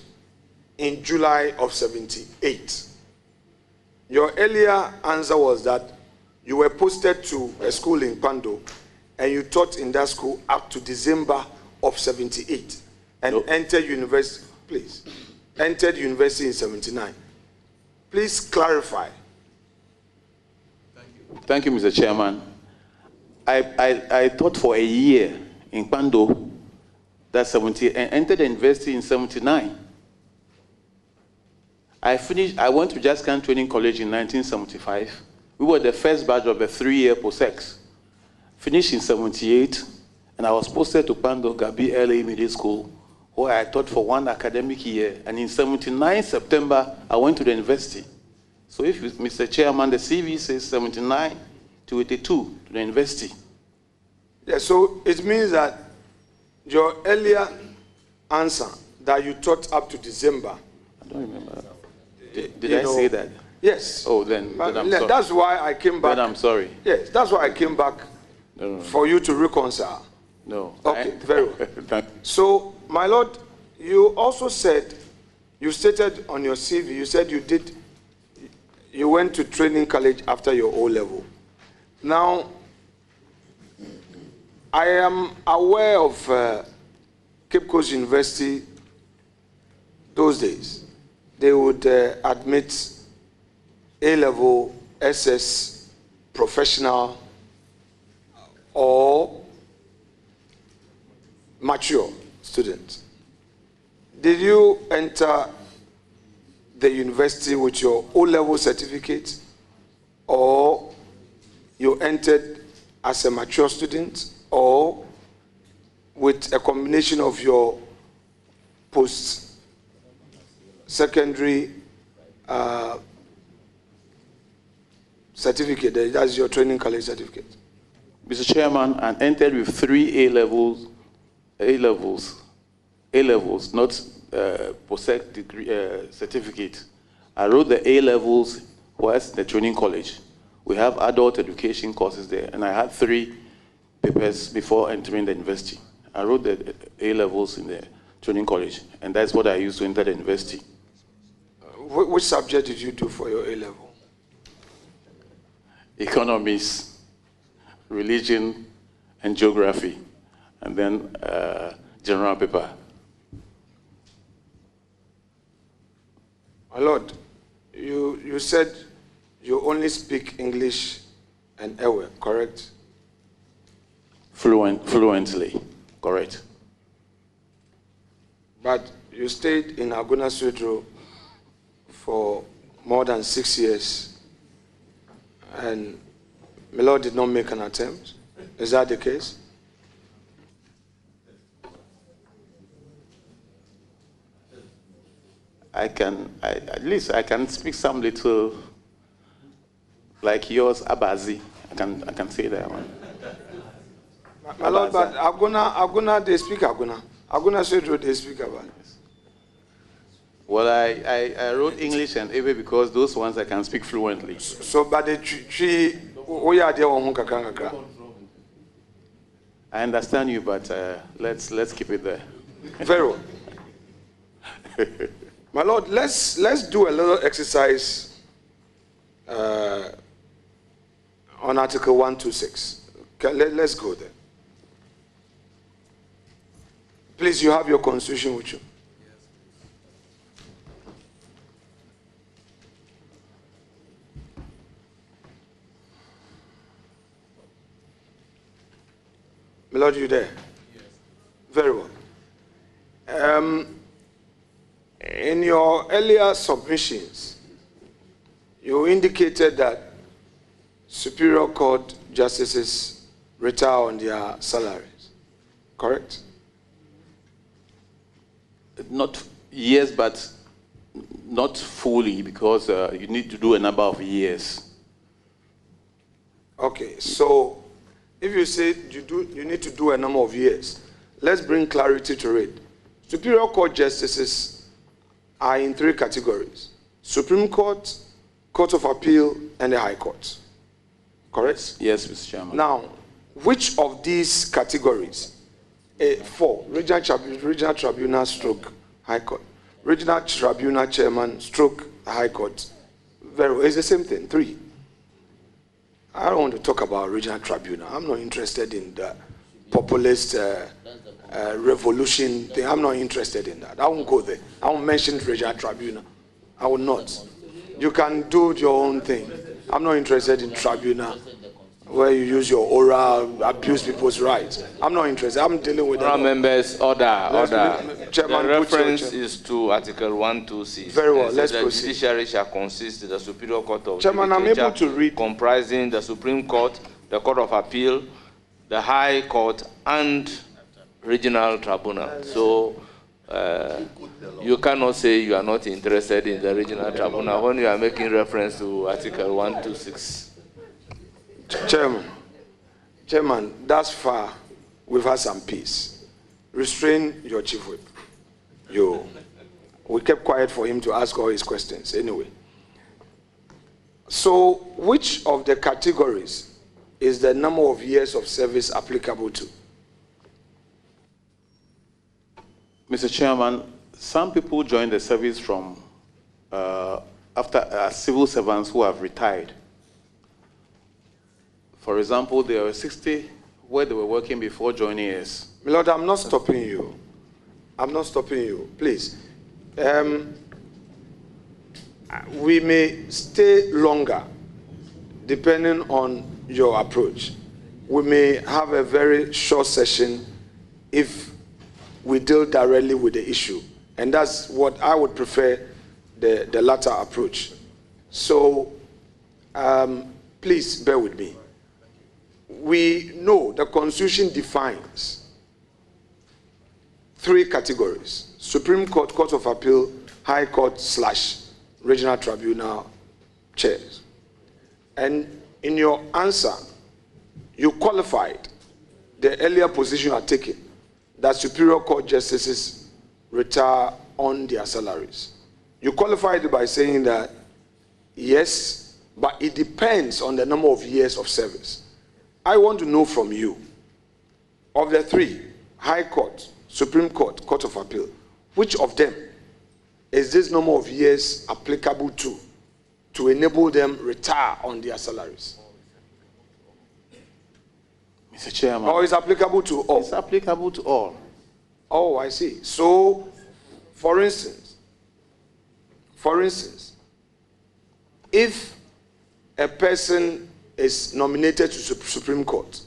in July of 78, your earlier answer was that you were posted to a school in Pando and you taught in that school up to December of 78 and entered university, please, entered university in 79. Please clarify. Thank you, Mr. Chairman. I taught for a year in Pando, that's 70, and entered the university in 79. I went to Jaskan Training College in 1975. We were the first batch of a 3-year post-sex. Finished in 78, and I was posted to Pando Gabi LA Middle School, where I taught for 1 academic year. And in 79 September, I went to the university. So if, Mr. Chairman, the CV says 79 to 82 to the university. Yeah, so it means that your earlier answer that you taught up to December. I don't remember. Did I say that? Yes. Oh, then I'm sorry. That's why I came back. Then I'm sorry. Yes, that's why I came back for you to reconcile. No. Okay, very well. So, my Lord, you also said, you stated on your CV, you said you went to training college after your O-level. Now, I am aware of Cape Coast University those days. They would admit A-level, SS, professional, or mature students. Did you enter the university with your O-level certificate, or you entered as a mature student, or with a combination of your post-secondary certificate, that's your training college certificate? Mr. Chairman, I entered with 3 A-levels, not post-sec degree certificate. I wrote the A-levels whilst in the training college. We have adult education courses there, and I had 3 papers before entering the university. I wrote the A-levels in the training college, and that's what I used to enter the university. Which subject did you do for your A-level? Economics, religion, and geography, and then general paper. My Lord, you said you only speak English and Ewe, correct? Fluently, correct. But you stayed in Aguna Sudro for more than 6 years, and my Lord did not make an attempt. Is that the case? At least I can speak some little, like yours, Abazi. I can say that one. My Lord, but Aguna, they speak Aguna. Aguna Sudro, they speak Abazi. Well, I wrote English and Ewe because those ones I can speak fluently. So, but the tree, we are there on Kakanga. I understand you, but let's keep it there. Very well. My Lord, let's do a little exercise on Article 126. Let's go there. Please, you have your constitution with you. My Lord, you there? Yes. Very well. In your earlier submissions, you indicated that Superior Court justices retire on their salaries, correct? Not yes, but not fully, because you need to do a number of years. Okay, so if you say you need to do a number of years, let's bring clarity to it. Superior Court justices are in 3 categories: Supreme Court, Court of Appeal, and the High Court. Correct? Yes, Mr. Chairman. Now, which of these categories? 4, Regional Tribunal stroke High Court. Regional Tribunal Chairman stroke High Court. Very well, it's the same thing, 3. I don't want to talk about Regional Tribunal. I'm not interested in the populist revolution thing. I'm not interested in that. I won't go there. I won't mention Regional Tribunal. I will not. You can do your own thing. I'm not interested in tribunal where you use your oral, abuse people's rights. I'm not interested. I'm dealing with Honourable members, order. Chairman, the reference is to Article 126. Very well, let's the proceed. The judiciary shall consist of the Superior Court of Chairman, I'm able to read. Comprising the Supreme Court, the Court of Appeal, the High Court, and Regional Tribunal. So, you cannot say you are not interested in the regional tribunal when you are making reference to Article 126. Chairman, thus far, we've had some peace. Restrain your chief whip. We kept quiet for him to ask all his questions anyway. So, which of the categories is the number of years of service applicable to? Mr. Chairman, some people join the service from after civil servants who have retired. For example, there were 60 where they were working before joining us. My Lord, I'm not stopping you. I'm not stopping you. Please. We may stay longer depending on your approach. We may have a very short session if we deal directly with the issue. And that's what I would prefer, the latter approach. So please bear with me. We know the Constitution defines 3 categories: Supreme Court, Court of Appeal, High Court / Regional Tribunal chairs. And in your answer, you qualified the earlier position you had taken, that Superior Court justices retire on their salaries. You qualified it by saying that, yes, but it depends on the number of years of service. I want to know from you, of the 3, High Court, Supreme Court, Court of Appeal, which of them is this number of years applicable to enable them retire on their salaries? Mr. Chairman. Or is applicable to all? It's applicable to all. Oh, I see. So, for instance, if a person is nominated to Supreme Court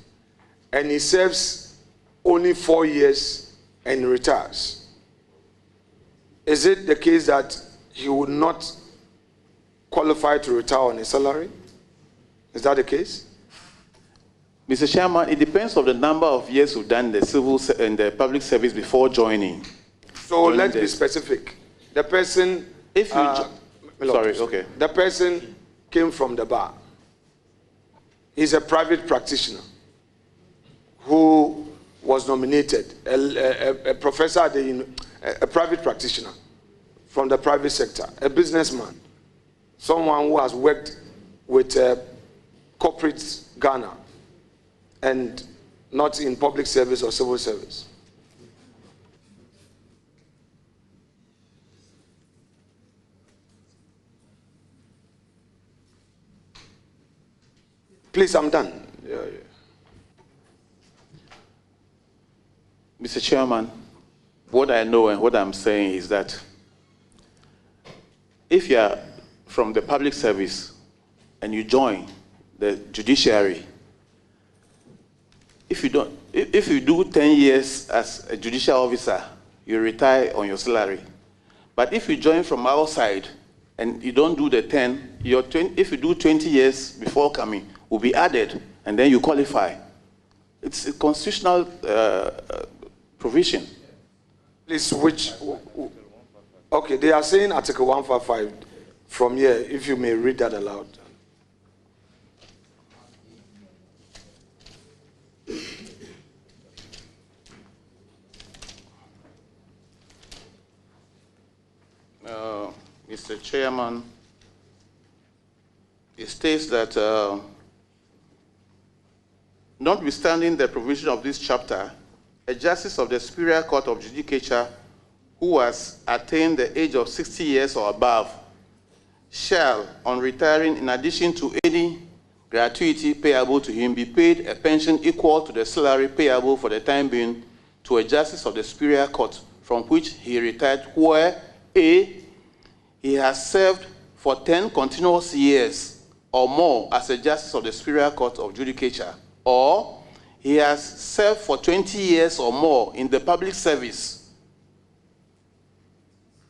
and he serves only 4 years and retires, is it the case that he would not qualify to retire on a salary? Is that the case? Mr. Chairman, it depends on the number of years you've done the civil and the public service before joining. So let's be specific. The person, if you the person came from the bar. He's a private practitioner who was nominated, a professor at a private practitioner from the private sector, a businessman, someone who has worked with corporate Ghana and not in public service or civil service. Please, I'm done. Mr. Chairman, what I know and what I'm saying is that if you are from the public service and you join the judiciary, if you do 10 years as a judicial officer, you retire on your salary. But if you join from outside and you don't do the 10, if you do 20 years before coming, will be added, and then you qualify. It's a constitutional provision. Please, okay, they are saying Article 155 from here, if you may read that aloud. Mr. Chairman, it states that notwithstanding the provision of this chapter, a justice of the Superior Court of Judicature who has attained the age of 60 years or above shall, on retiring, in addition to any gratuity payable to him, be paid a pension equal to the salary payable for the time being to a justice of the Superior Court from which he retired, where A, he has served for 10 continuous years or more as a justice of the Superior Court of Judicature, or he has served for 20 years or more in the public service.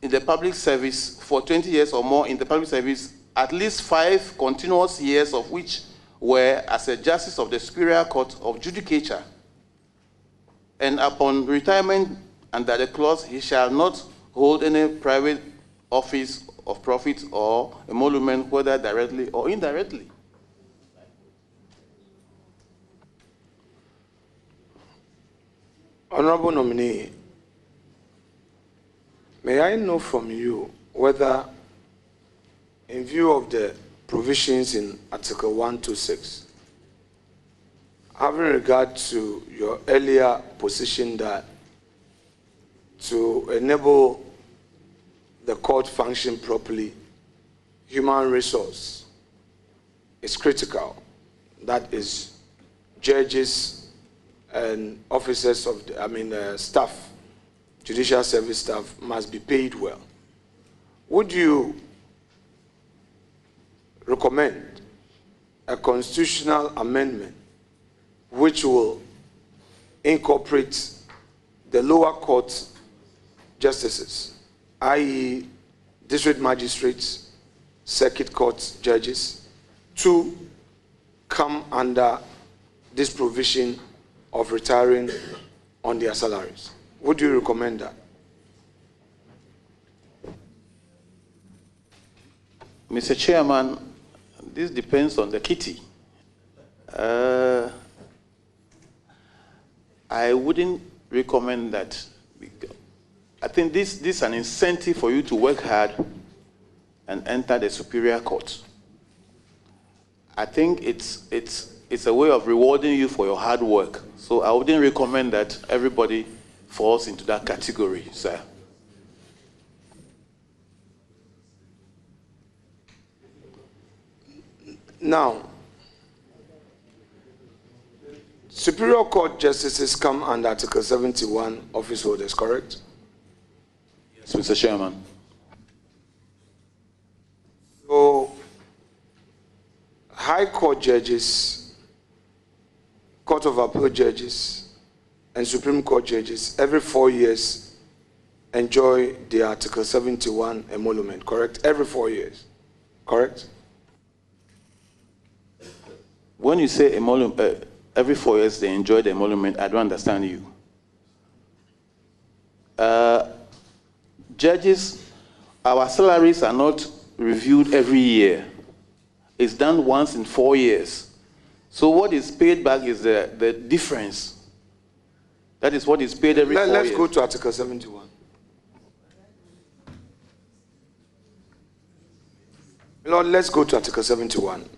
For 20 years or more in the public service, at least 5 continuous years of which were as a justice of the Superior Court of Judicature. And upon retirement under the clause, he shall not hold any private office of profit or emolument, whether directly or indirectly. Honorable nominee, may I know from you whether, in view of the provisions in Article 126, having regard to your earlier position that to enable the court function properly, human resource is critical. That is, judges and officers of the, staff, judicial service staff must be paid well. Would you recommend a constitutional amendment which will incorporate the lower court justices, i.e. district magistrates, circuit court judges, to come under this provision of retiring on their salaries? Would you recommend that? Mr. Chairman, this depends on the kitty. I wouldn't recommend that. I think this is an incentive for you to work hard and enter the superior court. I think it's a way of rewarding you for your hard work. So I wouldn't recommend that everybody falls into that category, sir. Now, Superior Court justices come under Article 71 office holders, correct? Yes, Mr. Chairman. So, High Court judges, Court of Appeal judges, and Supreme Court judges, every 4 years, enjoy the Article 71 emolument, correct? Every 4 years, correct? When you say emolument, every 4 years they enjoy the emolument, I don't understand you. Judges, our salaries are not reviewed every year. It's done once in 4 years. So what is paid back is the difference. That is what is paid every 4 years. Let's go to Article 71. Lord, let's go to Article 71.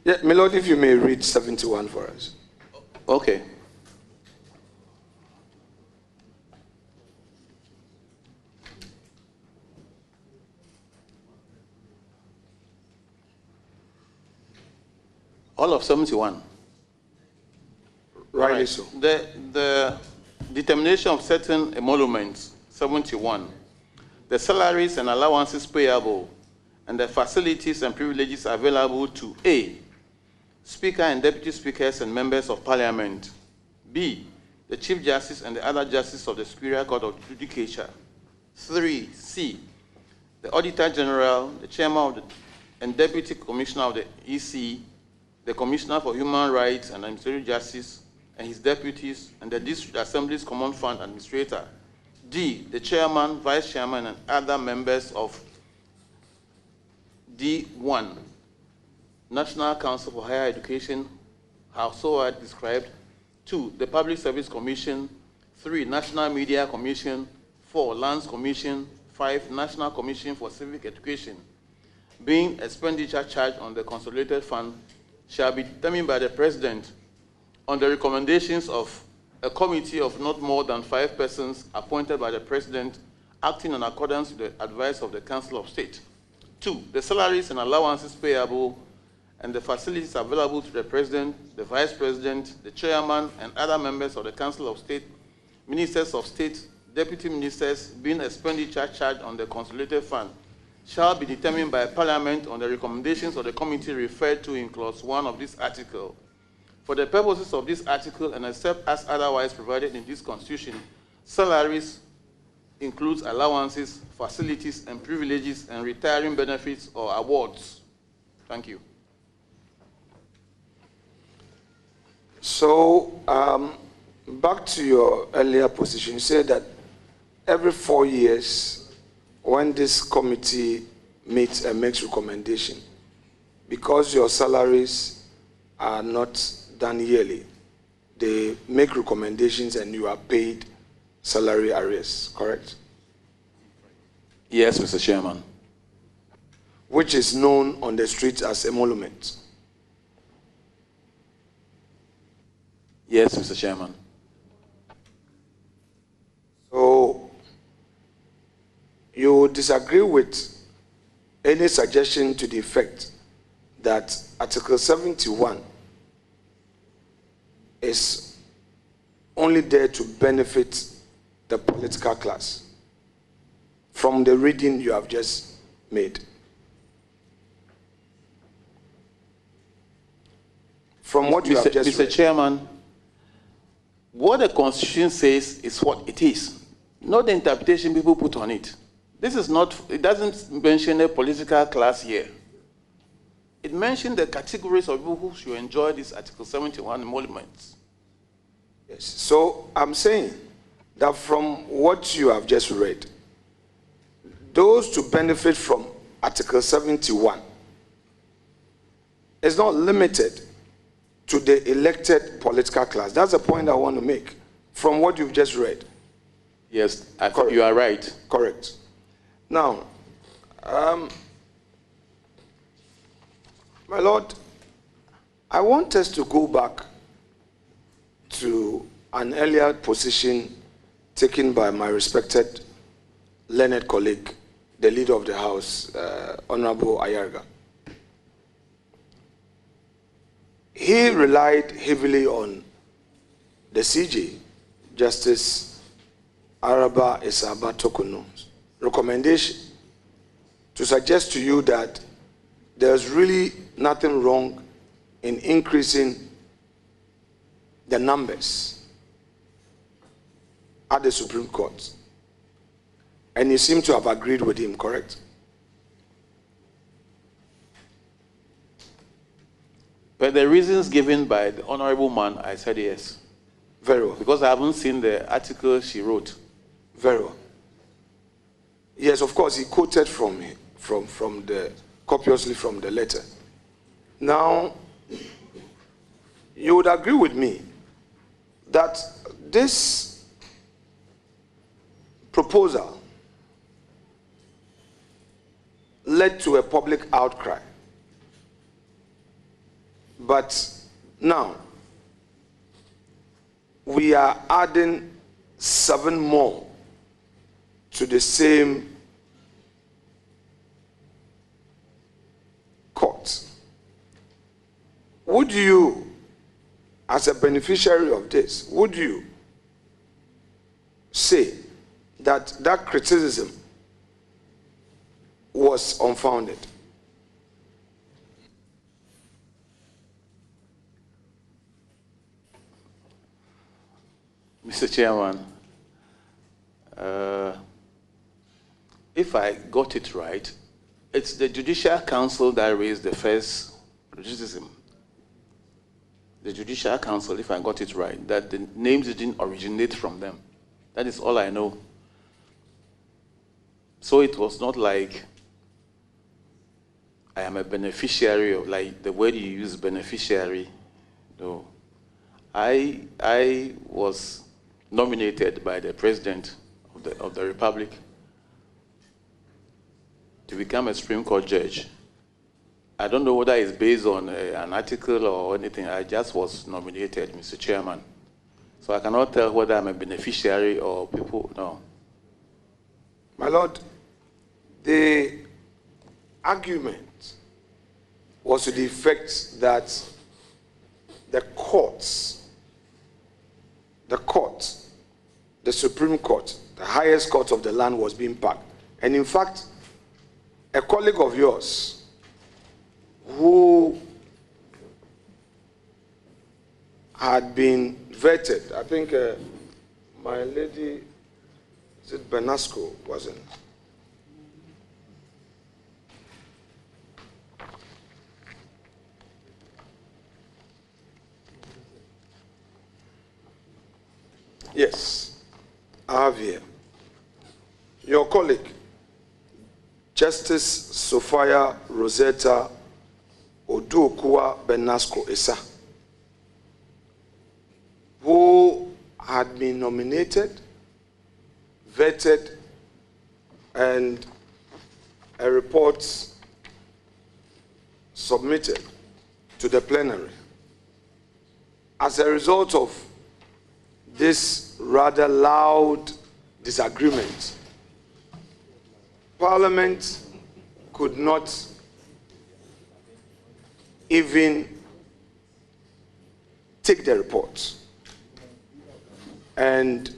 Yeah, my Lord, if you may read 71 for us. Okay. All of 71. Rightly so. The determination of certain emoluments, 71. The salaries and allowances payable and the facilities and privileges available to A, Speaker and Deputy Speakers and Members of Parliament. B, the Chief Justice and the other Justices of the Superior Court of Judicature. 3, C, the Auditor General, the Chairman of the, and Deputy Commissioner of the EC, the Commissioner for Human Rights and Administrative Justice, and his deputies, and the District Assembly's Common Fund Administrator. D, the Chairman, Vice Chairman, and other members of D1, National Council for Higher Education, so described. 2, the Public Service Commission. 3, National Media Commission. 4, Lands Commission, 5, National Commission for Civic Education, being expenditure charged on the consolidated fund, shall be determined by the President on the recommendations of a committee of not more than 5 persons appointed by the President, acting in accordance with the advice of the Council of State. 2, the salaries and allowances payable and the facilities available to the President, the Vice President, the Chairman, and other members of the Council of State, Ministers of State, Deputy Ministers, being expenditure charged on the consolidated fund, shall be determined by Parliament on the recommendations of the committee referred to in Clause 1 of this article. For the purposes of this article, and except as otherwise provided in this Constitution, salaries includes allowances, facilities, and privileges, and retiring benefits or awards. Thank you. So, back to your earlier position, you said that every 4 years, when this committee meets and makes recommendation, because your salaries are not done yearly, they make recommendations and you are paid salary arrears, correct? Yes, Mr. Chairman. Which is known on the streets as emoluments. Yes, Mr. Chairman. So, you disagree with any suggestion to the effect that Article 71 is only there to benefit the political class from the reading you have just made? From what you have just Mr. read. Chairman, what the Constitution says is what it is, not the interpretation people put on it. This is not, it doesn't mention a political class here. It mentioned the categories of people who should enjoy this Article 71 emoluments. Yes, so I'm saying that from what you have just read, those to benefit from Article 71 is not limited to the elected political class. That's the point I want to make from what you've just read. Yes, I think you are right. Correct. Now, my Lord, I want us to go back to an earlier position taken by my respected learned colleague, the leader of the House, Honorable Ayarga. He relied heavily on the CJ, Justice Araba Isaba Tokuno's recommendation to suggest to you that there's really nothing wrong in increasing the numbers at the Supreme Court. And you seem to have agreed with him, correct? But the reasons given by the honorable man, I said yes. Very well. Because I haven't seen the article she wrote. Very well. Yes, of course, he quoted from the, copiously from the letter. Now, you would agree with me that this proposal led to a public outcry. But now, we are adding 7 more to the same court. Would you, as a beneficiary of this, would you say that that criticism was unfounded? Mr. Chairman, if I got it right, it's the Judicial Council that raised the first criticism. The Judicial Council, if I got it right, that the names didn't originate from them. That is all I know. So it was not like I am a beneficiary of, like the word you use, beneficiary. No. I was nominated by the President of the Republic to become a Supreme Court judge. I don't know whether it's based on an article or anything. I just was nominated, Mr. Chairman. So I cannot tell whether I'm a beneficiary or people, no. My Lord, the argument was to the effect that the Supreme Court, the highest court of the land, was being packed. And in fact, a colleague of yours who had been vetted, I think my lady, is it Benasco, wasn't? Yes, I have here. Your colleague, Justice Sophia Rosetta Oduokua Benasco Esa, who had been nominated, vetted, and a report submitted to the plenary. As a result of this rather loud disagreement, Parliament could not even take the report. And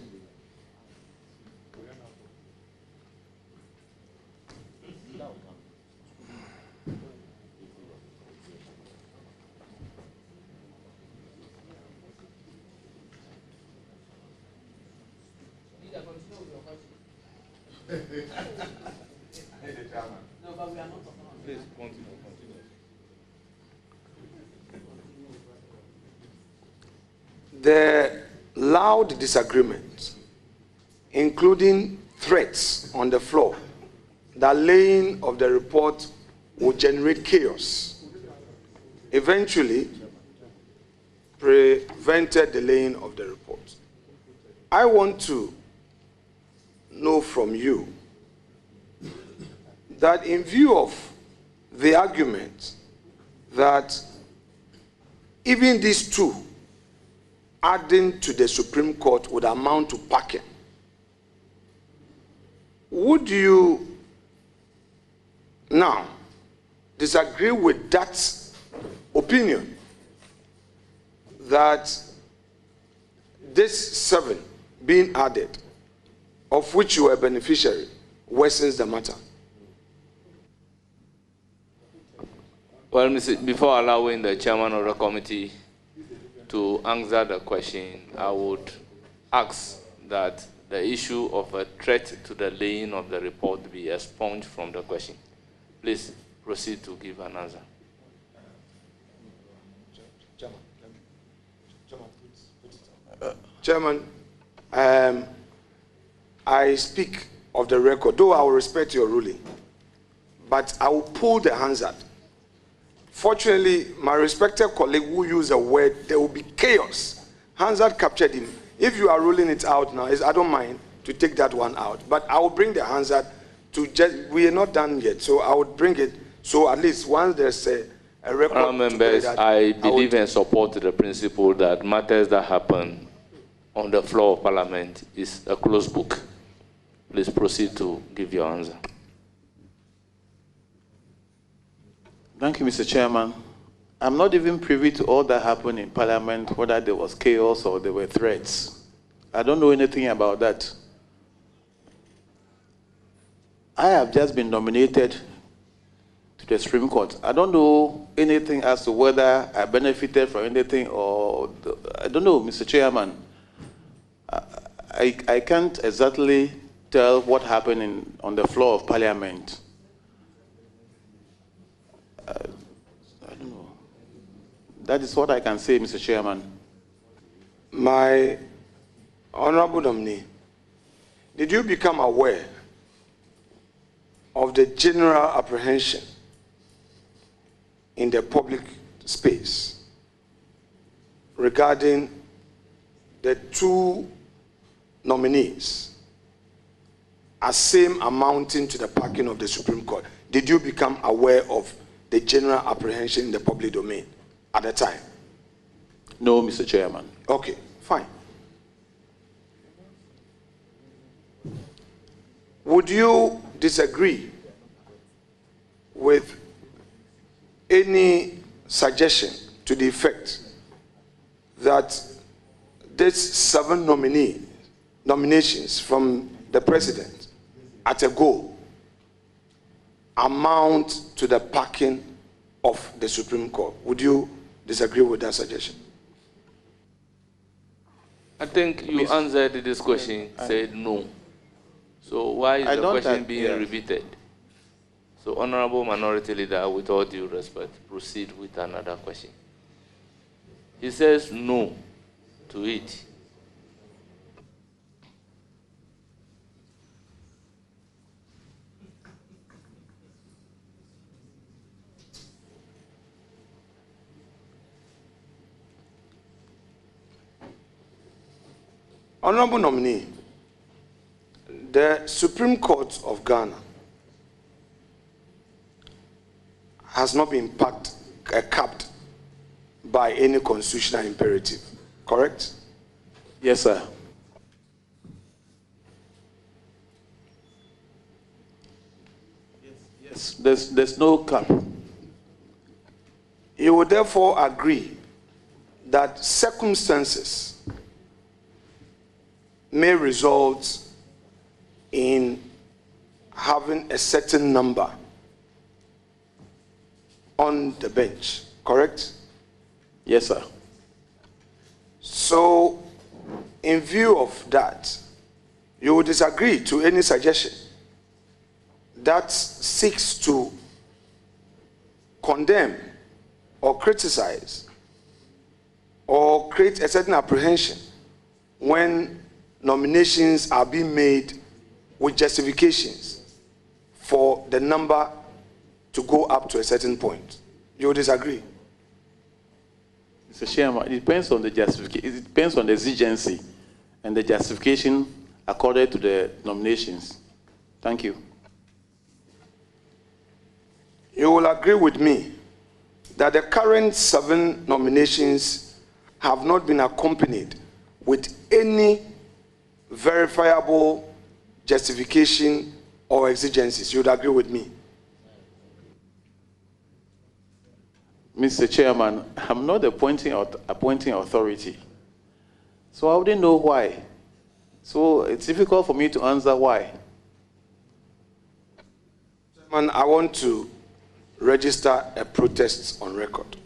Please continue. the loud disagreement, including threats on the floor, the laying of the report would generate chaos, eventually prevented the laying of the report. I want to know from you that in view of the argument that even these two adding to the Supreme Court would amount to packing, would you now disagree with that opinion that this 7 being added, of which you are a beneficiary, worsens the matter? Well, before allowing the chairman of the committee to answer the question, I would ask that the issue of a threat to the laying of the report be expunged from the question. Please proceed to give an answer. Chairman, I speak of the record, though I will respect your ruling, but I will pull the Hansard. Fortunately, my respected colleague who used the word, there will be chaos. Hansard captured him. If you are ruling it out now, I don't mind to take that one out, but I will bring the Hansard to just, we are not done yet, so I would bring it, so at least once there's a record. Members, I believe and support the principle that matters that happen on the floor of Parliament is a closed book. Please proceed to give your answer. Thank you, Mr. Chairman. I'm not even privy to all that happened in Parliament, whether there was chaos or there were threats. I don't know anything about that. I have just been nominated to the Supreme Court. I don't know anything as to whether I benefited from anything or, I don't know, Mr. Chairman. I can't exactly tell what happened on the floor of Parliament. I don't know. That is what I can say, Mr. Chairman. My Honorable Nominee, did you become aware of the general apprehension in the public space regarding the two nominees as same amounting to the packing of the Supreme Court. Did you become aware of the general apprehension in the public domain at the time? No, Mr. Chairman. Okay, fine. Would you disagree with any suggestion to the effect that these 7 nominations from the president at a go amount to the packing of the Supreme Court? Would you disagree with that suggestion? I think you answered this question, said no. So why is the question being repeated? So Honorable Minority Leader, with all due respect, proceed with another question. He says no to it. Honorable Nominee, the Supreme Court of Ghana has not been capped by any constitutional imperative, correct? Yes, sir. Yes, there's no cap. You would therefore agree that circumstances may result in having a certain number on the bench, correct? Yes, sir. So, in view of that, you would disagree to any suggestion that seeks to condemn or criticize or create a certain apprehension when nominations are being made with justifications for the number to go up to a certain point. You disagree? Mr. Chairman, it depends on the justification. It depends on the exigency and the justification according to the nominations. Thank you. You will agree with me that the current 7 nominations have not been accompanied with any verifiable justification or exigencies. You would agree with me? Mr. Chairman, I'm not appointing authority, so I wouldn't know why. So it's difficult for me to answer why. Chairman, I want to register a protest on record.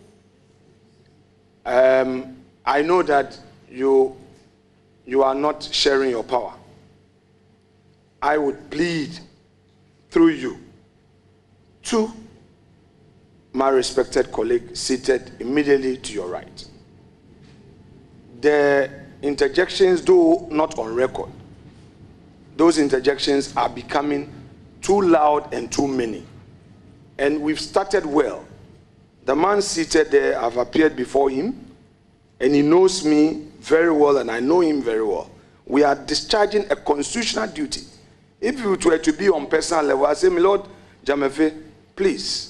I know that you are not sharing your power. I would plead through you to my respected colleague seated immediately to your right. The interjections, though not on record, those interjections are becoming too loud and too many. And we've started well. The man seated there, I've appeared before him, and he knows me very well, and I know him very well. We are discharging a constitutional duty. If it were to be on personal level, I say, my Lord Dzamefe, please,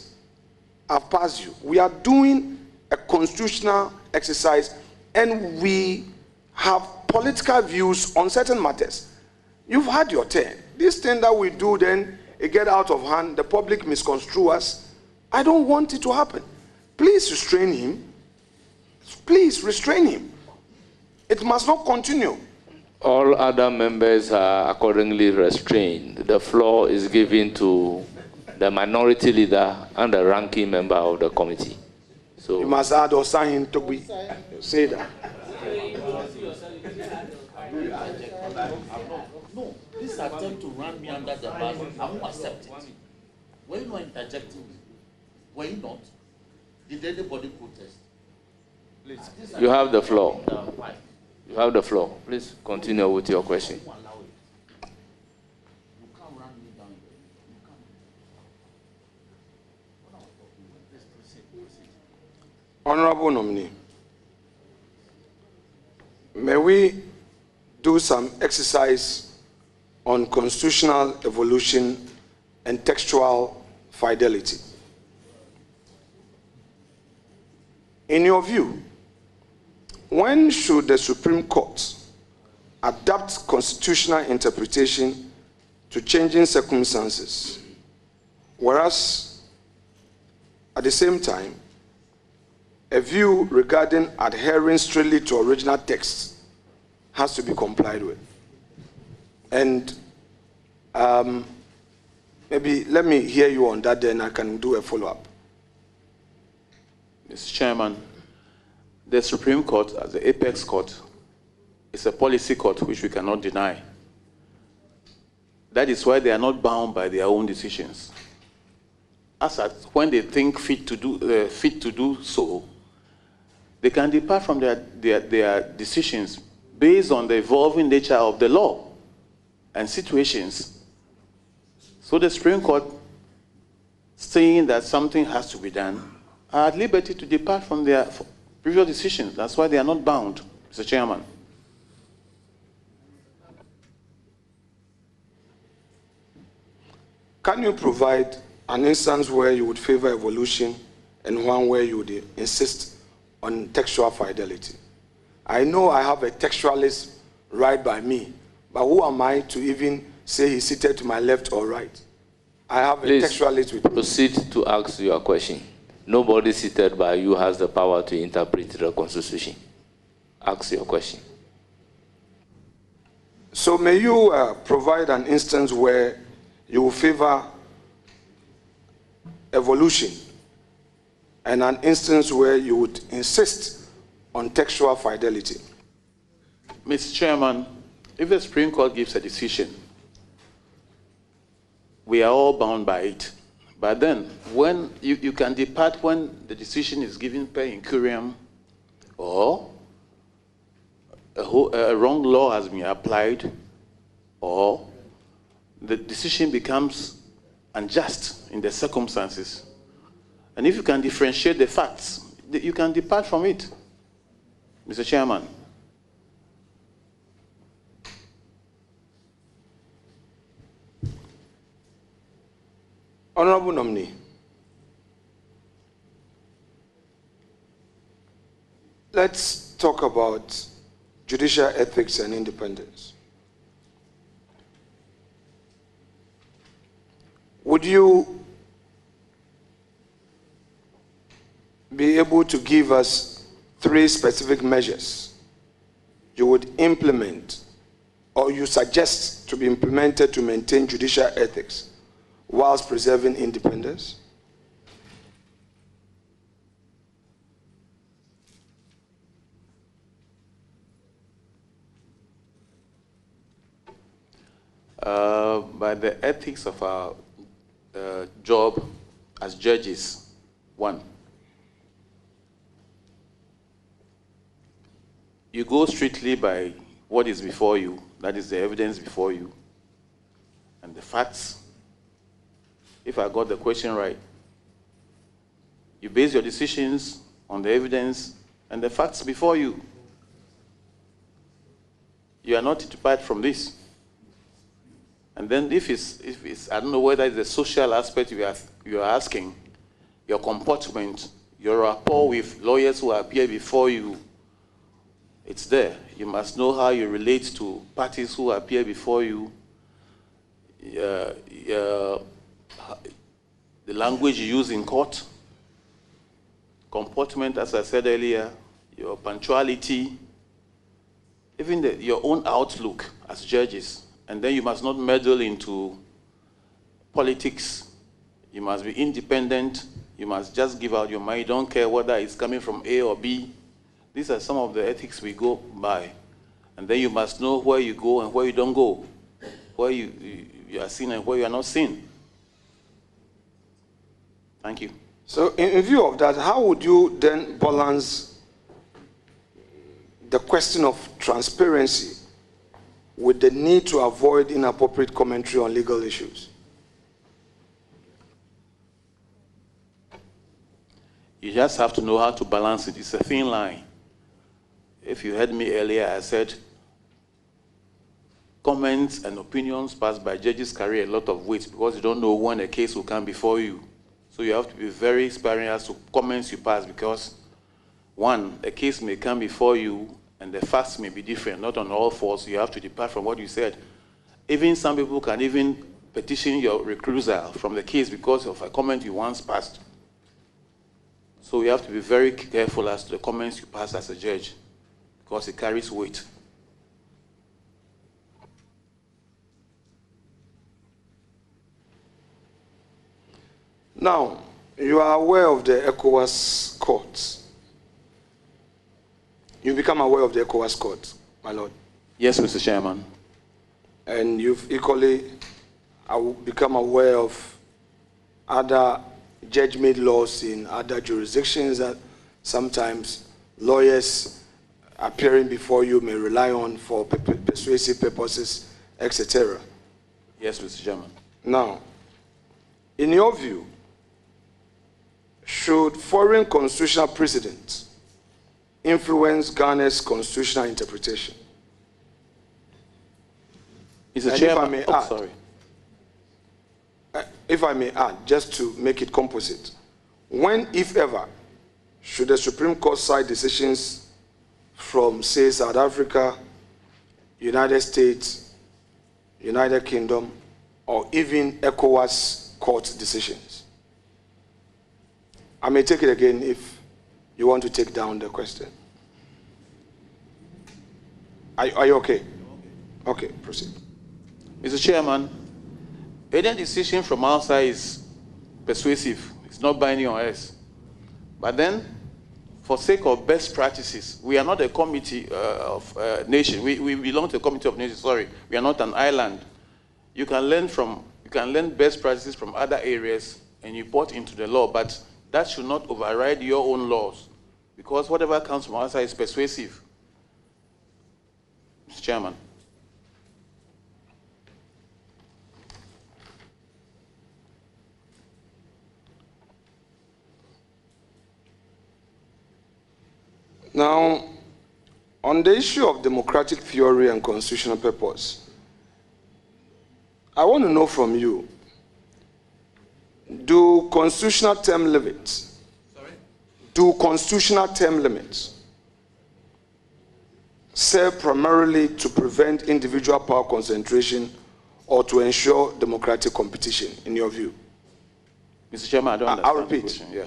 I've passed you. We are doing a constitutional exercise, and we have political views on certain matters. You've had your turn. This thing that we do, then it get out of hand, the public misconstrue us. I don't want it to happen. Please restrain him. Please restrain him. It must not continue. All other members are accordingly restrained. The floor is given to the minority leader and the ranking member of the committee. So you must add or sign him to be say that. No, this attempt to run me under the bus, I won't accept it. Were you not interjecting? Were you not? Did anybody protest? Please. You have the floor. You have the floor. Please continue with your question. Honorable Nominee, may we do some exercise on constitutional evolution and textual fidelity. In your view, when should the Supreme Court adapt constitutional interpretation to changing circumstances, whereas at the same time, a view regarding adhering strictly to original text has to be complied with? And maybe let me hear you on that, then I can do a follow-up. Mr. Chairman, the Supreme Court, as the apex court, is a policy court which we cannot deny. That is why they are not bound by their own decisions. As at when they think fit to do so, they can depart from their decisions based on the evolving nature of the law and situations. So the Supreme Court, saying that something has to be done, are at liberty to depart from their previous decisions. That's why they are not bound, Mr. Chairman. Can you provide an instance where you would favor evolution and one where you would insist on textual fidelity? I know I have a textualist right by me, but who am I to even say he's seated to my left or right? I have a textualist with me. Proceed to ask your question. Nobody seated by you has the power to interpret the Constitution. Ask your question. So may you provide an instance where you will favor evolution and an instance where you would insist on textual fidelity? Mr. Chairman, if the Supreme Court gives a decision, we are all bound by it. But then, when you can depart when the decision is given per incuriam, or a wrong law has been applied, or the decision becomes unjust in the circumstances. And if you can differentiate the facts, you can depart from it, Mr. Chairman. Honorable Nominee, let's talk about judicial ethics and independence. Would you be able to give us 3 specific measures you would implement or you suggest to be implemented to maintain judicial ethics whilst preserving independence? By the ethics of our job as judges, 1, you go strictly by what is before you, that is the evidence before you, and the facts. If I got the question right, you base your decisions on the evidence and the facts before you. You are not to depart from this. And then if it's I don't know whether it's the social aspect you are asking, your comportment, your rapport with lawyers who appear before you, it's there. You must know how you relate to parties who appear before you, the language you use in court, comportment, as I said earlier, your punctuality, even your own outlook as judges. And then you must not meddle into politics. You must be independent. You must just give out your mind. You don't care whether it's coming from A or B. These are some of the ethics we go by. And then you must know where you go and where you don't go, where you are seen and where you are not seen. Thank you. So in view of that, how would you then balance the question of transparency with the need to avoid inappropriate commentary on legal issues? You just have to know how to balance it. It's a thin line. If you heard me earlier, I said comments and opinions passed by judges carry a lot of weight because you don't know when a case will come before you. So you have to be very sparing as to comments you pass because, one, a case may come before you and the facts may be different, not on all fours. You have to depart from what you said. Even some people can even petition your recusal from the case because of a comment you once passed. So you have to be very careful as to the comments you pass as a judge because it carries weight. Now, you are aware of the ECOWAS courts. You become aware of the ECOWAS court, my lord. Yes, Mr. Chairman. And you've equally become aware of other judge-made laws in other jurisdictions that sometimes lawyers appearing before you may rely on for persuasive purposes, etc. Yes, Mr. Chairman. Now, in your view, should foreign constitutional precedents influence Ghana's constitutional interpretation? Mr. Chairman, if I may add, just to make it composite, when, if ever, should the Supreme Court cite decisions from, say, South Africa, United States, United Kingdom, or even ECOWAS court decisions? I may take it again if you want to take down the question. Are you okay? Okay, proceed. Mr. Chairman, any decision from outside is persuasive. It's not binding on us. But then, for sake of best practices, we are not a committee of nation. We belong to a committee of nations. Sorry, we are not an island. You can learn best practices from other areas and import into the law, but that should not override your own laws, because whatever comes from outside is persuasive. Mr. Chairman. Now, on the issue of democratic theory and constitutional purpose, I want to know from you, do constitutional term limits serve primarily to prevent individual power concentration or to ensure democratic competition, in your view? Mr. Chairman, I don't understand. I'll repeat. The question. Yeah.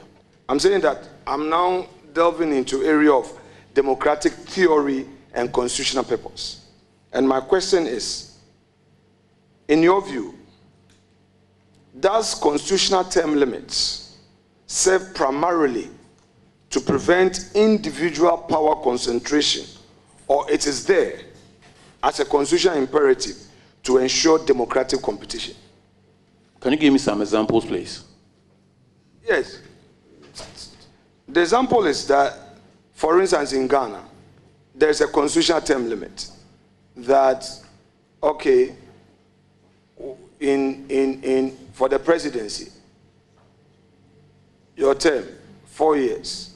I'm saying that I'm now delving into area of democratic theory and constitutional purpose. And my question is, in your view, does constitutional term limits serve primarily to prevent individual power concentration, or it is there as a constitutional imperative to ensure democratic competition? Can you give me some examples, please? Yes. The example is that, for instance, in Ghana, there's a constitutional term limit that, okay, for the presidency, your term, 4 years,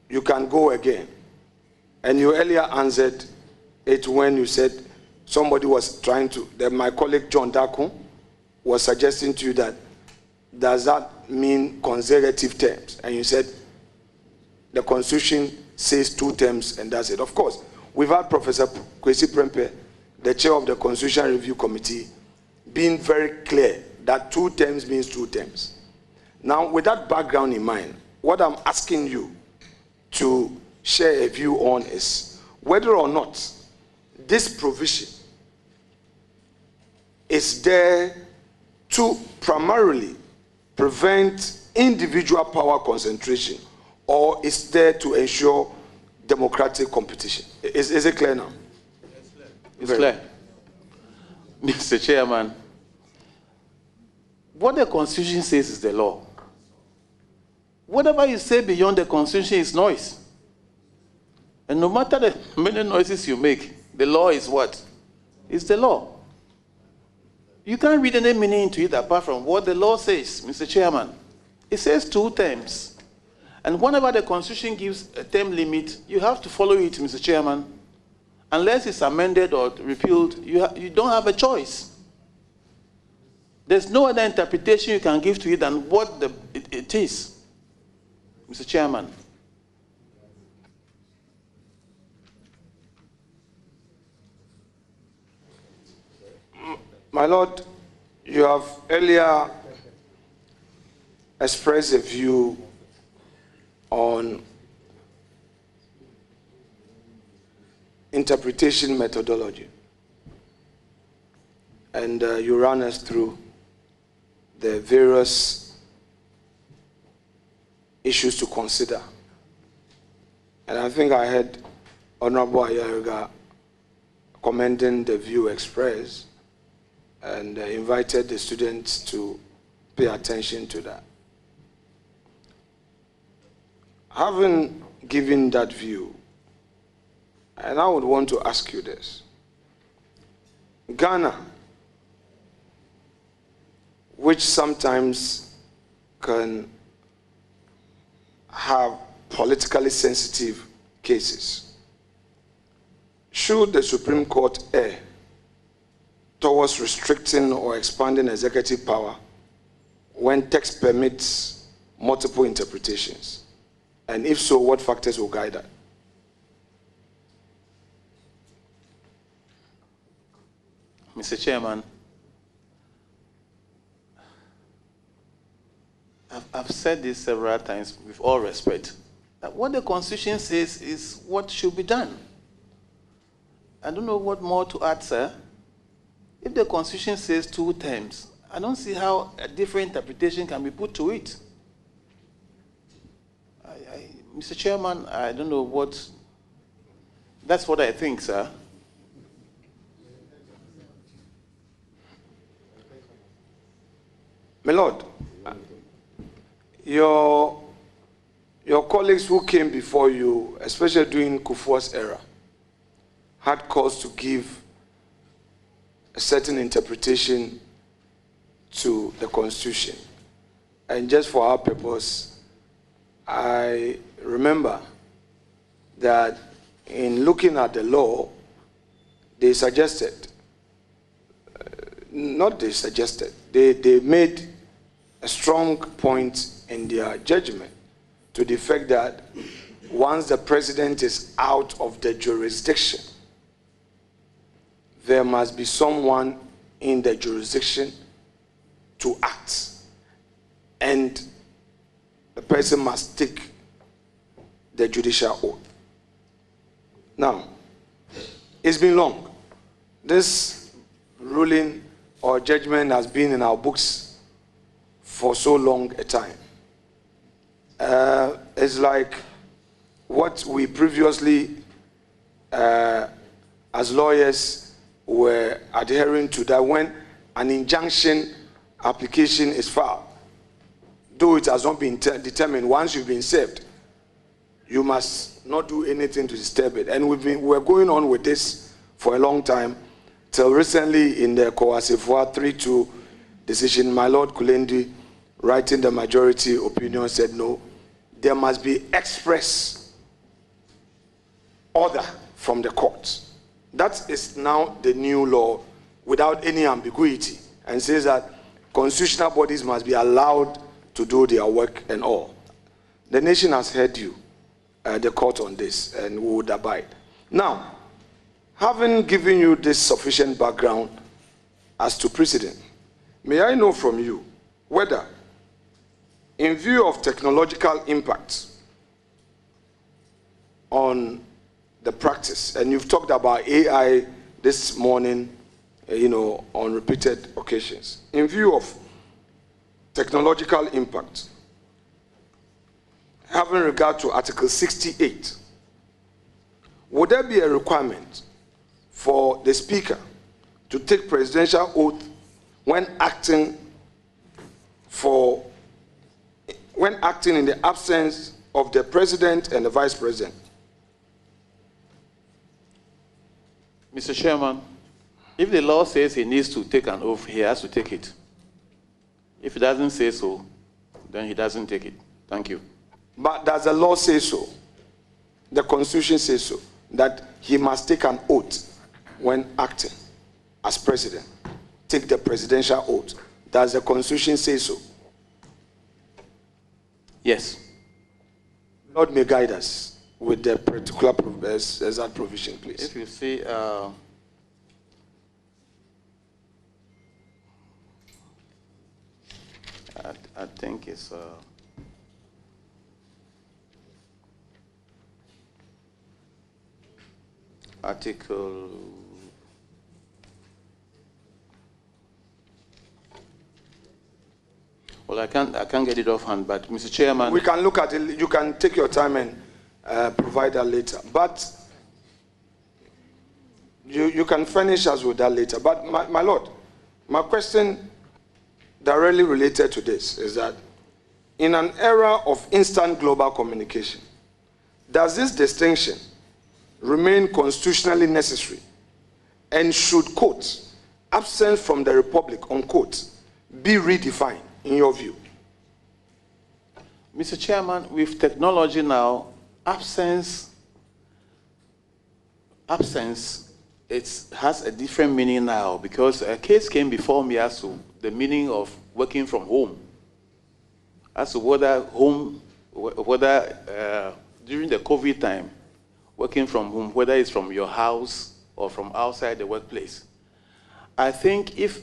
you can go again. And you earlier answered it when you said somebody was trying to, my colleague John Dakun was suggesting to you that, does that mean consecutive terms? And you said, the Constitution says 2 terms and that's it. Of course, we've had Professor Kwesi Prempeh, the chair of the Constitutional Review Committee, being very clear that 2 terms means 2 terms. Now, with that background in mind, what I'm asking you to share a view on is whether or not this provision is there to primarily prevent individual power concentration, or is there to ensure democratic competition? Is it clear now? It's clear. Mr. Chairman, what the Constitution says is the law. Whatever you say beyond the Constitution is noise. And no matter the many noises you make, the law is what? It's the law. You can't read any meaning into it apart from what the law says, Mr. Chairman. It says 2 terms. And whenever the Constitution gives a term limit, you have to follow it, Mr. Chairman. unless it's amended or repealed, you don't have a choice. There's no other interpretation you can give to it than what it is, Mr. Chairman. My Lord, you have earlier expressed a view on interpretation methodology, and you ran us through the various issues to consider. And I think I heard Honorable Ayariga commending the view expressed and invited the students to pay attention to that. Having given that view, and I would want to ask you this. Ghana, which sometimes can have politically sensitive cases, should the Supreme Court err towards restricting or expanding executive power when text permits multiple interpretations? And if so, what factors will guide that? Mr. Chairman, I've said this several times with all respect, that what the Constitution says is what should be done. I don't know what more to add, sir. If the Constitution says 2 terms, I don't see how a different interpretation can be put to it. Mr. Chairman, I don't know what, that's what I think, sir. My Lord, your colleagues who came before you, especially during Kufuor's era, had cause to give a certain interpretation to the Constitution. And just for our purpose, I remember that in looking at the law, they suggested, they made a strong point in their judgment to the fact that once the president is out of the jurisdiction, there must be someone in the jurisdiction to act, and the person must take the judicial oath. Now, it's been long. This ruling or judgment has been in our books for so long a time. It's like what we previously, as lawyers, were adhering to, that when an injunction application is filed, though it has not been determined, once you've been served, you must not do anything to disturb it. And we're going on with this for a long time, till recently in the Coasivua 3-2 decision, my Lord Kulendi, writing the majority opinion, said no, there must be express order from the court. That is now the new law without any ambiguity, and says that constitutional bodies must be allowed to do their work and all. The nation has heard you, the court, on this, and we would abide. Now, having given you this sufficient background as to precedent, may I know from you whether, in view of technological impacts on the practice, and you've talked about AI this morning, on repeated occasions, in view of technological impact, having regard to Article 68, would there be a requirement for the Speaker to take presidential oath when acting in the absence of the President and the Vice President? Mr. Chairman, if the law says he needs to take an oath, he has to take it. If it doesn't say so, then he doesn't take it. Thank you. But does the law say so? The Constitution says so, that he must take an oath when acting as president. Take the presidential oath. Does the Constitution say so? Yes. Lord may guide us with the particular exact provision, please. If you see, I think it's article. Well, I can't get it offhand, but Mr. Chairman, we can look at it. You can take your time and provide that later. But you can furnish us with that later. But my Lord, my question directly related to this is that in an era of instant global communication, does this distinction remain constitutionally necessary? And should, quote, absence from the Republic, unquote, be redefined, in your view? Mr. Chairman, with technology now, absence, it has a different meaning now, because a case came before me as to the meaning of working from home, as to whether during the COVID time, working from home, whether it's from your house or from outside the workplace. I think if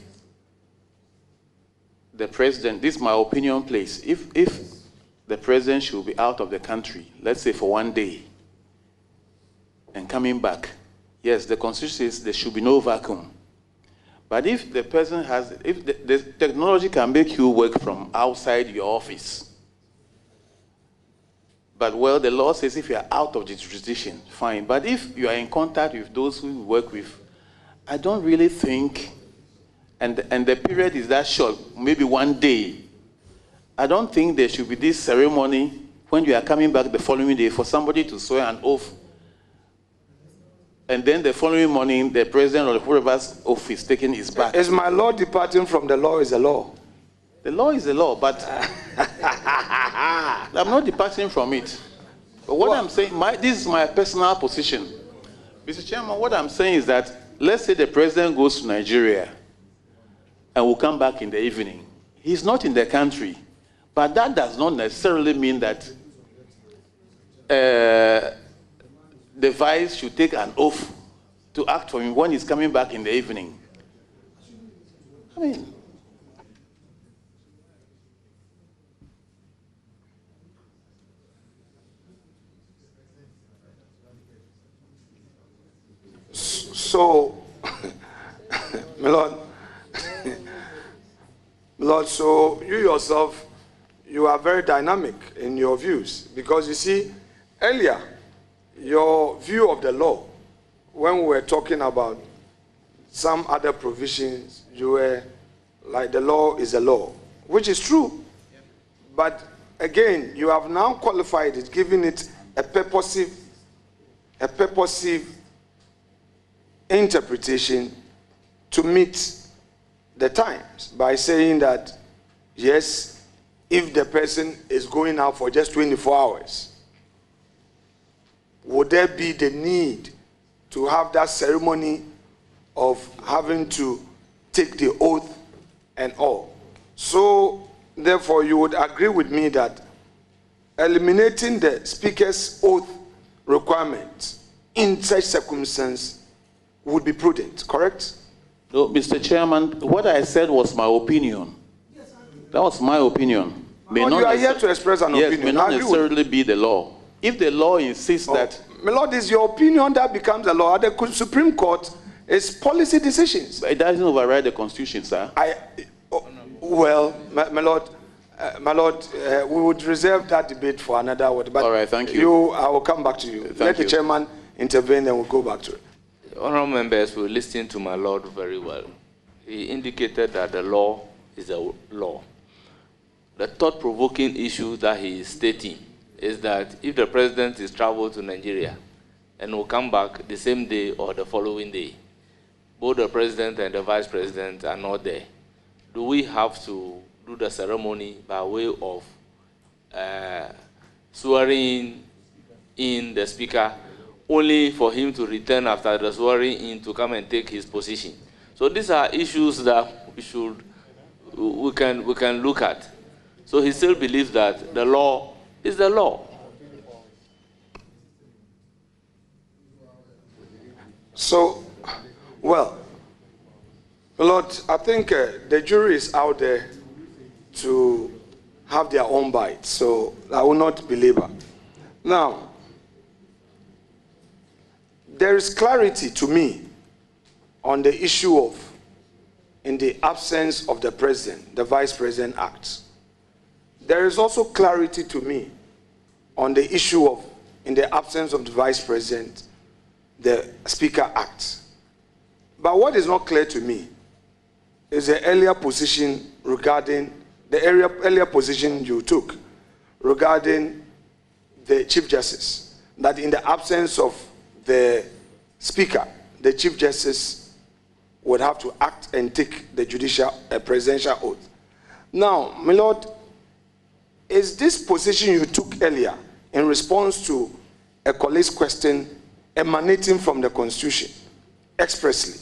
the president, this is my opinion, please, if the president should be out of the country, let's say for 1 day, and coming back, yes, the Constitution says there should be no vacuum. But if the person has, if the technology can make you work from outside your office, but well, the law says if you are out of the jurisdiction, fine. But if you are in contact with those who you work with, I don't really think, and the period is that short, maybe 1 day, I don't think there should be this ceremony when you are coming back the following day for somebody to swear an oath. And then the following morning, the president or whoever's oath is taken is back. Is my law departing from the law is the law? The law is the law, but I'm not departing from it. But what I'm saying, this is my personal position. Mr. Chairman, what I'm saying is that, let's say the president goes to Nigeria and will come back in the evening. He's not in the country, but that does not necessarily mean that the vice should take an oath to act for him when he's coming back in the evening. I mean, so, my Lord, so you yourself, you are very dynamic in your views, because you see, earlier, your view of the law, when we were talking about some other provisions, you were like, the law is a law, which is true. But again, you have now qualified it, giving it a purposive interpretation to meet the times by saying that, yes, if the person is going out for just 24 hours, would there be the need to have that ceremony of having to take the oath and all? So, therefore, you would agree with me that eliminating the speaker's oath requirement in such circumstance would be prudent, correct? No, Mr. Chairman, what I said was my opinion. That was my opinion. You are here to express an opinion. Yes, may not necessarily be the law. If the law insists that... My Lord, it's your opinion that becomes the law. The Supreme Court is policy decisions. But it doesn't override the Constitution, sir. Well, my Lord, we would reserve that debate for another word. But all right, thank you. I will come back to you. Let the chairman intervene and we'll go back to it. Honourable members will listen to my Lord very well. He indicated that the law is a law. The thought-provoking issue that he is stating is that if the president is traveled to Nigeria and will come back the same day or the following day, both the president and the vice president are not there, do we have to do the ceremony by way of swearing in the speaker, only for him to return after the swearing in to come and take his position. So these are issues that we can look at. So he still believes that the law is the law. So, well, Lord, I think the jury is out there to have their own bite, so I will not belabor. Now, there is clarity to me on the issue of, in the absence of the president, the vice president acts. There is also clarity to me on the issue of, in the absence of the vice president, the speaker acts. But what is not clear to me is the earlier position regarding, the earlier position you took regarding the Chief Justice, that in the absence of the Speaker, the Chief Justice would have to act and take the presidential oath. Now, my Lord, is this position you took earlier in response to a colleague's question emanating from the Constitution expressly,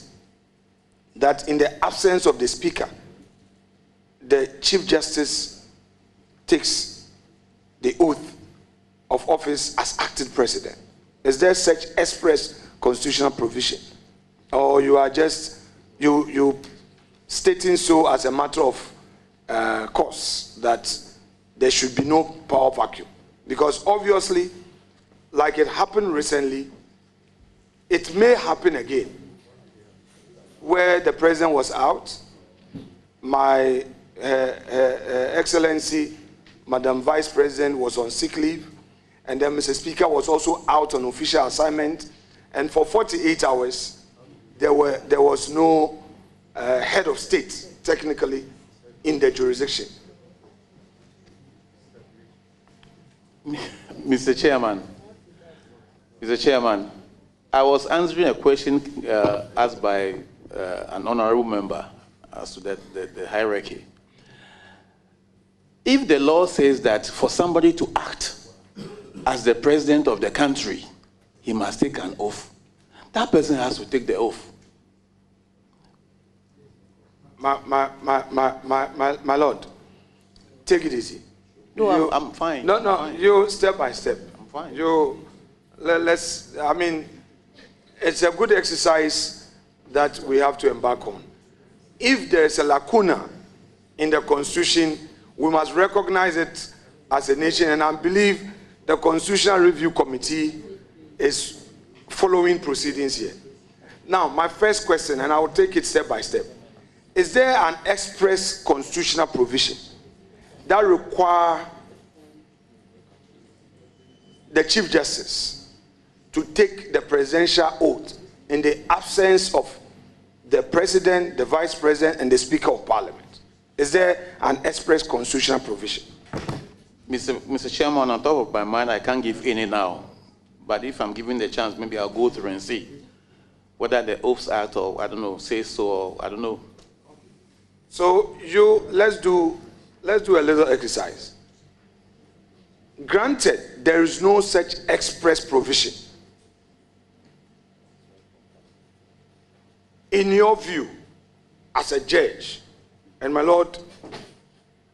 that in the absence of the Speaker, the Chief Justice takes the oath of office as acting president? Is there such express constitutional provision? Or you are just, you stating so as a matter of course, that there should be no power vacuum? Because obviously, like it happened recently, it may happen again, where the president was out, my Excellency, Madam Vice President was on sick leave, and then Mr. Speaker was also out on official assignment, and for 48 hours, there was no head of state, technically, in the jurisdiction. Mr. Chairman, I was answering a question asked by an honorable member as to the hierarchy. If the law says that for somebody to act as the president of the country, he must take an oath, that person has to take the oath. My Lord, take it easy. No, I'm fine. No, I'm fine. you step by step. I'm fine. Let's, I mean, it's a good exercise that we have to embark on. If there's a lacuna in the Constitution, we must recognize it as a nation, and I believe the Constitutional Review Committee is following proceedings here. Now, my first question, and I will take it step by step. Is there an express constitutional provision that requires the Chief Justice to take the presidential oath in the absence of the President, the Vice President, and the Speaker of Parliament? Is there an express constitutional provision? Mr. Chairman, on top of my mind, I can't give any now. But if I'm given the chance, maybe I'll go through and see whether the Oaths Act or, I don't know, says so, or I don't know. So let's do a little exercise. Granted, there is no such express provision. In your view, as a judge, and my Lord,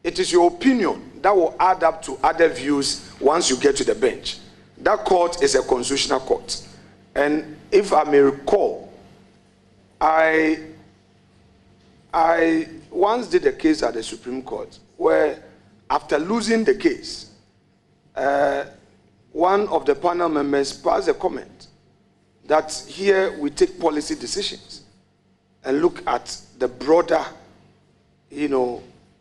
it is your opinion that will add up to other views once you get to the bench. That court is a constitutional court. And if I may recall, I once did a case at the Supreme Court where, after losing the case, one of the panel members passed a comment that here we take policy decisions and look at the broader,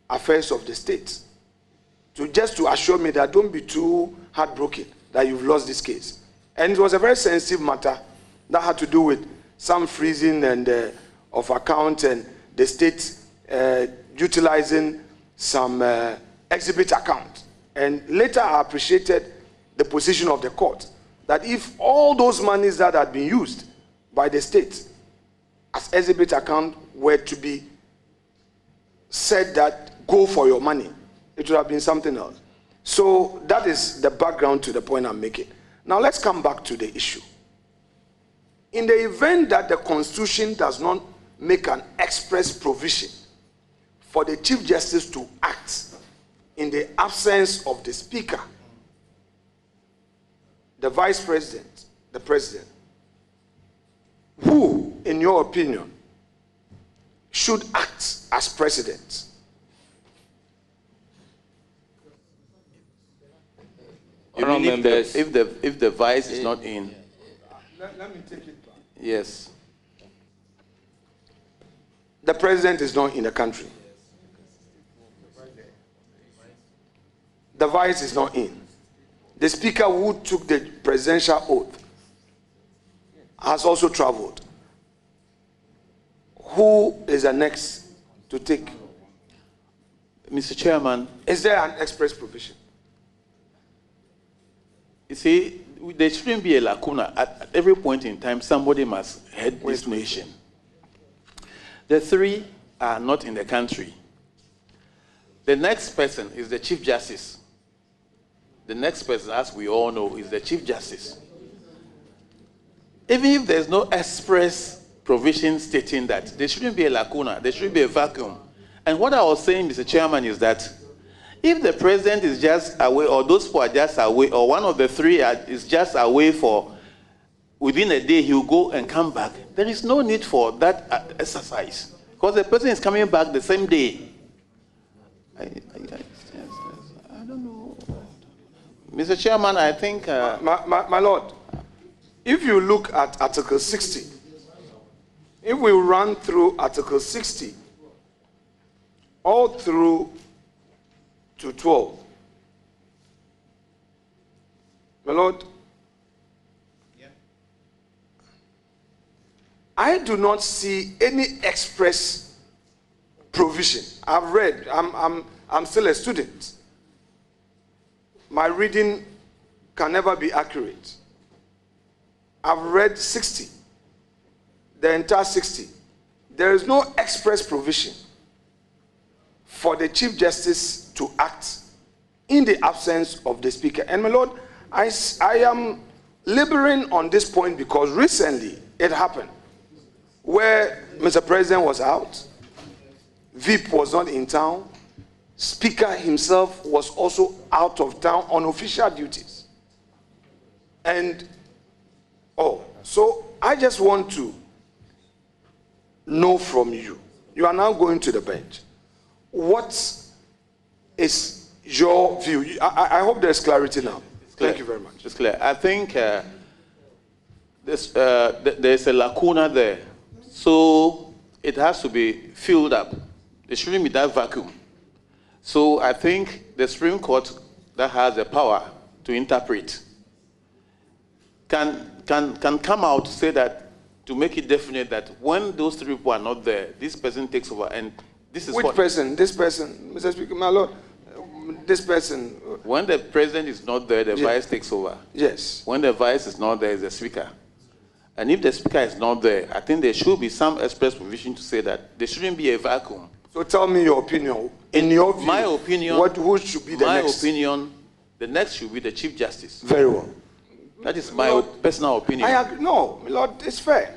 affairs of the state. Just to assure me that don't be too heartbroken that you've lost this case. And it was a very sensitive matter that had to do with some freezing and of account and the state utilizing some exhibit account. And later I appreciated the position of the court that if all those monies that had been used by the state as exhibit account were to be said that go for your money, it would have been something else. So that is the background to the point I'm making. Now let's come back to the issue. In the event that the Constitution does not make an express provision for the Chief Justice to act in the absence of the Speaker, the Vice President, the President, who, in your opinion, should act as President? You mean if the Vice is not in? Let me take it back. Yes. The President is not in the country. The Vice is not in. The Speaker who took the presidential oath has also traveled. Who is the next to take? Mr. Chairman. Is there an express provision? You see, there shouldn't be a lacuna. At every point in time, somebody must head this nation. The three are not in the country. The next person is the Chief Justice. The next person, as we all know, is the Chief Justice. Even if there's no express provision stating that, there shouldn't be a lacuna, there shouldn't be a vacuum. And what I was saying, Mr. Chairman, is that if the President is just away, or those who are just away, or one of the three is just away for within a day, he will go and come back. There is no need for that exercise, because the person is coming back the same day. I don't know. Mr. Chairman, I think... my Lord, if you look at Article 60, if we run through Article 60, all through to 12, my Lord, I do not see any express provision. I've read, I'm still a student. My reading can never be accurate. I've read 60, the entire 60. There is no express provision for the Chief Justice to act in the absence of the Speaker. And my Lord, I am laboring on this point because recently it happened where Mr. President was out, VIP was not in town, Speaker himself was also out of town on official duties. And, so I just want to know from you, you are now going to the bench, what is your view? I hope there's clarity now. Thank you very much. It's clear. I think there's a lacuna there. So it has to be filled up. There shouldn't be that vacuum. So I think the Supreme Court that has the power to interpret can come out to say that, to make it definite that when those three people are not there, this person takes over. And this is Which person? This person, Mr. Speaker, my Lord, this person. When the President is not there, the Vice takes over. Yes. When the Vice is not there, is the Speaker. And if the Speaker is not there, I think there should be some express provision to say that there shouldn't be a vacuum. So tell me your opinion. In your view, my opinion, who should be the next? My opinion, the next should be the Chief Justice. Very well. That is my personal opinion. I agree. No, my Lord, it's fair.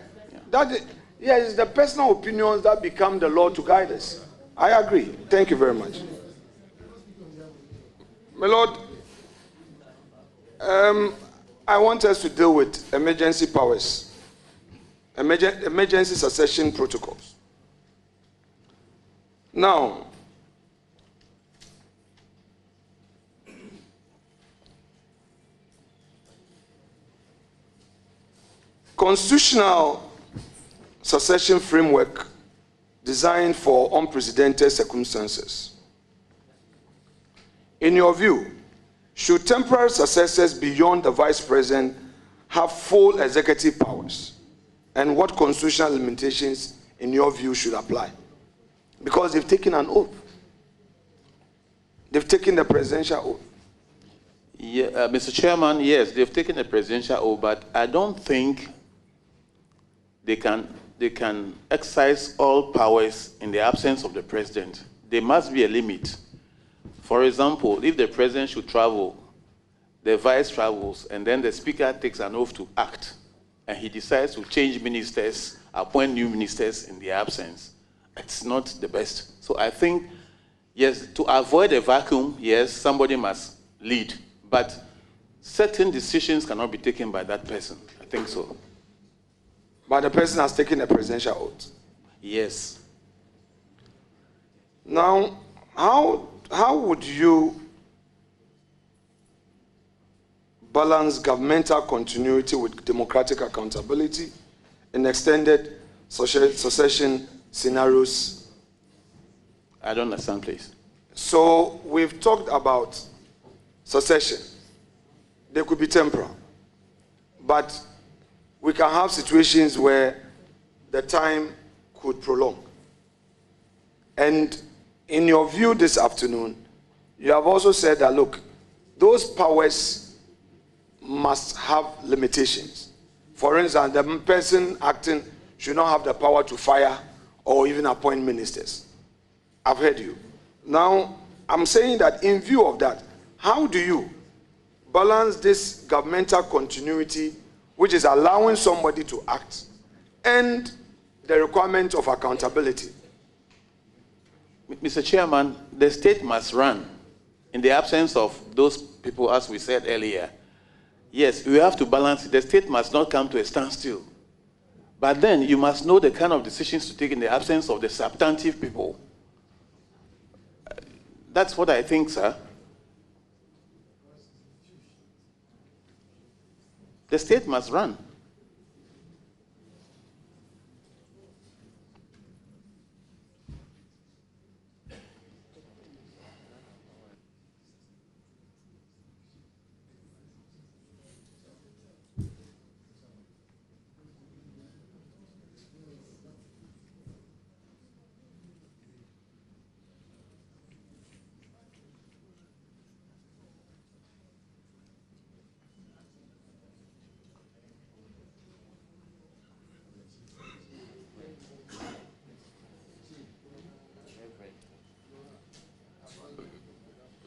Yeah. It's the personal opinions that become the law to guide us. I agree. Thank you very much. My Lord, I want us to deal with emergency powers, emergency succession protocols. Now, constitutional succession framework designed for unprecedented circumstances. In your view, should temporary successors beyond the Vice President have full executive powers? And what constitutional limitations, in your view, should apply? Because they've taken an oath. They've taken the presidential oath. Yeah, Mr. Chairman, yes, they've taken the presidential oath, but I don't think they can exercise all powers in the absence of the President. There must be a limit. For example, if the President should travel, the Vice travels, and then the Speaker takes an oath to act. and he decides to change ministers, appoint new ministers in their absence, it's not the best. So I think, yes, to avoid a vacuum, yes, somebody must lead, but certain decisions cannot be taken by that person. I think so. But the person has taken a presidential oath. Yes. Now, how would you balance governmental continuity with democratic accountability in extended succession scenarios? I don't understand, please. So we've talked about succession. They could be temporal, but we can have situations where the time could prolong. And in your view this afternoon, you have also said that, look, those powers must have limitations. For instance, the person acting should not have the power to fire or even appoint ministers. I've heard you. Now, I'm saying that in view of that, how do you balance this governmental continuity, which is allowing somebody to act, and the requirement of accountability? Mr. Chairman, the state must run in the absence of those people, as we said earlier. Yes, we have to balance it. The state must not come to a standstill. But then you must know the kind of decisions to take in the absence of the substantive people. That's what I think, sir. The state must run.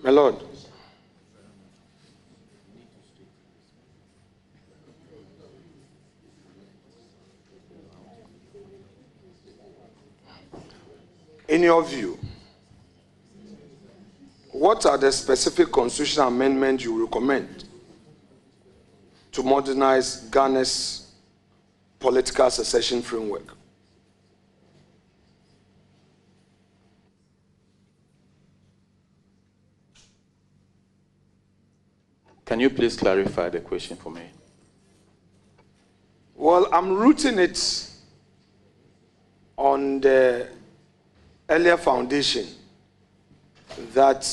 My Lord. In your view, what are the specific constitutional amendments you recommend to modernize Ghana's political succession framework? Can you please clarify the question for me? Well, I'm rooting it on the earlier foundation that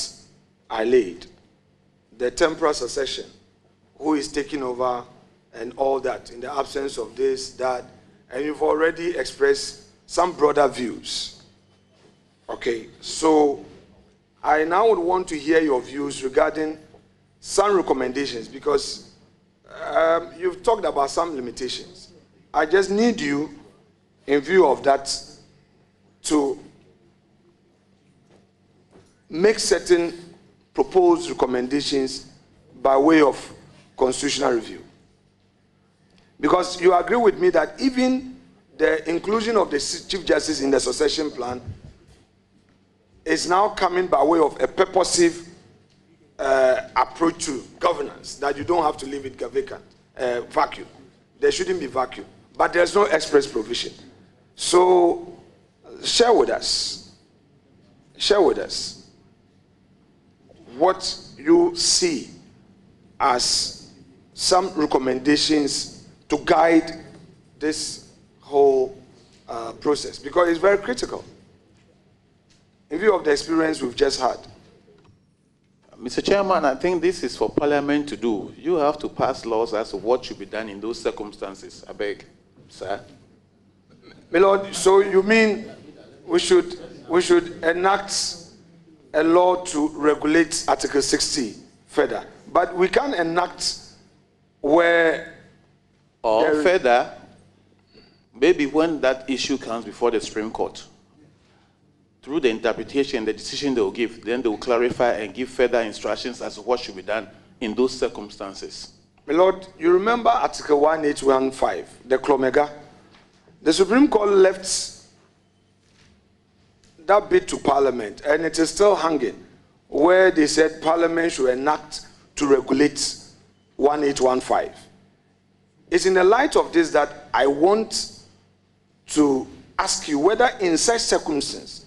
I laid, the temporal succession, who is taking over and all that, in the absence of this, that, and you've already expressed some broader views. Okay, so I now would want to hear your views regarding some recommendations, because you've talked about some limitations. I just need you, in view of that, to make certain proposed recommendations by way of constitutional review. Because you agree with me that even the inclusion of the Chief Justice in the succession plan is now coming by way of a purposive approach to governance, that you don't have to leave it vacant, vacuum. There shouldn't be vacuum, but there's no express provision. So share with us what you see as some recommendations to guide this whole process, because it's very critical in view of the experience we've just had. Mr. Chairman, I think this is for Parliament to do. You have to pass laws as to what should be done in those circumstances. I beg, sir. My Lord, so you mean we should enact a law to regulate Article 60 further, but we can't enact where... Or further, maybe when that issue comes before the Supreme Court, through the interpretation, the decision they will give, then they will clarify and give further instructions as to what should be done in those circumstances. My Lord, you remember Article 1815, the Clomega? The Supreme Court left that bit to Parliament, and it is still hanging, where they said Parliament should enact to regulate 1815. It's in the light of this that I want to ask you whether in such circumstances,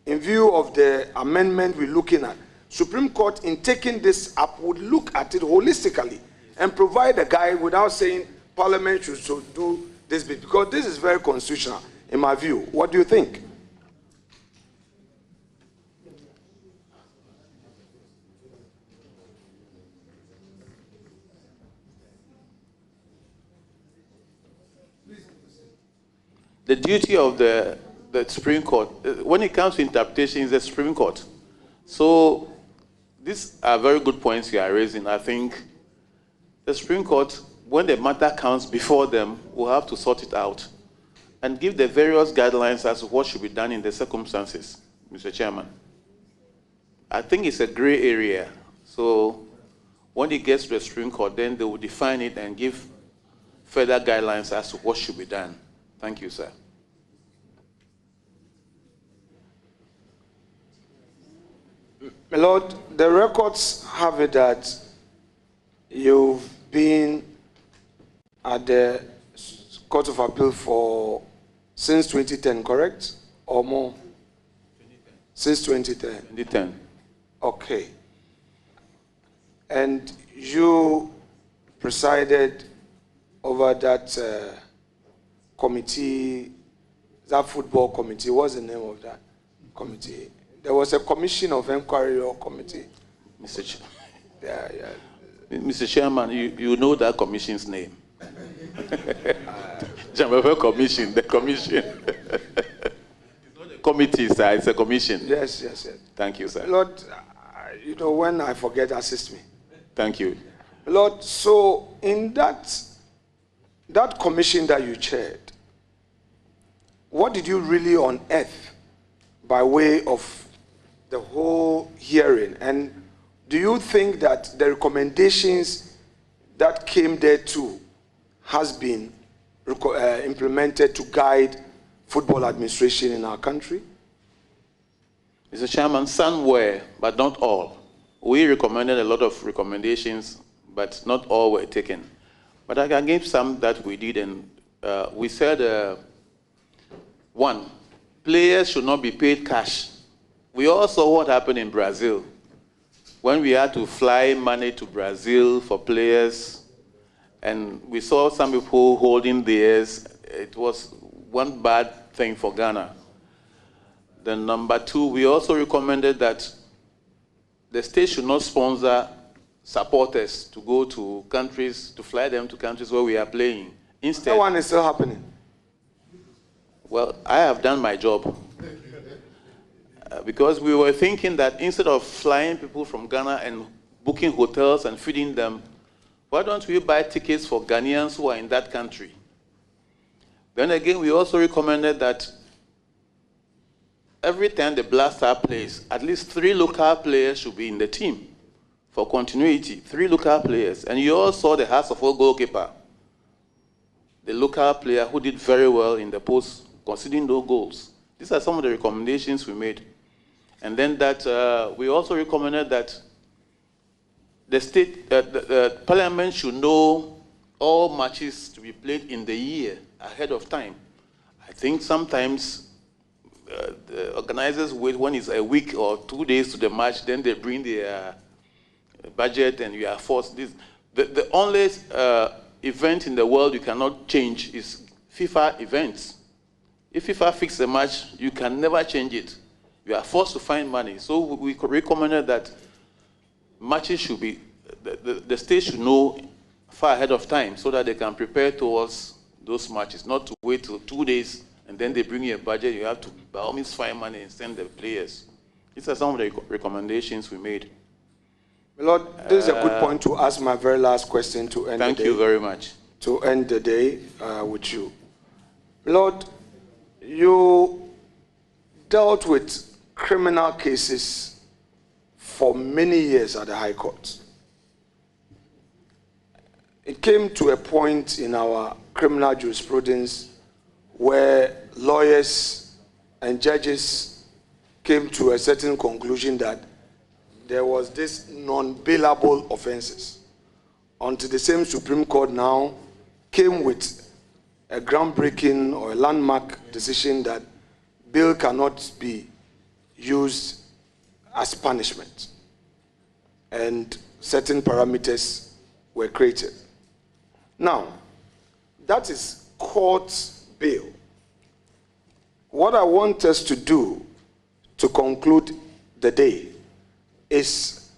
in view of the amendment we're looking at, Supreme Court in taking this up would look at it holistically and provide a guide without saying Parliament should do this bit, because this is very constitutional in my view. What do you think? The duty of the Supreme Court, when it comes to interpretation, is the Supreme Court. So these are very good points you are raising. I think the Supreme Court, when the matter comes before them, will have to sort it out and give the various guidelines as to what should be done in the circumstances, Mr. Chairman. I think it's a gray area. So when it gets to the Supreme Court, then they will define it and give further guidelines as to what should be done. Thank you, sir. My Lord, the records have it that you've been at the Court of Appeal since 2010, correct? Or more? 2010. Since 2010? 2010. Okay. And you presided over that committee, that football committee. What's the name of that committee? There was a commission of inquiry or committee. Mr. Yeah. Mr. Chairman, you know that commission's name. Dzamefe Commission, the commission. It's not a committee, sir, it's a commission. Yes. Thank you, sir. Lord, when I forget, assist me. Thank you. Lord, so in that commission that you chaired, what did you really unearth by way of the whole hearing? And do you think that the recommendations that came there too has been implemented to guide football administration in our country? Mr. Chairman, some were, but not all. We recommended a lot of recommendations, but not all were taken. But I can give some that we did, and we said, one, players should not be paid cash. We all saw what happened in Brazil when we had to fly money to Brazil for players, and we saw some people holding theirs. It was one bad thing for Ghana. Then number two, we also recommended that the state should not sponsor supporters to go to countries, to fly them to countries where we are playing. Instead, that one is still happening. Well, I have done my job. Because we were thinking that instead of flying people from Ghana and booking hotels and feeding them, why don't we buy tickets for Ghanaians who are in that country? Then again, we also recommended that every time the Black Star plays, at least 3 local players should be in the team for continuity. 3 local players. And you all saw the House of Oak goalkeeper, the local player who did very well in the post, conceding no goals. These are some of the recommendations we made. And then that we also recommended that the state, the parliament should know all matches to be played in the year ahead of time. I think sometimes the organizers wait when it's a week or 2 days to the match, then they bring their budget and you are forced. The only event in the world you cannot change is FIFA events. If FIFA fixes a match, you can never change it. You are forced to find money. So we recommended that matches should be, the state should know far ahead of time so that they can prepare towards those matches, not to wait till 2 days and then they bring you a budget. You have to, by all means, find money and send the players. These are some of the recommendations we made. Lord, this is a good point to ask my very last question to end the day. Thank you very much. To end the day with you. Lord, you dealt with criminal cases for many years at the High Court. it came to a point in our criminal jurisprudence where lawyers and judges came to a certain conclusion that there was this non-bailable offenses. Until the same Supreme Court now came with a groundbreaking or a landmark decision that bail cannot be used as punishment. And certain parameters were created. Now, that is court bail. What I want us to do to conclude the day is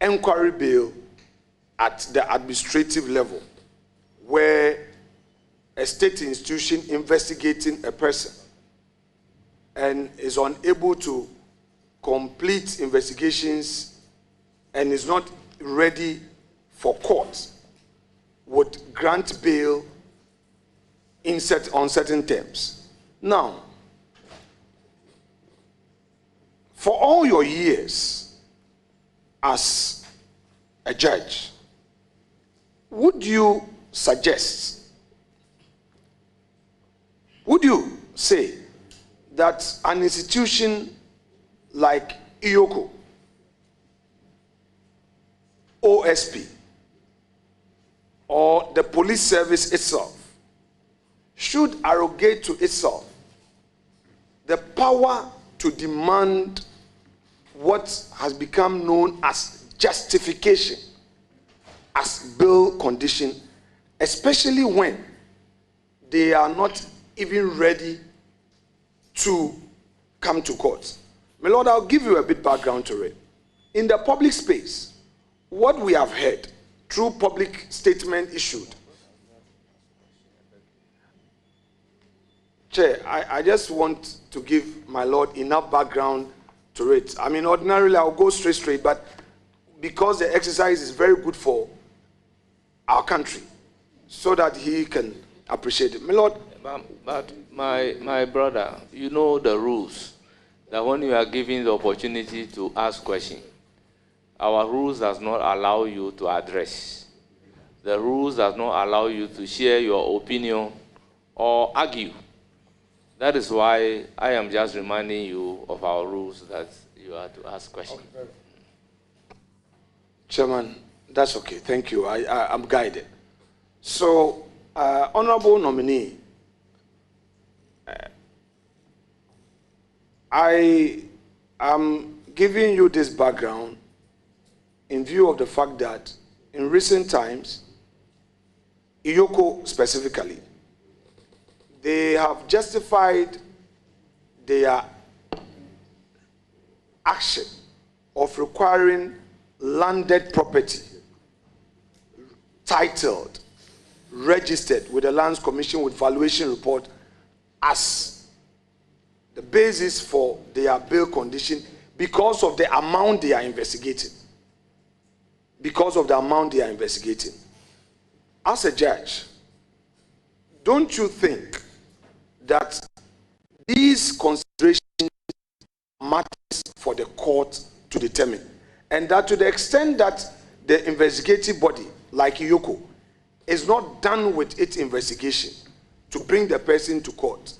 inquiry bail at the administrative level, where a state institution investigating a person and is unable to complete investigations and is not ready for court would grant bail on certain terms. Now, for all your years as a judge, would you suggest, would you say that an institution like IOCO, OSP, or the police service itself should arrogate to itself the power to demand what has become known as justification as bail condition, especially when they are not even ready to come to court? My Lord, I'll give you a bit background to it. In the public space, what we have heard through public statement issued, Chair, I just want to give my Lord enough background to it. I mean, ordinarily I'll go straight, but because the exercise is very good for our country, so that he can appreciate it. My Lord. But my brother, you know the rules, that when you are given the opportunity to ask questions, our rules does not allow you to address. The rules does not allow you to share your opinion or argue. That is why I am just reminding you of our rules that you are to ask questions. Okay. Chairman, that's okay. Thank you. I'm guided. So, Honorable Nominee, I am giving you this background in view of the fact that in recent times, IOCO specifically, they have justified their action of requiring landed property titled, registered with the Lands Commission with valuation report as the basis for their bail condition because of the amount they are investigating. Because of the amount they are investigating. As a judge, don't you think that these considerations matters for the court to determine? And that to the extent that the investigative body, like IOCO, is not done with its investigation to bring the person to court,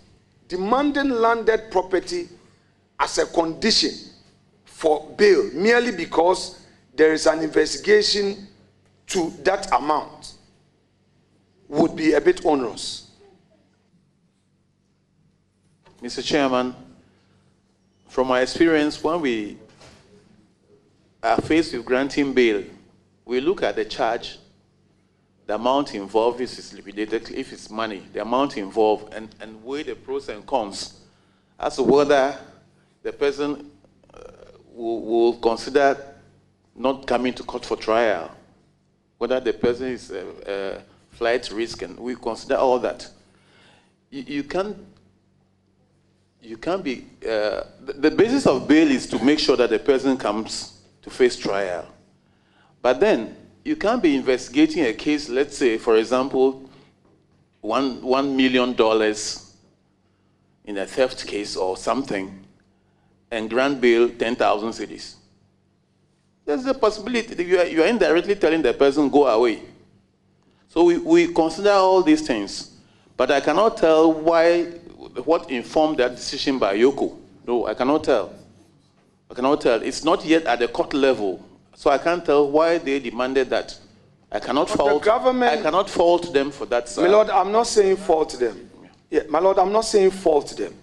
demanding landed property as a condition for bail merely because there is an investigation to that amount would be a bit onerous. Mr. Chairman, from my experience, when we are faced with granting bail, we look at the charge, the amount involved, if it's liquidated, if it's money, the amount involved, and weigh the pros and cons as to whether the person will consider not coming to court for trial, whether the person is a flight risk, and we consider all that. You can't be, the basis of bail is to make sure that the person comes to face trial. But then, you can't be investigating a case, let's say, for example, $1 million in a theft case or something, and grant bail 10,000 cedis. There's a possibility that you are indirectly telling the person, go away. So we consider all these things, but I cannot tell what informed that decision by Yoko. No, I cannot tell. I cannot tell. It's not yet at the court level, so I can't tell why they demanded that. I cannot fault. I cannot fault them for that. My Lord, I'm not saying fault them. Yeah, my Lord, I'm not saying fault them.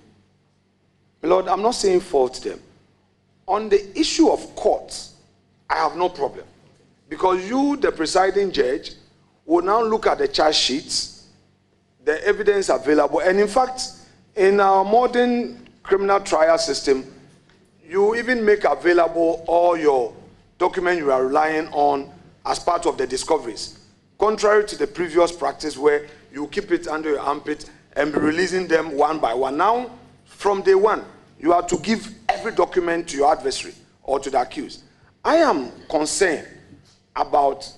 My Lord, I'm not saying fault them. On the issue of courts, I have no problem, because you, the presiding judge, will now look at the charge sheets, the evidence available, and in fact, in our modern criminal trial system, you even make available all your documents you are relying on as part of the discoveries, contrary to the previous practice where you keep it under your armpit and be releasing them one by one. Now, from day one, you are to give every document to your adversary or to the accused. I am concerned about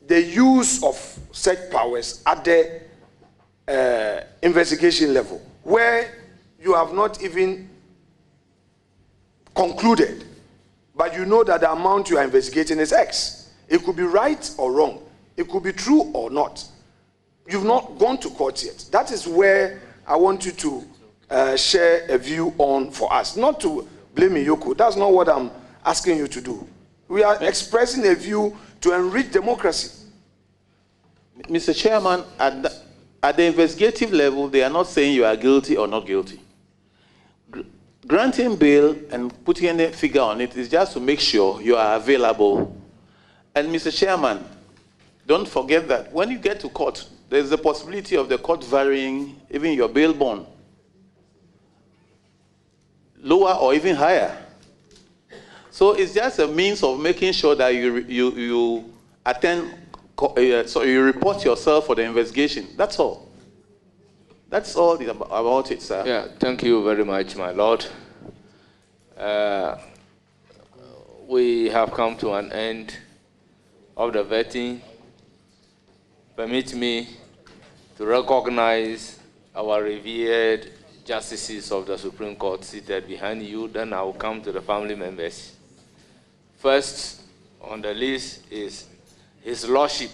the use of such powers at the investigation level, where you have not even concluded, but you know that the amount you are investigating is X. It could be right or wrong. It could be true or not. You've not gone to court yet. That is where I want you to share a view on for us. Not to blame Yoko. That's not what I'm asking you to do. We are expressing a view to enrich democracy. Mr. Chairman, at the investigative level, they are not saying you are guilty or not guilty. Granting bail and putting any figure on it is just to make sure you are available. And Mr. Chairman, don't forget that when you get to court, there's the possibility of the court varying even your bail bond, lower or even higher. So it's just a means of making sure that you attend, so you report yourself for the investigation. That's all. That's all about it, sir. Yeah, thank you very much, my Lord. We have come to an end of the vetting. Permit me to recognize our revered justices of the Supreme Court seated behind you. Then I will come to the family members. First on the list is His Lordship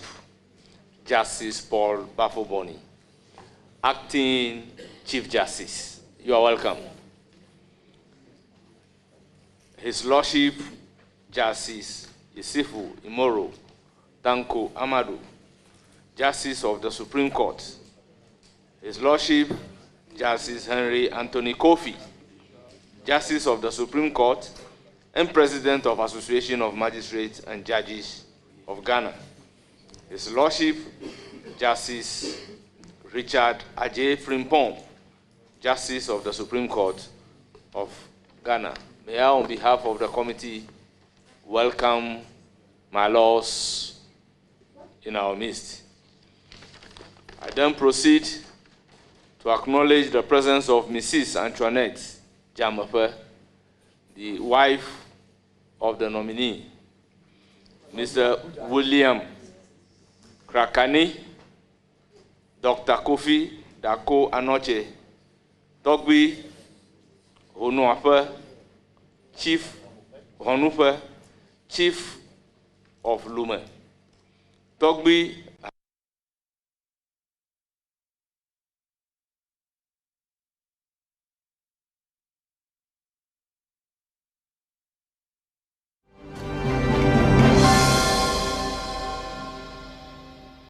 Justice Paul Bafoboni, Acting Chief Justice. You are welcome. His Lordship Justice Isifu Imoro Tanko Amadu, Justice of the Supreme Court. His Lordship Justice Henry Anthony Kofi, Justice of the Supreme Court and President of Association of Magistrates and Judges of Ghana. His Lordship Justice Richard Ajay Frimpong, Justice of the Supreme Court of Ghana. May I, on behalf of the committee, welcome my lords in our midst. I then proceed to acknowledge the presence of Mrs. Antoinette Dzamefe, the wife of the nominee, Mr. William Krakani, Dr. Kofi Dako Anoche, Togbi Honuafe, Chief Honufe, Chief of Lume, Togbi